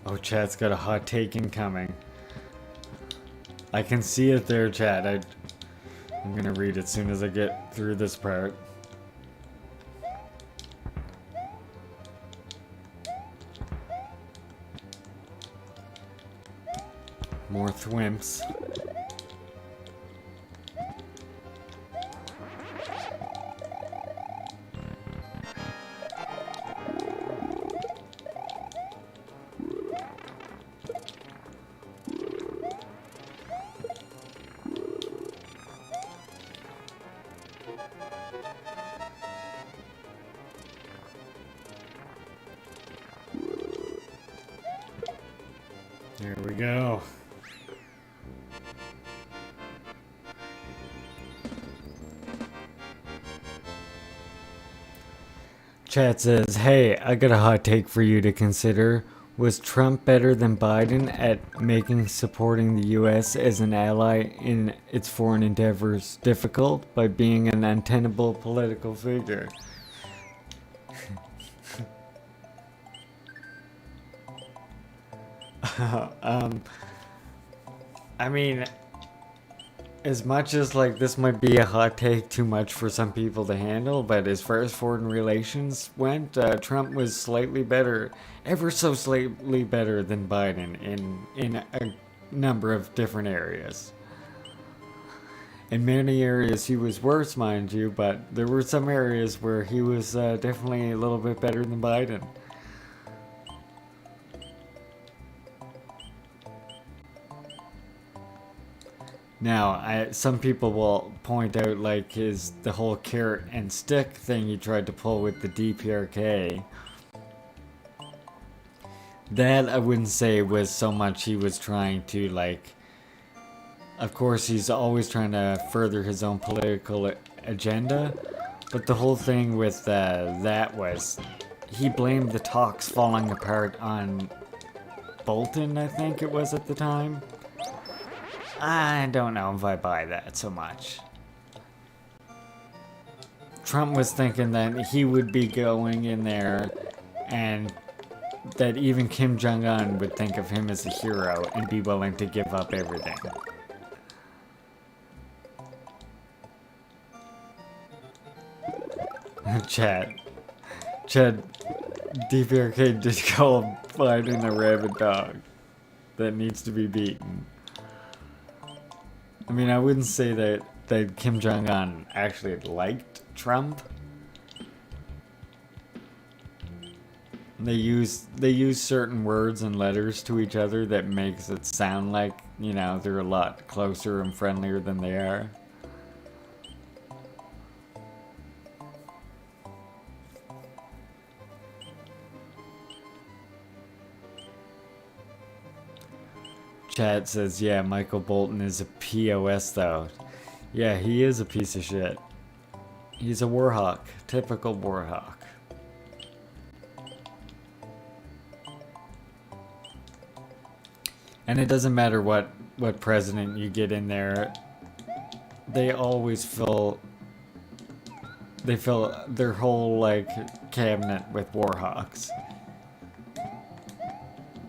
Oh, chat's got a hot take incoming. I can see it there, chat. I'm gonna read it as soon as I get through this part. More thwimps. There we go. Chat says, hey, I got a hot take for you to consider. Was Trump better than Biden at making supporting the US as an ally in its foreign endeavors difficult by being an untenable political figure? I mean, as much as like this might be a hot take too much for some people to handle, but as far as foreign relations went, Trump was slightly better, ever so slightly better than Biden in a number of different areas. In many areas he was worse, mind you, but there were some areas where he was definitely a little bit better than Biden. Now, some people will point out like the whole carrot and stick thing he tried to pull with the DPRK. That I wouldn't say was so much he was trying to like. Of course, he's always trying to further his own political agenda, but the whole thing with that was he blamed the talks falling apart on Bolton, I think it was at the time. I don't know if I buy that so much. Trump was thinking that he would be going in there and that even Kim Jong-un would think of him as a hero and be willing to give up everything. Chad, DPRK did call Biden a rabid dog that needs to be beaten. I mean, I wouldn't say that Kim Jong-un actually liked Trump. They use certain words and letters to each other that makes it sound like, you know, they're a lot closer and friendlier than they are. Chat says, yeah, Michael Bolton is a POS though. Yeah, he is a piece of shit. He's a warhawk. Typical warhawk. And it doesn't matter what president you get in there. They always fill their whole like cabinet with warhawks.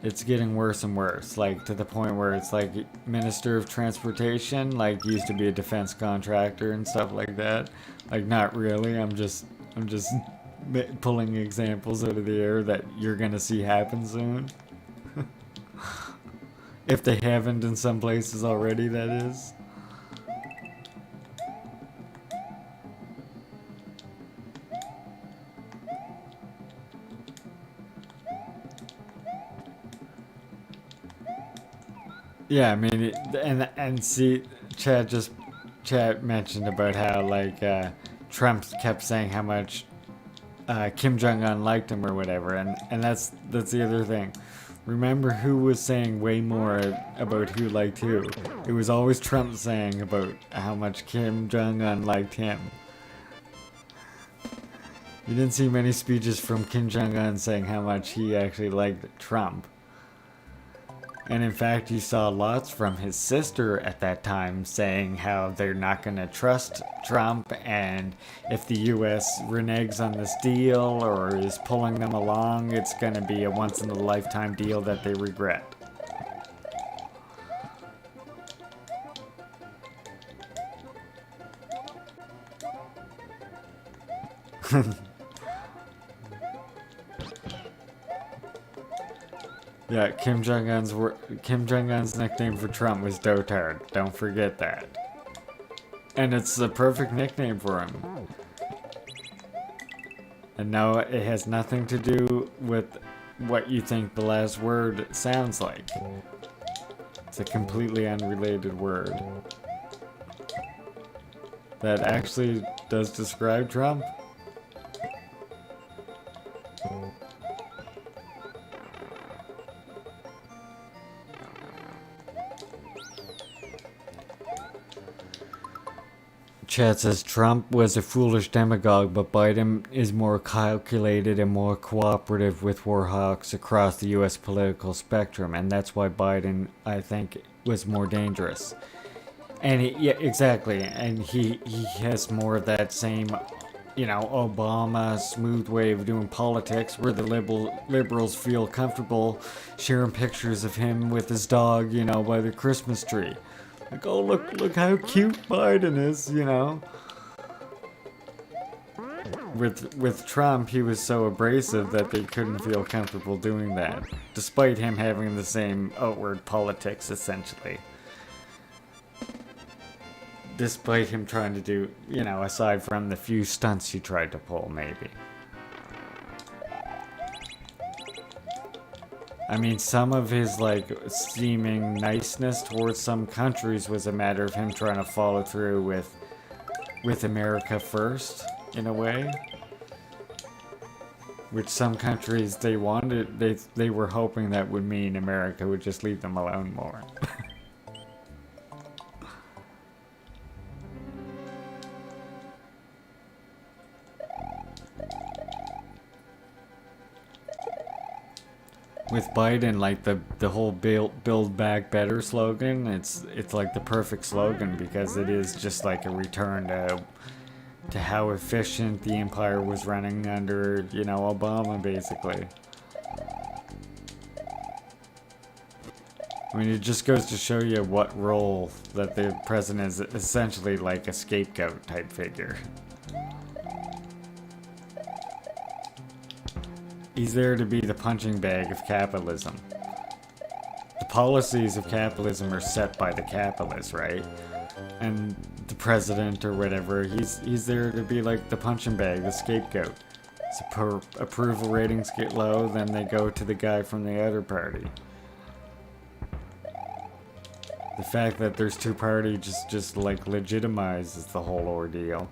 It's getting worse and worse, like to the point where it's like Minister of Transportation, like used to be a defense contractor and stuff like that. Like not really. I'm just pulling examples out of the air that you're gonna see happen soon. If they haven't in some places already, that is. Yeah, I mean, and see, Chad mentioned about how like Trump kept saying how much Kim Jong Un liked him or whatever, and that's the other thing. Remember who was saying way more about who liked who? It was always Trump saying about how much Kim Jong Un liked him. You didn't see many speeches from Kim Jong Un saying how much he actually liked Trump. And in fact, you saw lots from his sister at that time saying how they're not going to trust Trump, and if the US reneges on this deal or is pulling them along, it's going to be a once in a lifetime deal that they regret. Yeah, Kim Jong Un's nickname for Trump was Dotard. Don't forget that. And it's the perfect nickname for him. And no, it has nothing to do with what you think the last word sounds like. It's a completely unrelated word that actually does describe Trump. Chad says Trump was a foolish demagogue, but Biden is more calculated and more cooperative with war hawks across the U.S. political spectrum, and that's why Biden, I think, was more dangerous. And yeah, exactly, and he has more of that same, Obama smooth way of doing politics, where the liberals feel comfortable sharing pictures of him with his dog, by the Christmas tree. Like, oh, look how cute Biden is, With Trump, he was so abrasive that they couldn't feel comfortable doing that, despite him having the same outward politics, essentially. Despite him trying to do, aside from the few stunts he tried to pull, maybe. I mean, some of his, seeming niceness towards some countries was a matter of him trying to follow through with America first, in a way. Which some countries they wanted, they were hoping that would mean America would just leave them alone more. With Biden, the whole build back better slogan, it's like the perfect slogan because it is just like a return to how efficient the empire was running under, Obama, basically. I mean, it just goes to show you what role that the president is essentially like a scapegoat type figure. He's there to be the punching bag of capitalism. The policies of capitalism are set by the capitalists, right? And the president or whatever, he's there to be like the punching bag, the scapegoat. So approval ratings get low, then they go to the guy from the other party. The fact that there's two parties just legitimizes the whole ordeal.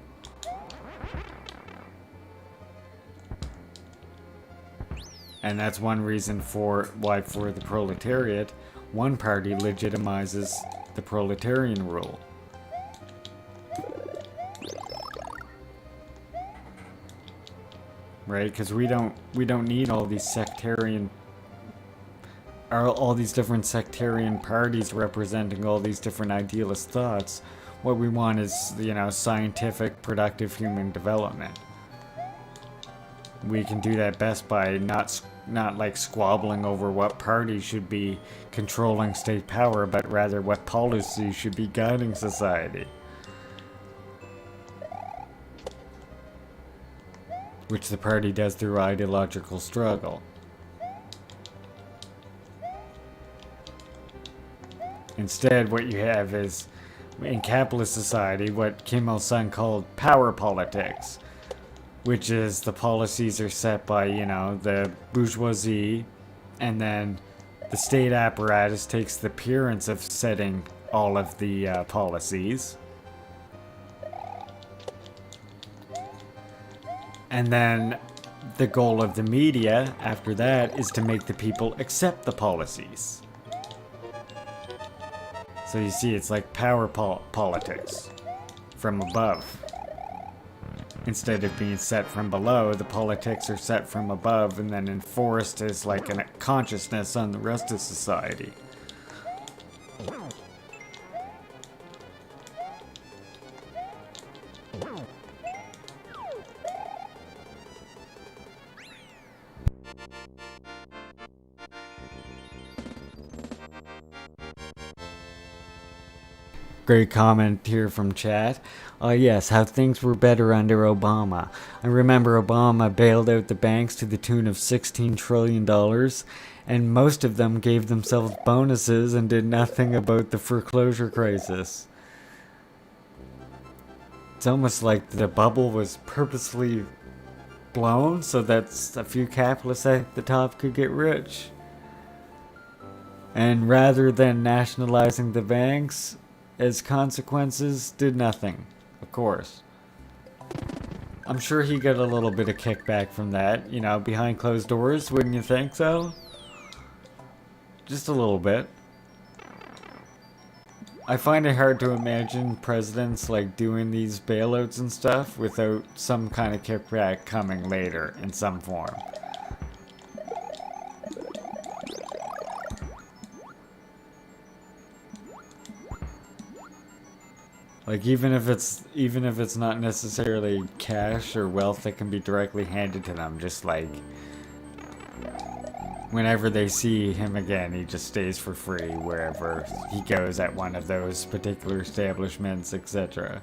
And that's one reason why for the proletariat, one party legitimizes the proletarian rule. Right? Because we don't need all these all these different sectarian parties representing all these different idealist thoughts. What we want is, scientific, productive human development. We can do that best by not squabbling over what party should be controlling state power, but rather what policy should be guiding society. Which the party does through ideological struggle. Instead, what you have is, in capitalist society, what Kim Il-sung called power politics. Which is the policies are set by, the bourgeoisie, and then The state apparatus takes the appearance of setting all of the policies. And then the goal of the media after that is to make the people accept the policies. So you see, it's like power politics from above. Instead of being set from below, the politics are set from above and then enforced as like a consciousness on the rest of society. Great comment here from chat. Yes, how things were better under Obama. I remember Obama bailed out the banks to the tune of $16 trillion, and most of them gave themselves bonuses and did nothing about the foreclosure crisis. It's almost like the bubble was purposely blown so that a few capitalists at the top could get rich. And rather than nationalizing the banks, as consequences, did nothing, of course. I'm sure he got a little bit of kickback from that, you know, behind closed doors, wouldn't you think so? Just a little bit. I find it hard to imagine presidents like doing these bailouts and stuff without some kind of kickback coming later in some form. Like even if it's not necessarily cash or wealth that can be directly handed to them, just like whenever they see him again, he just stays for free wherever he goes at one of those particular establishments, etc.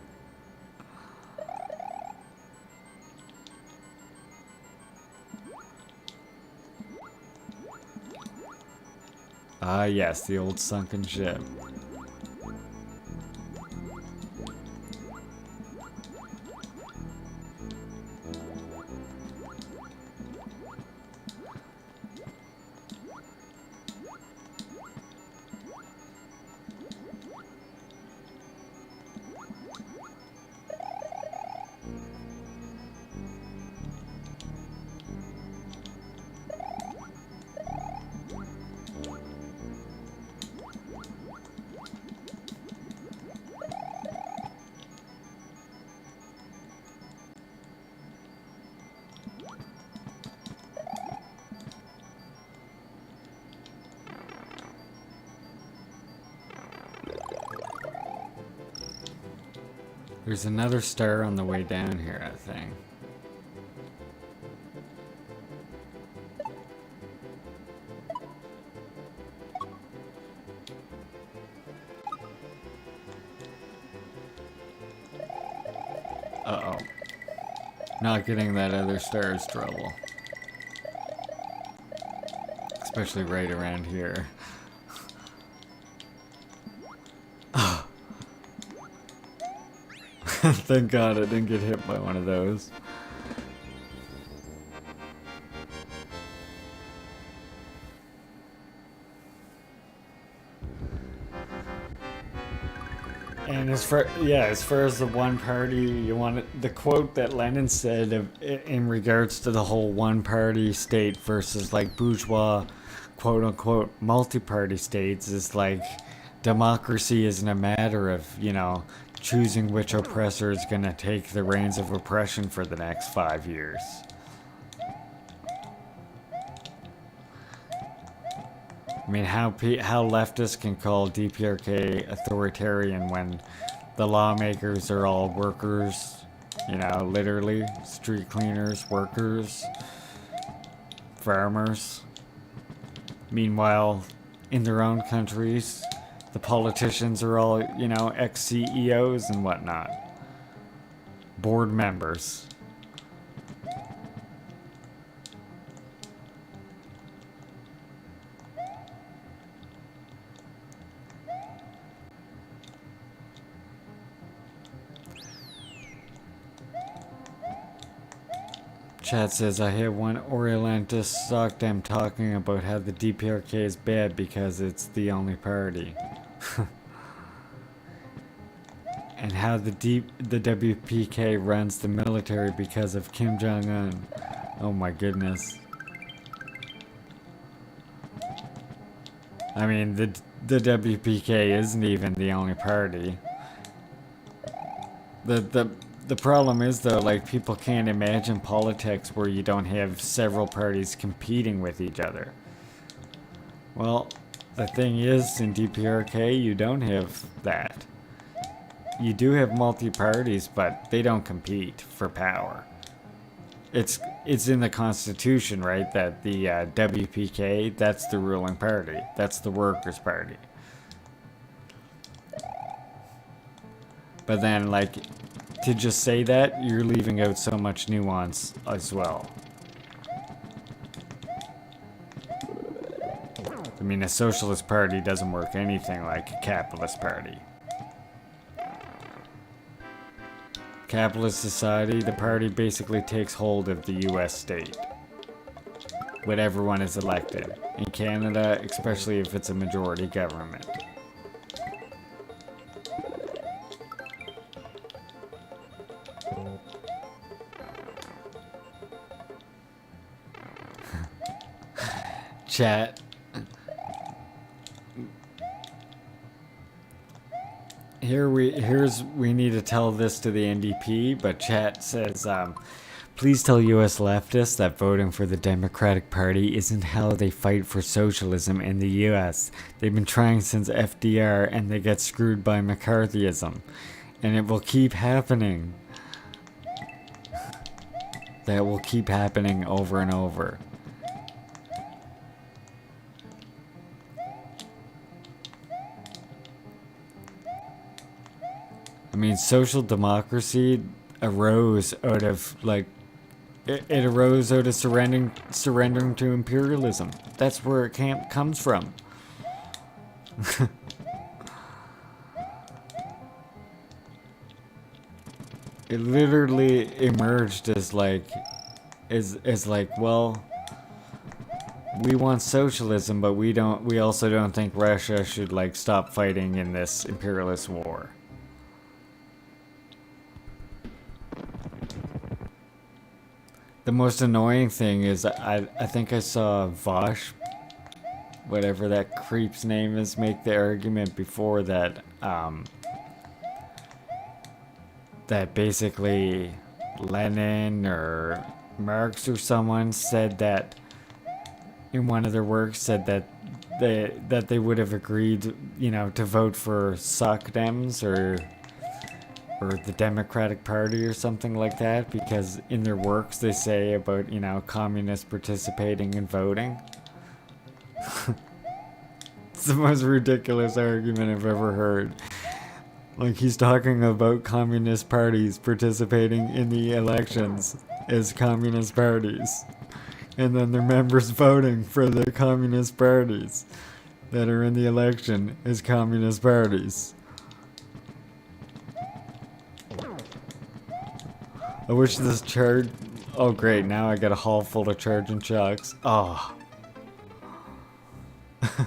Ah, yes, the old sunken ship. There's another star on the way down here, I think. Uh-oh. Not getting that other star is trouble. Especially right around here. Thank God I didn't get hit by one of those. And as far as the one party, you want the quote that Lenin said in regards to the whole one party state versus like bourgeois, quote unquote, multi-party states is like democracy isn't a matter of, you know, choosing which oppressor is going to take the reins of oppression for the next 5 years. I mean, how leftists can call DPRK authoritarian when the lawmakers are all workers, you know, literally, street cleaners, workers, farmers. Meanwhile, in their own countries, the politicians are all, you know, ex-CEOs and whatnot. Board members. Chat says, I hear one Orientalist sock them talking about how the DPRK is bad because it's the only party. And how the WPK runs the military because of Kim Jong-un. Oh my goodness. I mean, the WPK isn't even the only party. The problem is though, like, people can't imagine politics where you don't have several parties competing with each other. Well, the thing is, in DPRK, you don't have that. You do have multi-parties, but they don't compete for power. It's in the Constitution, right, that the WPK, that's the ruling party. That's the Workers' Party. But then, like, to just say that, you're leaving out so much nuance as well. I mean, a socialist party doesn't work anything like a capitalist party. Capitalist society, the party basically takes hold of the US state when everyone is elected. In Canada, especially if it's a majority government. Chat. We need to tell this to the NDP, but chat says, please tell US leftists that voting for the Democratic Party isn't how they fight for socialism in the US. They've been trying since FDR and they get screwed by McCarthyism. And it will keep happening. That will keep happening over and over. I mean, social democracy arose out of, like, it arose out of surrendering to imperialism. That's where it comes from. It literally emerged as like, well, we want socialism, but we also don't think Russia should, like, stop fighting in this imperialist war. The most annoying thing is I think I saw Vosh, whatever that creep's name is, make the argument before that that basically Lenin or Marx or someone said that in one of their works said that they would have agreed, you know, to vote for Soc Dems or the Democratic Party or something like that, because in their works they say about, you know, communists participating in voting. It's the most ridiculous argument I've ever heard. Like, he's talking about communist parties participating in the elections as communist parties. And then their members voting for the communist parties that are in the election as communist parties. I wish this charge... Oh great, now I got a hall full of charging chucks. Oh. I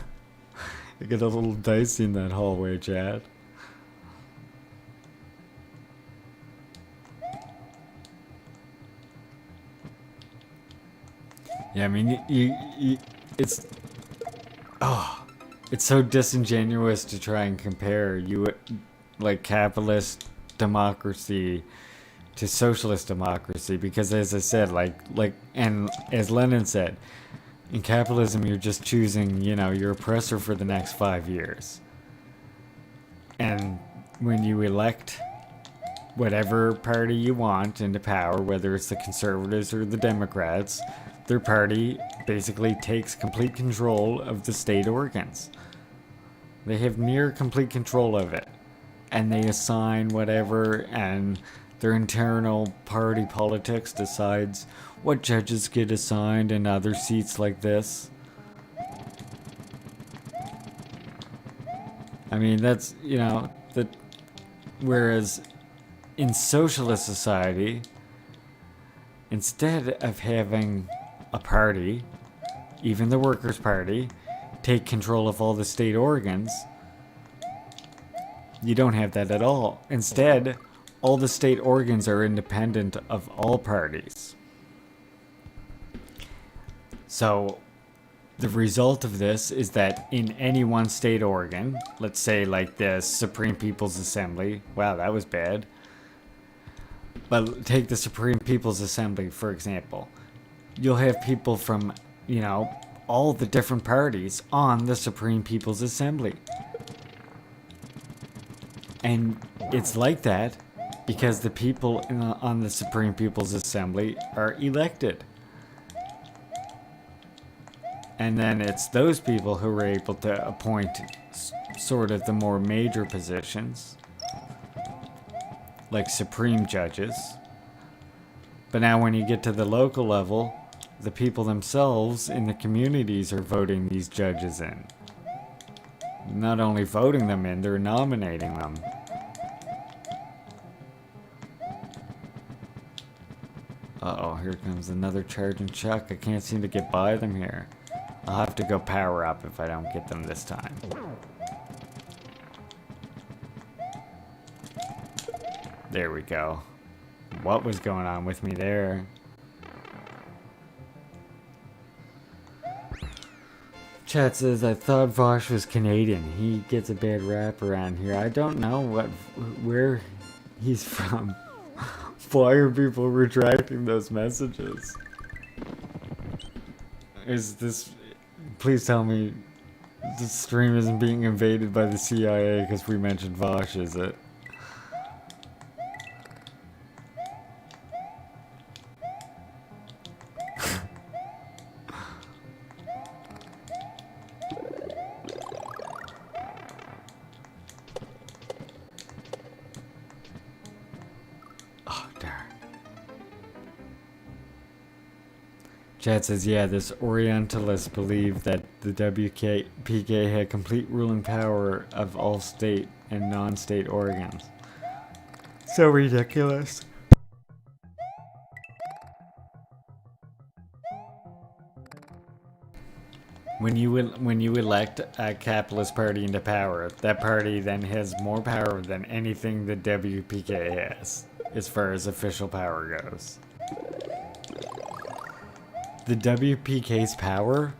get a little dicey in that hallway, chat. Yeah, I mean, it's... Oh. It's so disingenuous to try and compare like, capitalist democracy to socialist democracy, because as I said, like and as Lenin said, in capitalism you're just choosing, you know, your oppressor for the next 5 years. And when you elect whatever party you want into power, whether it's the Conservatives or the Democrats, their party basically takes complete control of the state organs. They have near complete control of it. And they assign whatever, and their internal party politics decides what judges get assigned in other seats like this. I mean, that's, you know, whereas in socialist society, instead of having a party, even the Workers' Party, take control of all the state organs, you don't have that at all. Instead, all the state organs are independent of all parties. So, the result of this is that in any one state organ, let's say like the Supreme People's Assembly, wow, that was bad. But take the Supreme People's Assembly, for example. You'll have people from, all the different parties on the Supreme People's Assembly. And it's like that because the people on the Supreme People's Assembly are elected. And then it's those people who are able to appoint sort of the more major positions, like supreme judges. But now when you get to the local level, the people themselves in the communities are voting these judges in. Not only voting them in, they're nominating them. Uh-oh, here comes another charging chuck. I can't seem to get by them here. I'll have to go power up if I don't get them this time. There we go. What was going on with me there? Chat says, I thought Vosh was Canadian. He gets a bad rap around here. I don't know where he's from. Why are people retracting those messages? Is this... Please tell me the stream isn't being invaded by the CIA because we mentioned Vosh, is it? Chad says, yeah, this Orientalist believed that the WPK had complete ruling power of all state and non-state organs. So ridiculous. When you elect a capitalist party into power, that party then has more power than anything the WPK has, as far as official power goes. The WPK's power,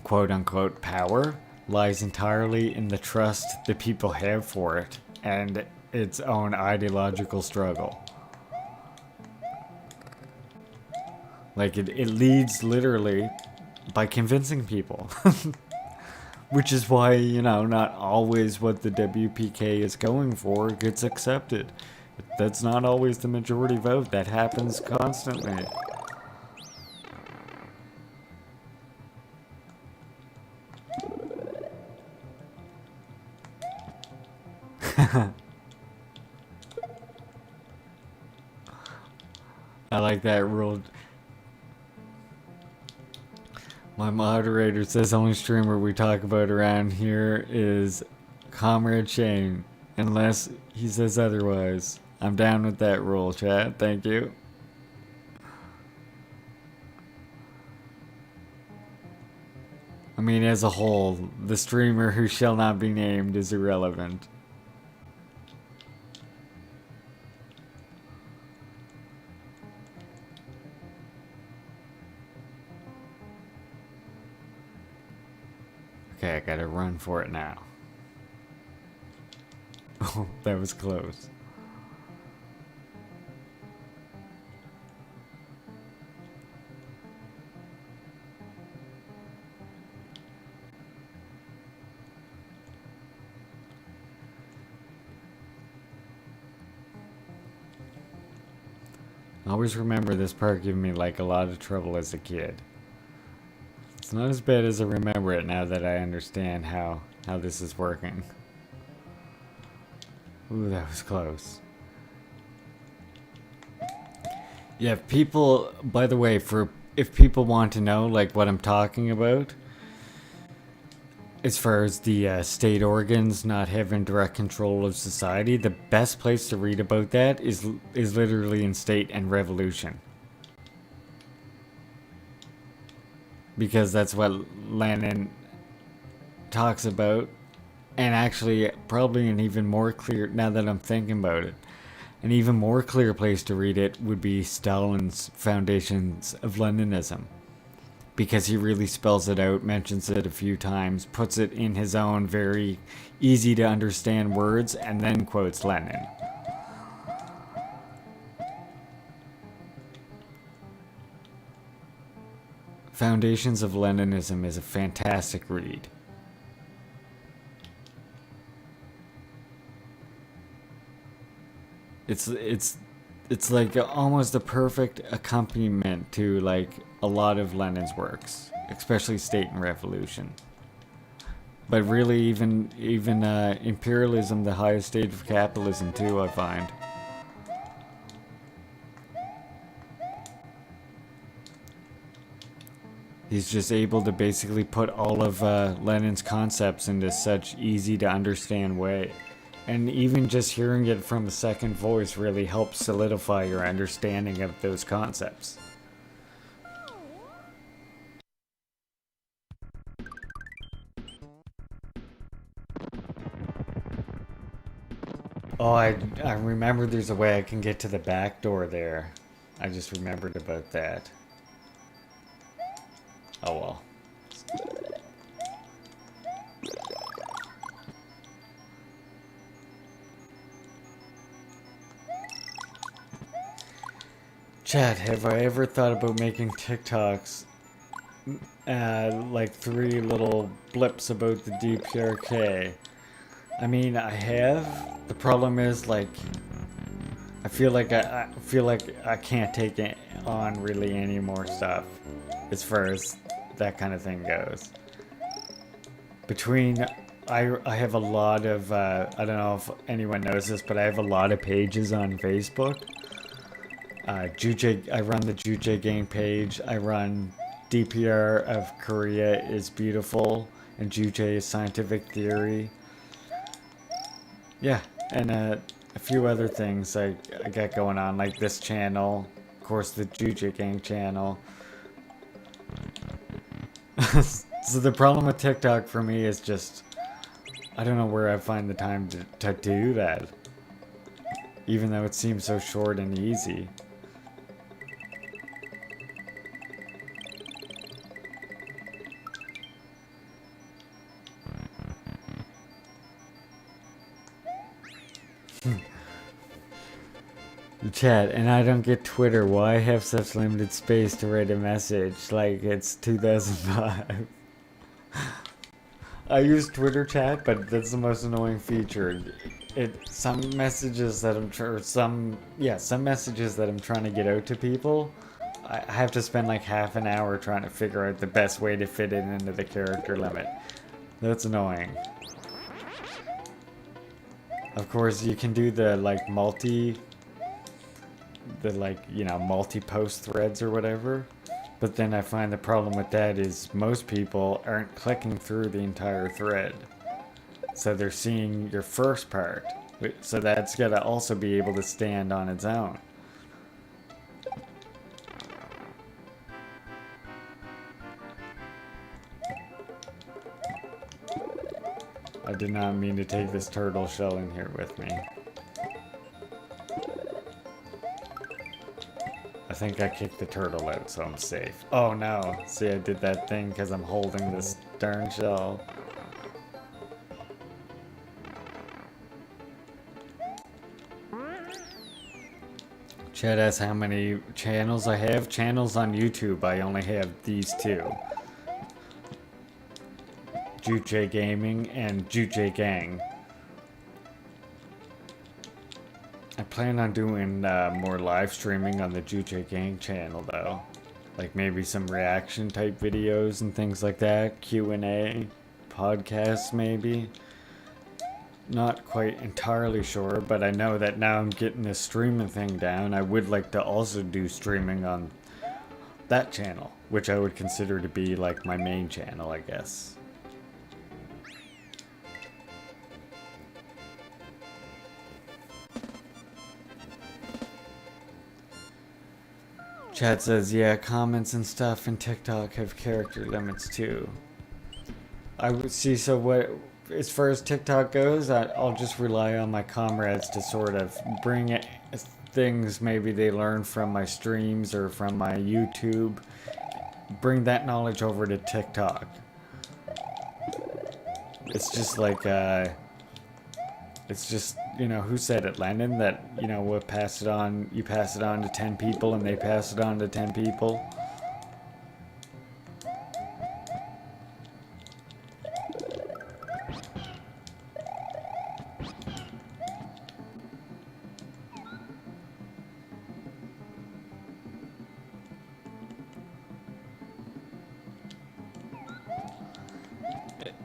quote-unquote power, lies entirely in the trust the people have for it and its own ideological struggle. Like, it leads literally by convincing people. Which is why, not always what the WPK is going for gets accepted. That's not always the majority vote. That happens constantly. I like that rule. My moderator says only streamer we talk about around here is Comrade Shane, unless he says otherwise. I'm down with that rule, chat. Thank you. I mean, as a whole, the streamer who shall not be named is irrelevant. Okay, I gotta run for it now. Oh, that was close. Always remember this part gave me like a lot of trouble as a kid. It's not as bad as I remember it now that I understand how this is working. Ooh, that was close. Yeah, people, by the way, if people want to know like what I'm talking about, as far as the state organs not having direct control of society, the best place to read about that is literally in State and Revolution. because that's what Lenin talks about. And actually, probably an even more clear, now that I'm thinking about it, an even more clear place to read it would be Stalin's Foundations of Leninism. Because he really spells it out, mentions it a few times, puts it in his own very easy to understand words, and then quotes Lenin. Foundations of Leninism is a fantastic read. It's like almost a perfect accompaniment to like a lot of Lenin's works, especially State and Revolution. But really, even imperialism, the highest stage of capitalism, too, I find. He's just able to basically put all of Lenin's concepts into such easy to understand way. And even just hearing it from a second voice really helps solidify your understanding of those concepts. Oh, I remember there's a way I can get to the back door there. I just remembered about that. Oh well. Chat, have I ever thought about making TikToks like 3 little blips about the DPRK? I mean, I have. The problem is, like, I feel like I can't take it on really any more stuff as far as that kind of thing goes. Between I have a lot of I don't know if anyone knows this, but I have a lot of pages on Facebook. I run the Juche Gang page. I run DPR of Korea is Beautiful and Juche Scientific Theory. Yeah, and a few other things I got going on, like this channel, of course the Juche Gang channel. So the problem with TikTok for me is just, I don't know where I find the time to do that. Even though it seems so short and easy. Chat, and I don't get Twitter. Why have such limited space to write a message? Like it's 2005. I use Twitter chat, but that's the most annoying feature. Some messages that some messages that I'm trying to get out to people, I have to spend like half an hour trying to figure out the best way to fit it into the character limit. That's annoying. Of course, you can do the like multi-post threads or whatever. But then I find the problem with that is most people aren't clicking through the entire thread. So they're seeing your first part. So that's got to also be able to stand on its own. I did not mean to take this turtle shell in here with me. I think I kicked the turtle out, so I'm safe. Oh no! See, I did that thing because I'm holding this darn shell. Chat asks how many channels I have. Channels on YouTube, I only have these 2. Juche Gaming and Juche Gang. I plan on doing more live streaming on the Juche Gang channel though. Like maybe some reaction type videos and things like that. Q&A, podcasts maybe. Not quite entirely sure, but I know that now I'm getting this streaming thing down. I would like to also do streaming on that channel, which I would consider to be like my main channel, I guess. Chat says, yeah, comments and stuff in TikTok have character limits too. I would see, so what, as far as TikTok goes, I'll just rely on my comrades to sort of bring it, things maybe they learn from my streams or from my YouTube, bring that knowledge over to TikTok. It's just like, it's just, you know, who said it, Lennon, that, you know, we'll pass it on, you pass it on to 10 people and they pass it on to 10 people.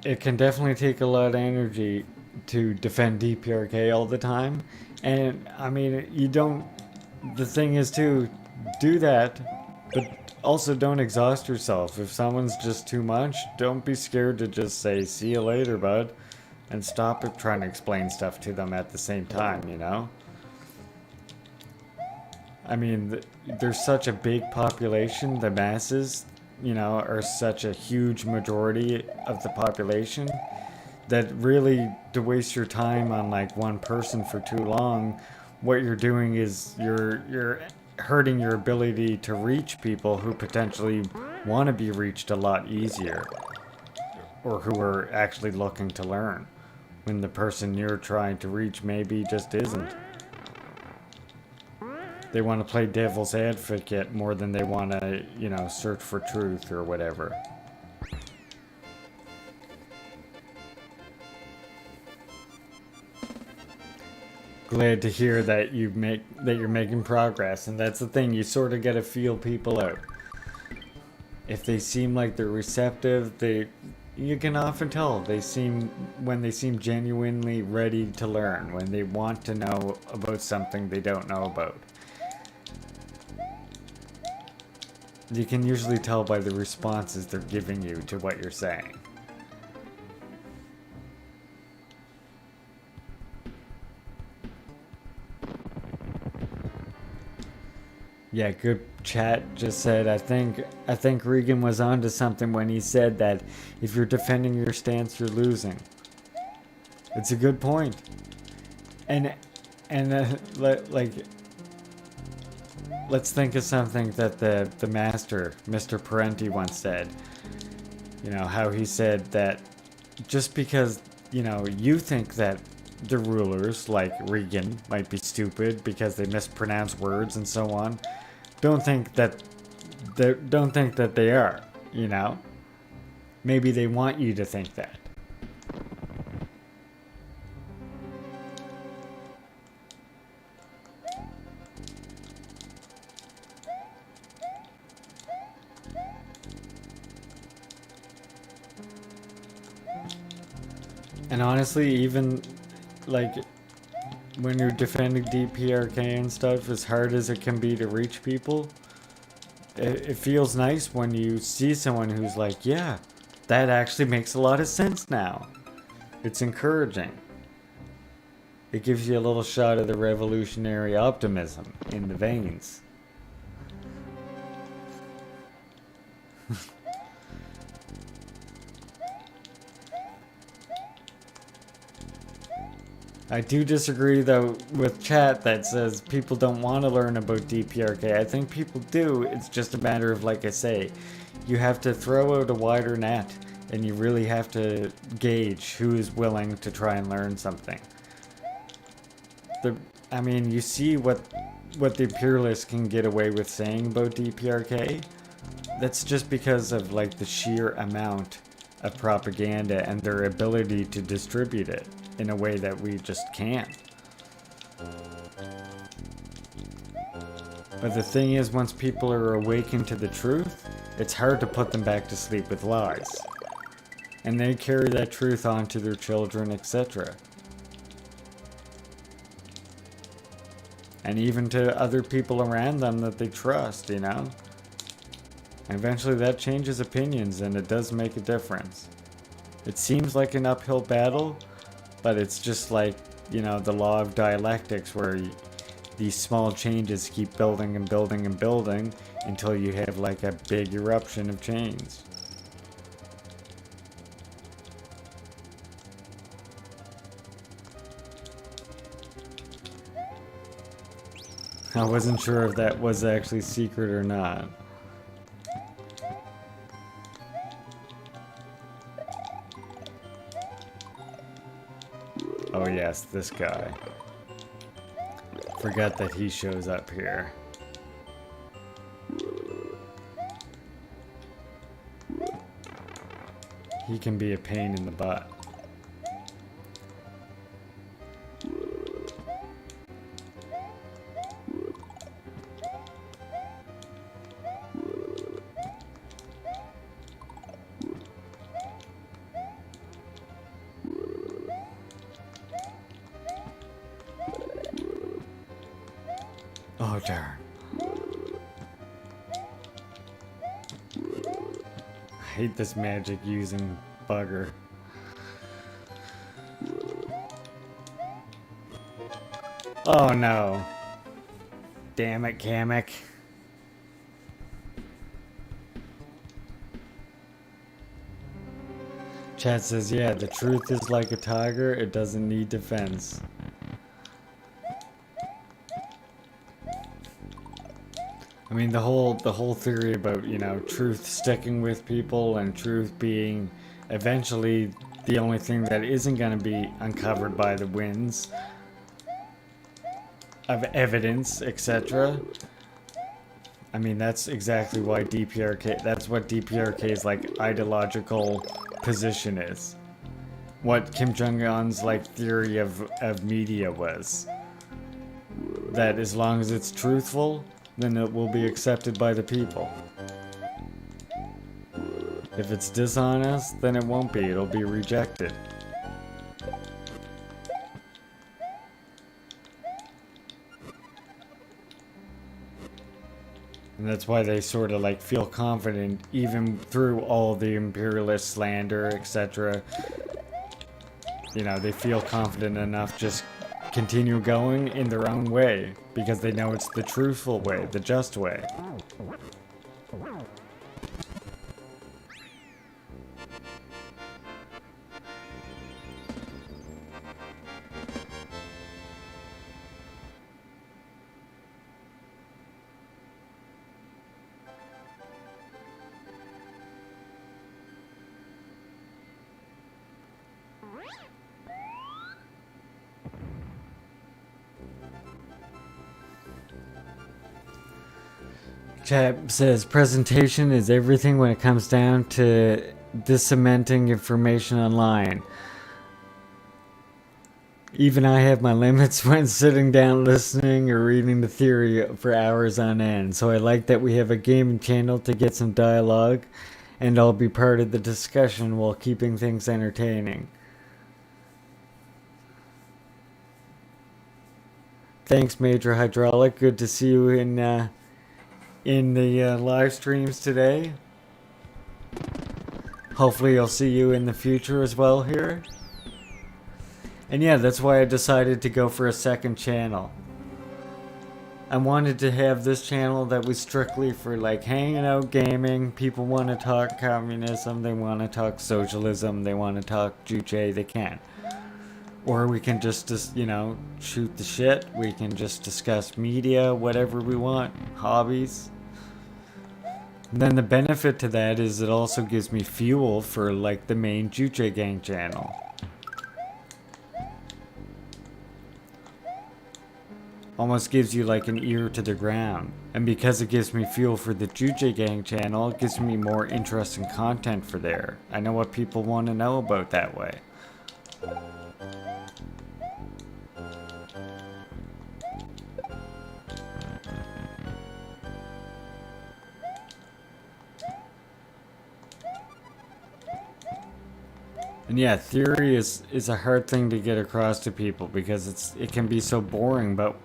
It can definitely take a lot of energy to defend DPRK all the time. And I mean, you don't, the thing is to do that, but also don't exhaust yourself. If someone's just too much, don't be scared to just say, see you later, bud. And stop trying to explain stuff to them at the same time, you know? I mean, there's such a big population, the masses, you know, are such a huge majority of the population that really to waste your time on like one person for too long, what you're doing is you're hurting your ability to reach people who potentially want to be reached a lot easier or who are actually looking to learn when the person you're trying to reach maybe just isn't. They want to play devil's advocate more than they want to, you know, search for truth or whatever. Glad to hear that you're making progress, and that's the thing, you sort of got to feel people out. If they seem like they're receptive, you can often tell when they seem genuinely ready to learn, when they want to know about something they don't know about. You can usually tell by the responses they're giving you to what you're saying. Yeah, good chat just said, I think Regan was onto something when he said that if you're defending your stance, you're losing. It's a good point. And like, let's think of something that the master, Mr. Parenti, once said. You know, how he said that just because, you know, you think that the rulers, like Regan, might be stupid because they mispronounce words and so on, don't think that they are, you know? Maybe they want you to think that. And honestly, even like when you're defending DPRK and stuff, as hard as it can be to reach people, it feels nice when you see someone who's like, yeah, that actually makes a lot of sense now. It's encouraging. It gives you a little shot of the revolutionary optimism in the veins. I do disagree though with chat that says people don't want to learn about DPRK. I think people do. It's just a matter of, like I say, you have to throw out a wider net and you really have to gauge who is willing to try and learn something. I mean, you see what the imperialists can get away with saying about DPRK. That's just because of like the sheer amount of propaganda and their ability to distribute it in a way that we just can't. But the thing is, once people are awakened to the truth, it's hard to put them back to sleep with lies. And they carry that truth on to their children, etc. And even to other people around them that they trust, you know? And eventually that changes opinions, and it does make a difference. It seems like an uphill battle, but it's just like, you know, the law of dialectics, where these small changes keep building and building and building until you have like a big eruption of chains. I wasn't sure if that was actually secret or not. Oh yes, this guy. Forgot that he shows up here. He can be a pain in the butt. Oh darn. I hate this magic using bugger. Oh no. Damn it, Kamek. Chat says, yeah, the truth is like a tiger, it doesn't need defense. I mean, the whole theory about, you know, truth sticking with people and truth being eventually the only thing that isn't going to be uncovered by the winds of evidence, etc. I mean, that's exactly why DPRK, that's what DPRK's like ideological position is. What Kim Jong-un's like theory of media was. That as long as it's truthful, then it will be accepted by the people. If it's dishonest, then it won't be. It'll be rejected. And that's why they sort of like feel confident even through all the imperialist slander, etc. You know, they feel confident enough just continue going in their own way because they know it's the truthful way, the just way. Chat says presentation is everything when it comes down to disseminating information online. Even I have my limits when sitting down listening or reading the theory for hours on end. So I like that we have a gaming channel to get some dialogue and I'll be part of the discussion while keeping things entertaining. Thanks, Major Hydraulic. Good to see you in the live streams today. Hopefully I'll see you in the future as well here. And yeah, that's why I decided to go for a second channel. I wanted to have this channel that was strictly for like hanging out gaming. People want to talk communism, they want to talk socialism, they want to talk Juche, they can. Or we can just, you know, shoot the shit. We can just discuss media, whatever we want, hobbies. And then the benefit to that is it also gives me fuel for like the main Juche Gang channel. Almost gives you like an ear to the ground. And because it gives me fuel for the Juche Gang channel, it gives me more interesting content for there. I know what people want to know about that way. And yeah, theory is a hard thing to get across to people because it can be so boring, but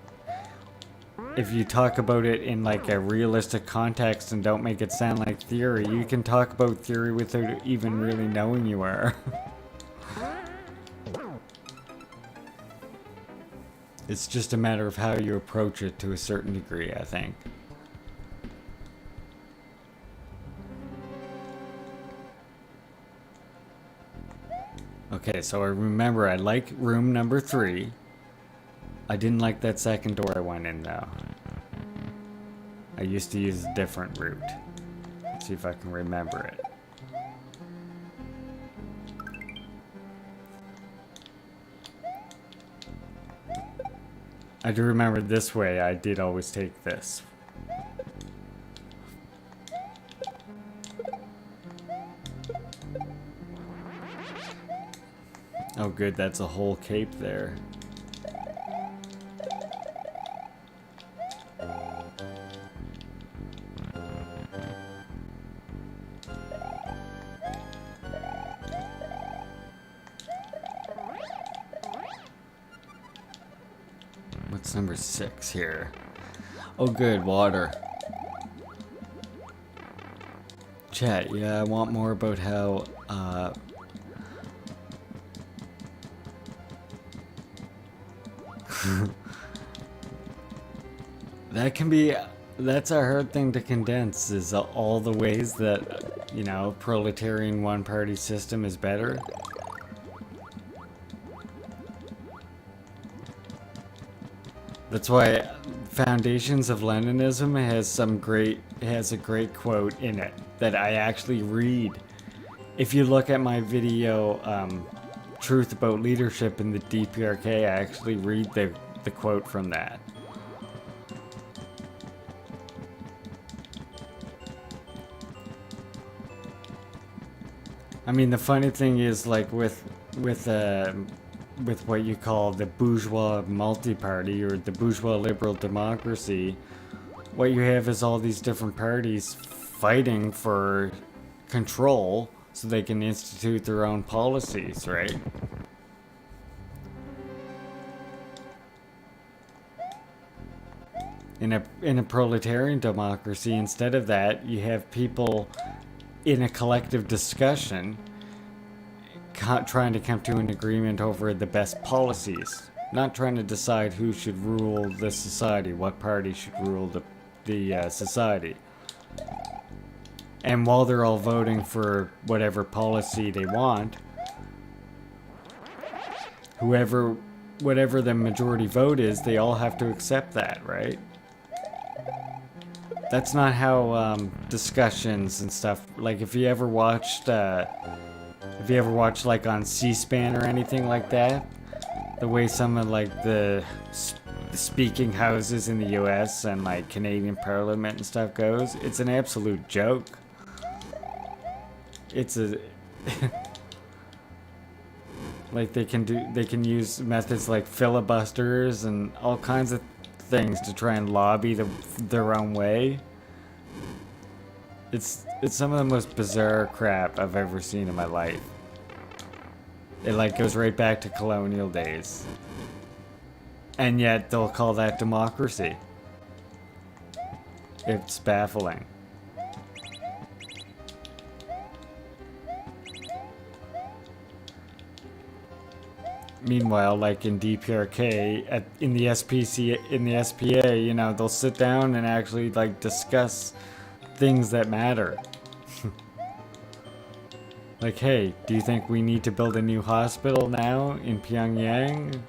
if you talk about it in like a realistic context and don't make it sound like theory, you can talk about theory without even really knowing you are. It's just a matter of how you approach it to a certain degree, I think. Okay, so I remember I like room number 3. I didn't like that second door I went in though. I used to use a different route. Let's see if I can remember it. I do remember this way, I did always take this. Oh good, that's a whole cape there. What's number 6 here? Oh good, water. Chat, yeah, I want more about how, that's a hard thing to condense, is all the ways that, you know, proletarian one-party system is better. That's why Foundations of Leninism has a great quote in it that I actually read. If you look at my video, Truth About Leadership in the DPRK, I actually read the quote from that. I mean, the funny thing is, like, with what you call the bourgeois multi-party or the bourgeois liberal democracy, what you have is all these different parties fighting for control so they can institute their own policies, right? In a proletarian democracy, instead of that, you have people in a collective discussion trying to come to an agreement over the best policies, not trying to decide who should rule the society, what party should rule the society. And while they're all voting for whatever policy they want, whatever the majority vote is, they all have to accept that, right? That's not how discussions and stuff, like if you ever watched like on C-SPAN or anything like that, the way some of like the speaking houses in the US and like Canadian Parliament and stuff goes, it's an absolute joke. It's a like they can use methods like filibusters and all kinds of things to try and lobby their own way. It's some of the most bizarre crap I've ever seen in my life. It like goes right back to colonial days. And yet they'll call that democracy. It's baffling. Meanwhile, like in DPRK, in the SPA, you know, they'll sit down and actually like discuss things that matter. Like, hey, do you think we need to build a new hospital now in Pyongyang?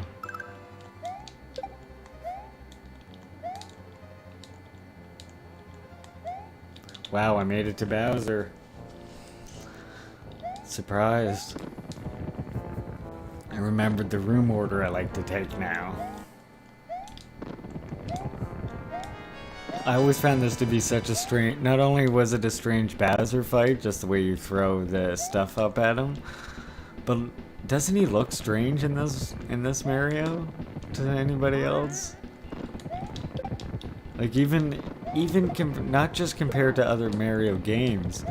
Wow, I made it to Bowser. Surprised. I remembered the room order I like to take now. I always found this to be such a strange... Not only was it a strange Bowser fight, just the way you throw the stuff up at him, but doesn't he look strange in this Mario to anybody else? Like even not just compared to other Mario games,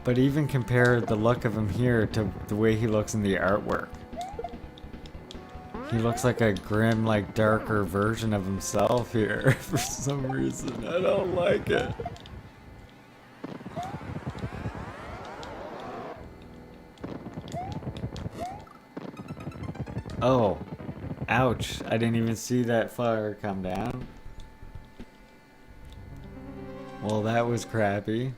but even compare the look of him here to the way he looks in the artwork. He looks like a grim, like, darker version of himself here for some reason. I don't like it. Oh, Ouch, I didn't even see that fire come down. Well, that was crappy.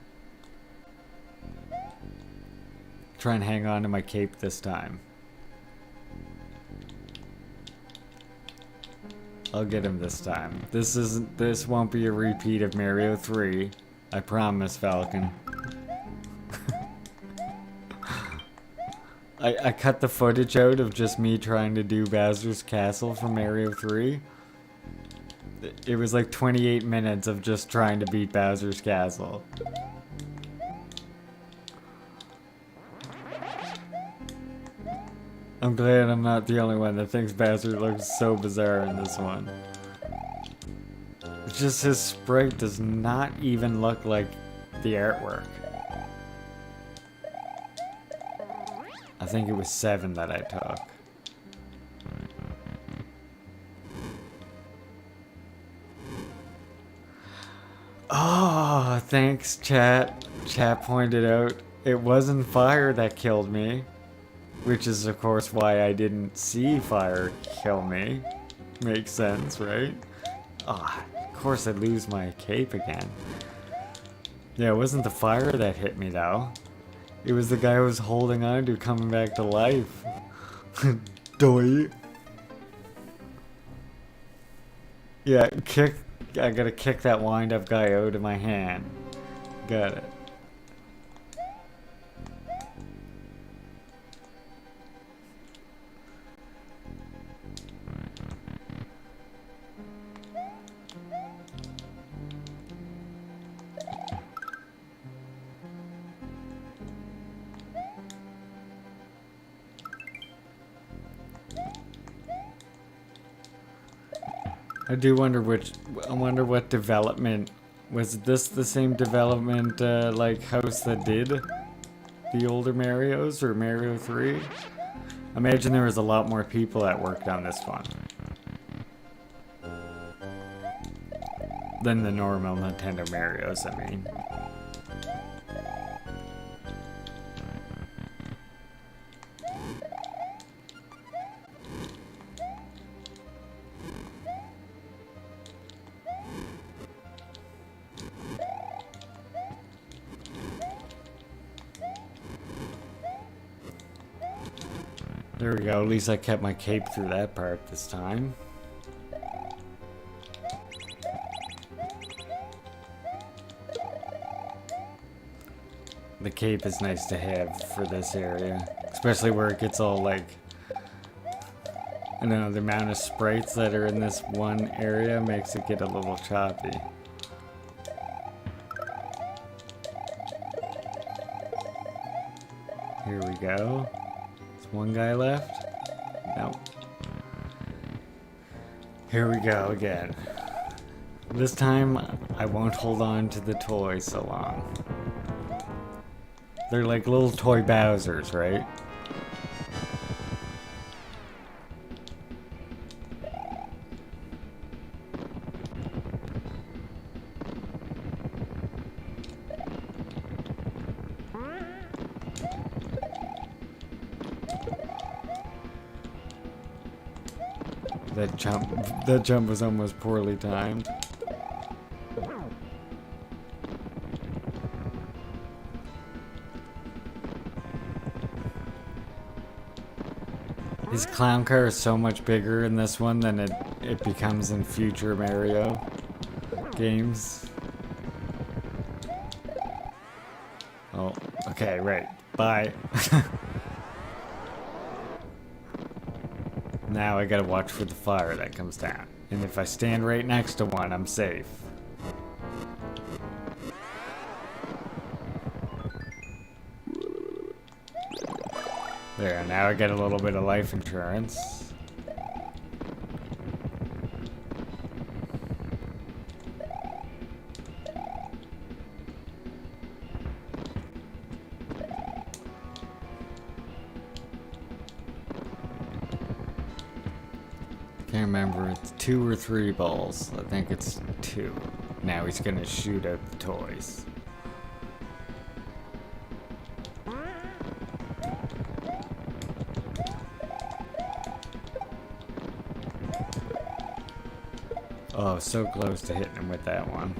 Try and hang on to my cape this time. I'll get him this time. This won't be a repeat of Mario 3. I promise, Falcon. I cut the footage out of just me trying to do Bowser's Castle from Mario 3. It was like 28 minutes of just trying to beat Bowser's Castle. I'm glad I'm not the only one that thinks Bowser looks so bizarre in this one. It's just his sprite does not even look like the artwork. I think it was 7 that I took. Oh, thanks, chat. Chat pointed out it wasn't fire that killed me. Which is, of course, why I didn't see fire kill me. Makes sense, right? Ah, of course I'd lose my cape again. Yeah, it wasn't the fire that hit me, though. It was the guy who was holding on to coming back to life. Doi. Yeah, I gotta kick that wind-up guy out of my hand. Got it. I do wonder what development, was this the same development like house that did the older Marios or Mario 3? I imagine there was a lot more people that worked on this one than the normal Nintendo Marios, I mean. There we go, at least I kept my cape through that part this time. The cape is nice to have for this area, especially where it gets all like, I don't know, the amount of sprites that are in this one area makes it get a little choppy. Here we go. One guy left? Nope. Here we go again. This time, I won't hold on to the toys so long. They're like little toy Bowsers, right? That jump was almost poorly timed. His clown car is so much bigger in this one than it becomes in future Mario games. Oh, okay, right. Bye. Now I gotta watch for the fire that comes down. And if I stand right next to one, I'm safe. There, now I get a little bit of life insurance. Can't remember, it's 2 or 3 balls. I think it's 2. Now he's gonna shoot at the toys. Oh, so close to hitting him with that one.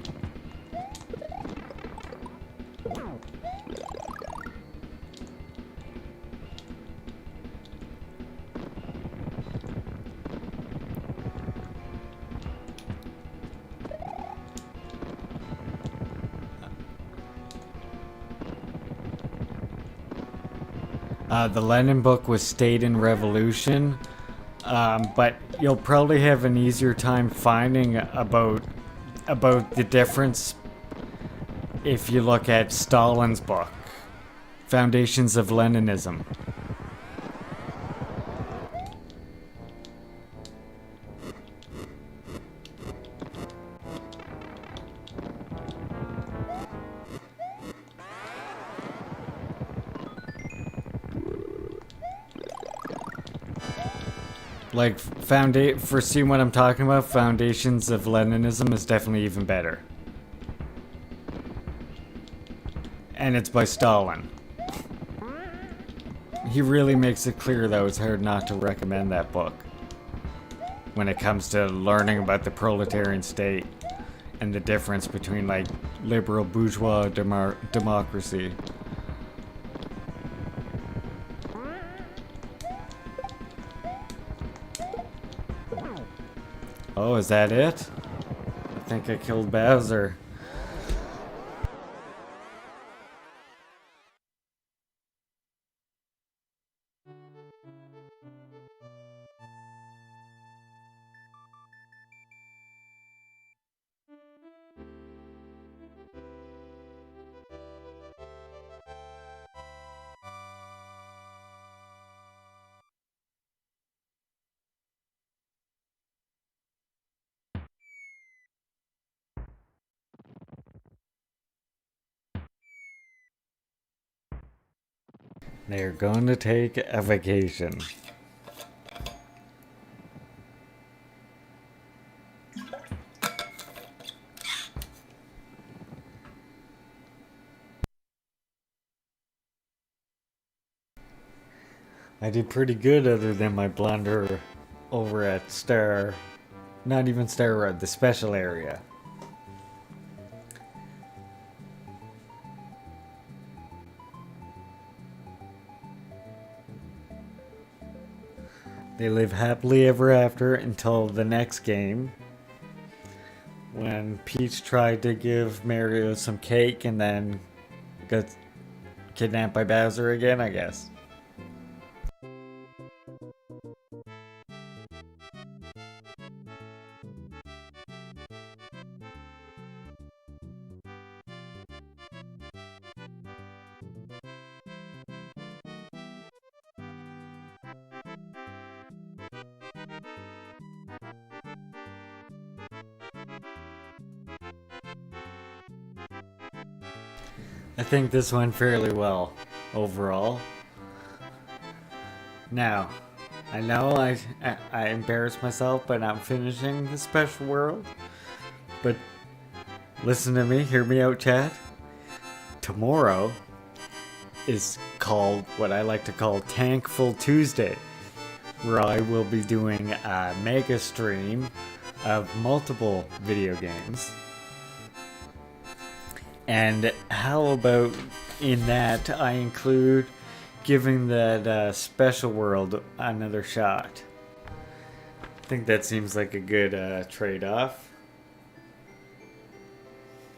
The Lenin book was State and Revolution, but you'll probably have an easier time finding about the difference if you look at Stalin's book, Foundations of Leninism. Like, for seeing what I'm talking about, Foundations of Leninism is definitely even better. And it's by Stalin. He really makes it clear, though, it's hard not to recommend that book when it comes to learning about the proletarian state and the difference between, like, liberal bourgeois democracy. Oh, is that it? I think I killed Bowser. They're going to take a vacation. I did pretty good other than my blunder over at not even Star Road, the special area. They live happily ever after until the next game, when Peach tried to give Mario some cake and then got kidnapped by Bowser again, I guess. I think this went fairly well overall. Now, I know I embarrassed myself by not finishing the special world, but listen to me, hear me out, chat. Tomorrow is called what I like to call Tankful Tuesday, where I will be doing a mega stream of multiple video games. And how about in that I include giving that special world another shot? I think that seems like a good trade-off.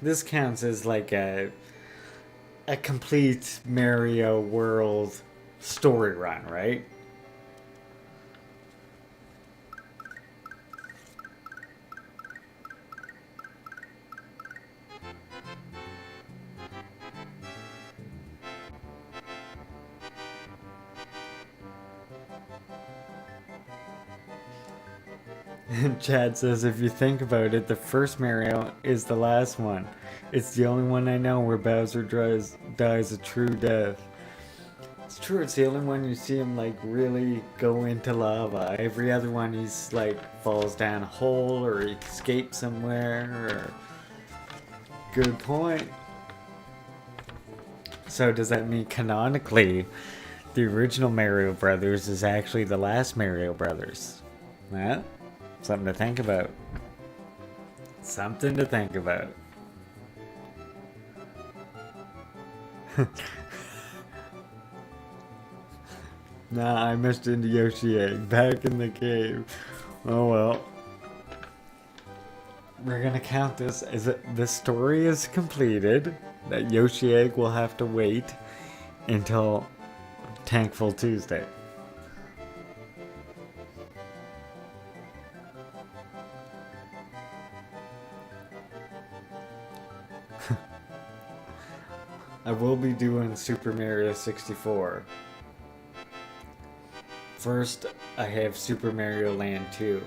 This counts as like a complete Mario World story run, right? And Chad says, if you think about it, the first Mario is the last one. It's the only one I know where Bowser dies a true death. It's true, it's the only one you see him like really go into lava. Every other one he's like falls down a hole or he escapes somewhere. Or... Good point. So does that mean canonically the original Mario Brothers is actually the last Mario Brothers? Huh? Something to think about. Something to think about. Nah, I missed into Yoshi Egg back in the cave. Oh well. We're gonna count this as the story is completed. That Yoshi Egg will have to wait until Tankful Tuesday. I will be doing Super Mario 64. First, I have Super Mario Land 2.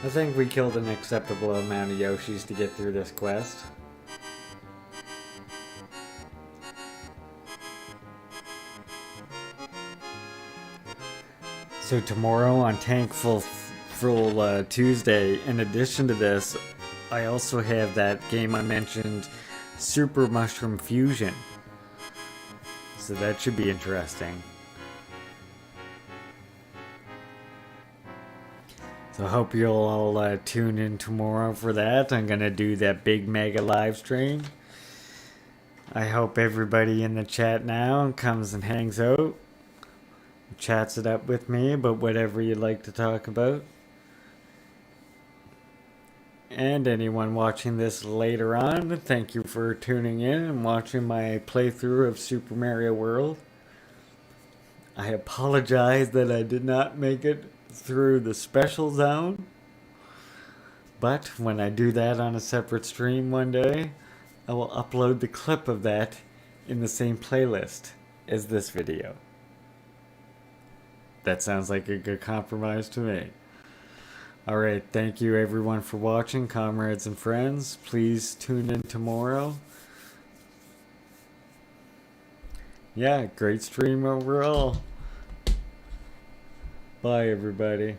I think we killed an acceptable amount of Yoshis to get through this quest. So tomorrow on Tankful Tuesday, in addition to this, I also have that game I mentioned, Super Mushroom Fusion. So that should be interesting. So I hope you'll all tune in tomorrow for that. I'm going to do that big mega live stream. I hope everybody in the chat now comes and hangs out. Chats it up with me about whatever you'd like to talk about. And anyone watching this later on, thank you for tuning in and watching my playthrough of Super Mario World. I apologize that I did not make it through the special zone, but when I do that on a separate stream one day, I will upload the clip of that in the same playlist as this video. That sounds like a good compromise to me. Alright, thank you everyone for watching, comrades and friends. Please tune in tomorrow. Yeah, great stream overall. Bye, everybody.